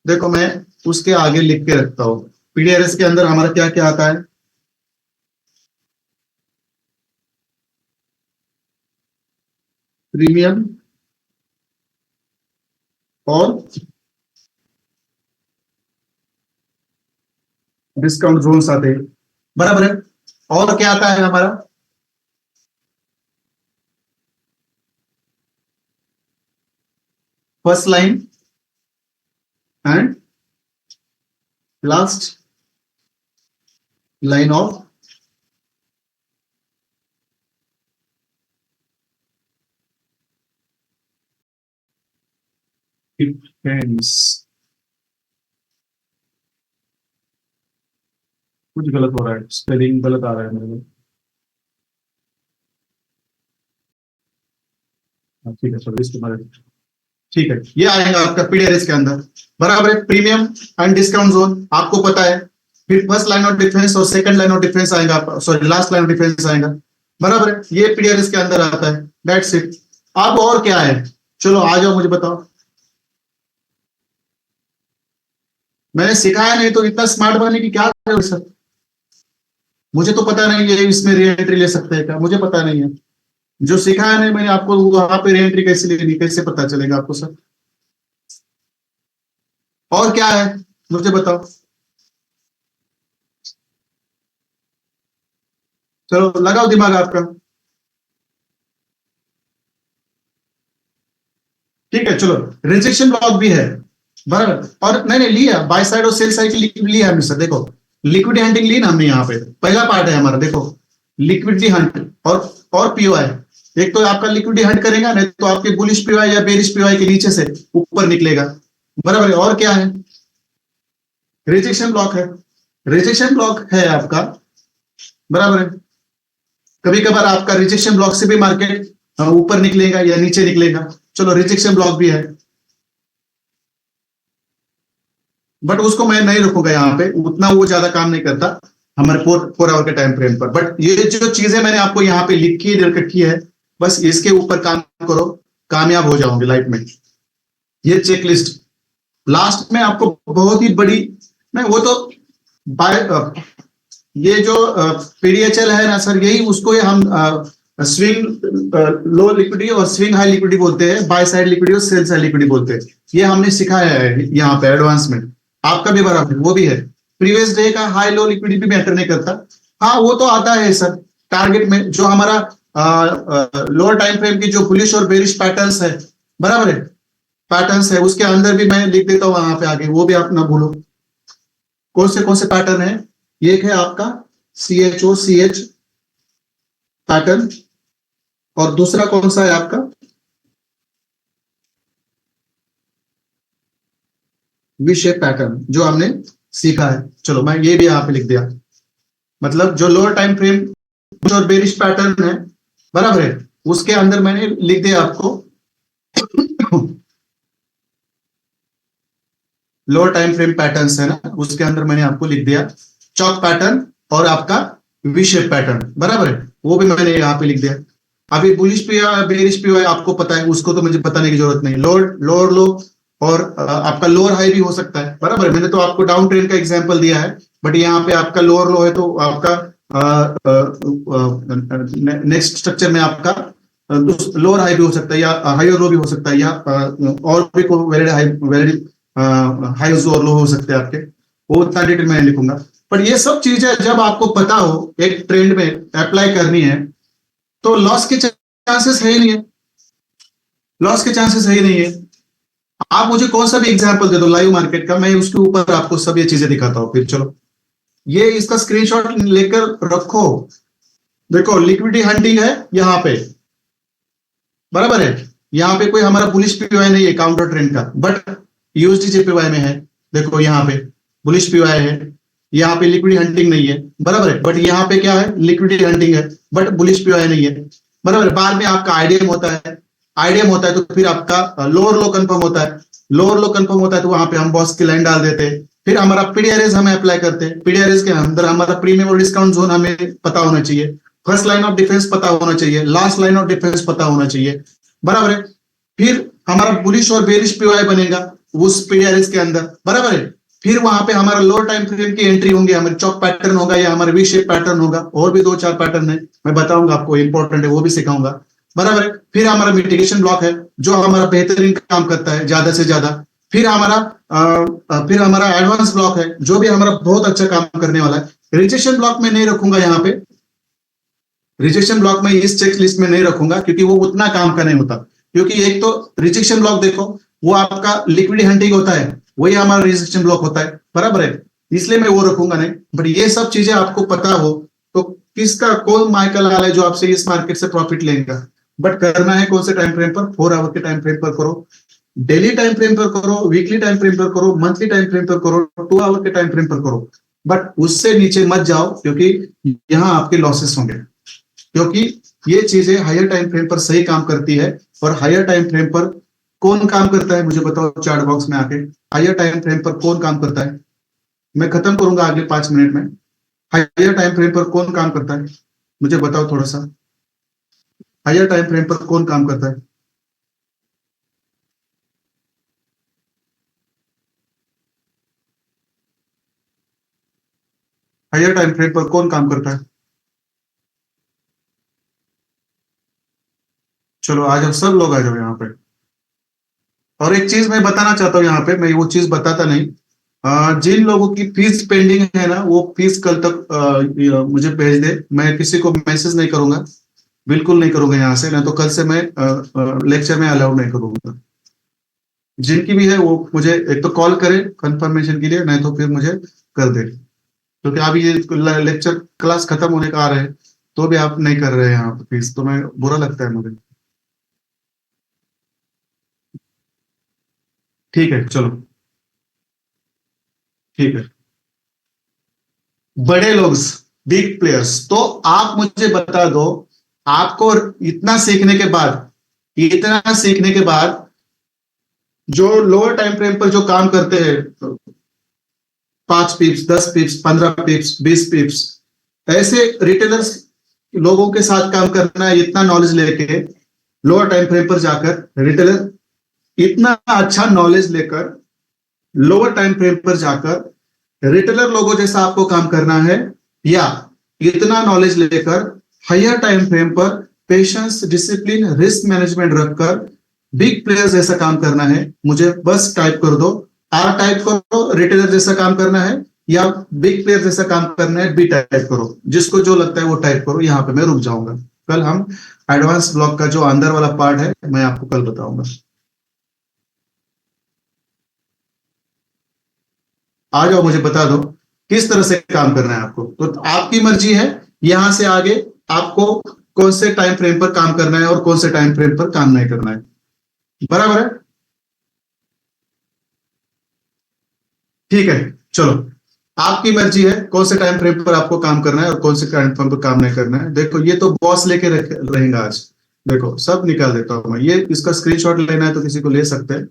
देखो मैं उसके आगे लिख के रखता हूं, पीडीआरएस के अंदर हमारा क्या क्या आता है, प्रीमियम और डिस्काउंट जोन्स आते हैं, बराबर है। और क्या आता है हमारा, first line and last line of defence. कुछ गलत हो रहा है, स्पेलिंग गलत आ रहा है मेरे को। ठीक है चलो इसके बारे में, ठीक है ये आएगा आपका पीडीआरएस के अंदर, बराबर है। प्रीमियम एंड डिस्काउंट जोन आपको पता है, फिर फर्स्ट लाइन ऑफ डिफेंस और सेकंड लाइन ऑफ डिफेंस आएगा, sorry last line of defence आएगा, बराबर है, ये पीडीआरएस के अंदर आता है, दैट्स इट। अब और क्या है, चलो आ जाओ मुझे बताओ, मैंने सिखाया नहीं तो इतना स्मार्ट बनने की क्या जरूरत है सर, मुझे तो पता नहीं है इसमें री एंट्री ले सकते हैं क्या, मुझे पता नहीं है, जो सिखाया नहीं मैंने आपको वहां पे री एंट्री कैसे लेनी, कैसे पता चलेगा आपको सर। और क्या है मुझे बताओ, चलो लगाओ दिमाग आपका। ठीक है चलो, रिजेक्शन ब्लॉक भी है, बराबर, और नहीं नहीं लिया बाय साइड और सेल साइड लिया हमने सर। देखो लिक्विडिटी हंटिंग ली ना हमने, यहाँ पे पहला पार्ट है हमारा, देखो लिक्विडिटी हंट और पीओआई, एक तो आपका लिक्विडिटी हंट करेगा, नहीं तो आपके बुलिश पीओआई या बेरिश पीओआई के नीचे से ऊपर निकलेगा, बराबर है। और क्या है, रिजेक्शन ब्लॉक है, रिजेक्शन ब्लॉक है आपका, बराबर है। कभी कभार आपका रिजेक्शन ब्लॉक से भी मार्केट ऊपर निकलेगा या नीचे निकलेगा, चलो रिजेक्शन ब्लॉक भी है, बट उसको मैं नहीं रखूंगा यहाँ पे, उतना वो ज्यादा काम नहीं करता हमारे 4 आवर के टाइम फ्रेम पर। बट ये जो चीजें मैंने आपको यहाँ पे लिखी रखी है, बस इसके ऊपर काम करो, कामयाब हो जाओगे लाइफ में। ये चेकलिस्ट लास्ट में आपको बहुत ही बड़ी, नहीं वो तो बाय ये जो पीडीएचएल है ना सर, यही उसको ही हम स्विंग लो लिक्विडिटी और स्विंग हाई लिक्विडिटी बोलते हैं, बाय साइड लिक्विडिटी और सेल साइड लिक्विडिटी बोलते हैं। ये हमने सिखाया है यहाँ पे एडवांस में, आपका भी बराबर वो भी है। प्रीवियस डे का हाई लो लिक्विडिटी मैटर नहीं करता, हाँ वो तो आता है सर टारगेट में। जो हमारा लोअर टाइम फ्रेम की जो बुलिश और बेरिश पैटर्न्स है, बराबर है, पैटर्न्स है, उसके अंदर भी मैं लिख देता हूँ वहां पे आगे, वो भी आप ना भूलो। कौन से पैटर्न है, एक है आपका CHO CH पैटर्न, और दूसरा कौन सा है आपका वी शेप पैटर्न, जो हमने सीखा है। चलो मैं ये भी यहाँ पे लिख दिया, मतलब जो लोअर टाइम फ्रेम और बेरिश पैटर्न है, बराबर है, उसके अंदर मैंने लिख दिया आपको लोअर टाइम फ्रेम पैटर्न्स है ना, उसके अंदर मैंने आपको लिख दिया चौक पैटर्न और आपका वी शेप पैटर्न, बराबर है, वो भी मैंने यहाँ पे लिख दिया। अभी बुलिश पीओआई बेरिश पीओआई आपको पता है, उसको तो मुझे बताने की जरूरत नहीं। लोअर लोअर लो और आपका लोअर हाई भी हो सकता है, बराबर है, मैंने तो आपको डाउन ट्रेंड का एग्जांपल दिया है, बट यहाँ पे आपका लोअर लो है तो आपका नेक्स्ट स्ट्रक्चर में आपका लोअर हाई भी हो सकता है, या हाई लो भी हो सकता है, या और भी कोई वेरी हाई वेरी हाई और लो हो सकते हैं आपके, वो उतना डिटेल में लिखूंगा। पर ये सब चीजें जब आपको पता हो एक ट्रेंड में अप्लाई करनी है, तो लॉस के चांसेस है ही नहीं है, लॉस के चांसेस है ही नहीं है। आप मुझे कौन सा भी एग्जांपल दे दो लाइव मार्केट का, मैं उसके ऊपर आपको सब ये चीजें दिखाता हूं। फिर चलो ये इसका स्क्रीनशॉट लेकर रखो। देखो लिक्विडिटी हंटिंग है यहाँ पे, बराबर है, यहाँ पे कोई हमारा बुलिश पीओआई नहीं है काउंटर ट्रेंड का, बट यूएसडी जेपीवाई में है। देखो यहाँ पे बुलिश पीओआई है, यहाँ पे लिक्विडिटी हंटिंग नहीं है, बराबर है, बट यहाँ पे क्या है, लिक्विडिटी हंटिंग है बट बुलिश पीओआई नहीं है, बराबर है। बाद में आपका आईडीएम होता है, आईडीएम होता है तो फिर आपका लोअर लो कंफर्म होता है, लोअर लो कंफर्म होता है तो वहां पे हम बॉस की लाइन डाल देते हैं। फिर हमारा पीडीआरएस हमें अप्लाई करते हैं, पीडीआरएस के अंदर हमारा प्रीमियम और डिस्काउंट जोन हमें पता होना चाहिए, फर्स्ट लाइन ऑफ डिफेंस पता होना चाहिए, लास्ट लाइन ऑफ डिफेंस पता होना चाहिए, बराबर है। फिर हमारा बुलिश और बेरिश पीओआई बनेगा उस पीडीआरएस के अंदर, बराबर है। फिर वहां पे हमारा लोअर टाइम फ्रेम की एंट्री होंगे, हमारे चॉक पैटर्न होगा या हमारे वी शेप पैटर्न होगा, और भी 2-4 पैटर्न है, मैं बताऊंगा आपको, इंपॉर्टेंट है, वो भी सिखाऊंगा, बराबर है। फिर हमारा मिटिगेशन ब्लॉक है जो हमारा बेहतरीन काम करता है ज्यादा से ज्यादा। फिर हमारा एडवांस ब्लॉक है जो भी हमारा बहुत अच्छा काम करने वाला है। रिजेक्शन ब्लॉक में नहीं रखूंगा यहाँ पे, रिजेक्शन ब्लॉक में इस चेक लिस्ट में नहीं रखूंगा क्योंकि वो उतना काम का नहीं होता। क्योंकि एक तो रिजेक्शन ब्लॉक देखो वो आपका लिक्विडिटी हंटिंग होता है, वही हमारा रिजेक्शन ब्लॉक होता है, बराबर है, इसलिए मैं वो रखूंगा नहीं। बट ये सब चीजें आपको पता हो तो किसका कौन माइकल आला है जो आपसे इस मार्केट से प्रॉफिट लेगा। बट करना है कौन से टाइम फ्रेम पर, 4 आवर के टाइम फ्रेम पर करो, डेली टाइम फ्रेम पर करो, वीकली टाइम फ्रेम पर करो, मंथली टाइम फ्रेम पर करो, 2 आवर के टाइम फ्रेम पर करो, बट उससे नीचे मत जाओ क्योंकि यहाँ आपके लॉसेस होंगे। क्योंकि ये चीजें हायर टाइम फ्रेम पर सही काम करती है, और हायर टाइम फ्रेम पर कौन काम करता है मुझे बताओ चार्ट बॉक्स में आके, हायर टाइम फ्रेम पर कौन काम करता है। मैं खत्म करूंगा अगले 5 मिनट में। हायर टाइम फ्रेम पर कौन काम करता है मुझे बताओ थोड़ा सा, हायर टाइम फ्रेम पर कौन काम करता है। हायर टाइम फ्रेम पर कौन काम करता है, चलो आ जाओ, सब लोग आ जाओ यहाँ पे। और एक चीज मैं बताना चाहता हूँ यहाँ पे, मैं वो चीज बताता नहीं, जिन लोगों की फीस पेंडिंग है ना वो फीस कल तक मुझे भेज दे, मैं किसी को मैसेज नहीं करूंगा, बिल्कुल नहीं करूंगा यहाँ से, ना तो कल से मैं लेक्चर में अलाउड नहीं करूंगा। जिनकी भी है वो मुझे एक तो कॉल करे कंफर्मेशन के लिए, नहीं तो फिर मुझे कर दे, क्योंकि अभी ये लेक्चर क्लास खत्म होने का आ रहे हैं तो भी आप नहीं कर रहे हैं यहाँ पे फीस, तो मैं बुरा लगता है मुझे। ठीक है चलो, ठीक है। बड़े लोग, बिग प्लेयर्स, तो आप मुझे बता दो, आपको इतना सीखने के बाद, इतना सीखने के बाद जो लोअर टाइम फ्रेम पर जो काम करते हैं, 5 पिप्स, 10 पिप्स, 15 पिप्स, 20 पिप्स, ऐसे रिटेलर्स लोगों के साथ काम करना है, इतना नॉलेज लेके लोअर टाइम फ्रेम पर जाकर रिटेलर इतना अच्छा नॉलेज लेकर लोअर टाइम फ्रेम पर जाकर रिटेलर लोगों जैसा आपको काम करना है, या इतना नॉलेज लेकर हायर टाइम फ्रेम पर पेशेंस, डिसिप्लिन, रिस्क मैनेजमेंट रखकर बिग प्लेयर जैसा काम करना है? मुझे बस टाइप कर दो, आर टाइप करो, रिटेलर जैसा काम करना है, या बिग प्लेयर जैसा काम करना है, बी टाइप करो। जिसको जो लगता है वो टाइप करो। यहाँ पे मैं रुक जाऊंगा। कल हम एडवांस ब्लॉक का जो अंदर वाला पार्ट है मैं आपको कल बताऊंगा। आ जाओ, मुझे बता दो किस तरह से काम करना है आपको। तो आपकी मर्जी है यहां से आगे आपको कौन से टाइम फ्रेम पर काम करना है और कौन से टाइम फ्रेम पर काम नहीं करना है। बराबर है? ठीक है, चलो। आपकी मर्जी है कौन से टाइम फ्रेम पर आपको काम करना है और कौन से टाइम फ्रेम पर काम नहीं करना है। देखो ये तो बॉस लेके रहेगा आज। देखो सब निकाल देता हूं मैं। ये इसका स्क्रीनशॉट लेना है तो किसी को ले सकते हैं,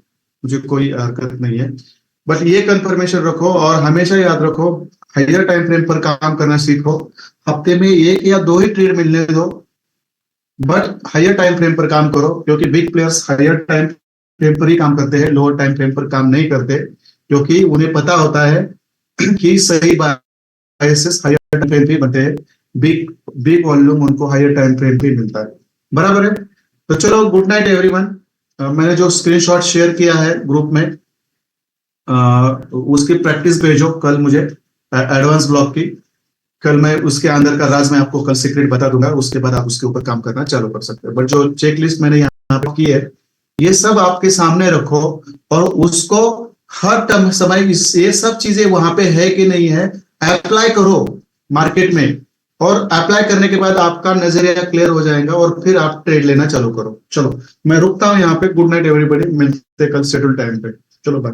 मुझे कोई हरकत नहीं है। बट ये कंफर्मेशन रखो और हमेशा याद रखो, हायर टाइम फ्रेम पर काम करना सीखो। हफ्ते में एक या दो ही ट्रेड मिलने दो, बट हायर टाइम फ्रेम पर काम करो, क्योंकि big players higher time frame पर ही काम करते हैं, लोअर टाइम फ्रेम पर काम नहीं करते, क्योंकि उन्हें पता होता है कि सही बायसेस हायर टाइम फ्रेम पे बनते हैं। बिग बिग वॉल्यूम उनको हायर टाइम फ्रेम पे मिलता है। बराबर है? तो चलो, गुड नाइट एवरीवन। मैंने जो स्क्रीनशॉट शेयर किया है ग्रुप में, उसकी प्रैक्टिस भेजो कल मुझे, एडवांस ब्लॉक की। कल मैं उसके अंदर का राज मैं आपको कल सीक्रेट बता दूंगा, उसके बाद आप उसके ऊपर काम करना चालू कर सकते हैं। बट जो चेक लिस्ट मैंने यहाँ पे की है, ये सब आपके सामने रखो और उसको हर टर्म समय ये सब चीजें वहां पे है कि नहीं है अप्लाई करो मार्केट में। और अप्लाई करने के बाद आपका नजरिया क्लियर हो जाएगा और फिर आप ट्रेड लेना चालू करो। चलो मैं रुकता हूं यहाँ पे। गुड नाइट एवरीबॉडी, मिलते कल शेड्यूल टाइम पे। चलो बाय।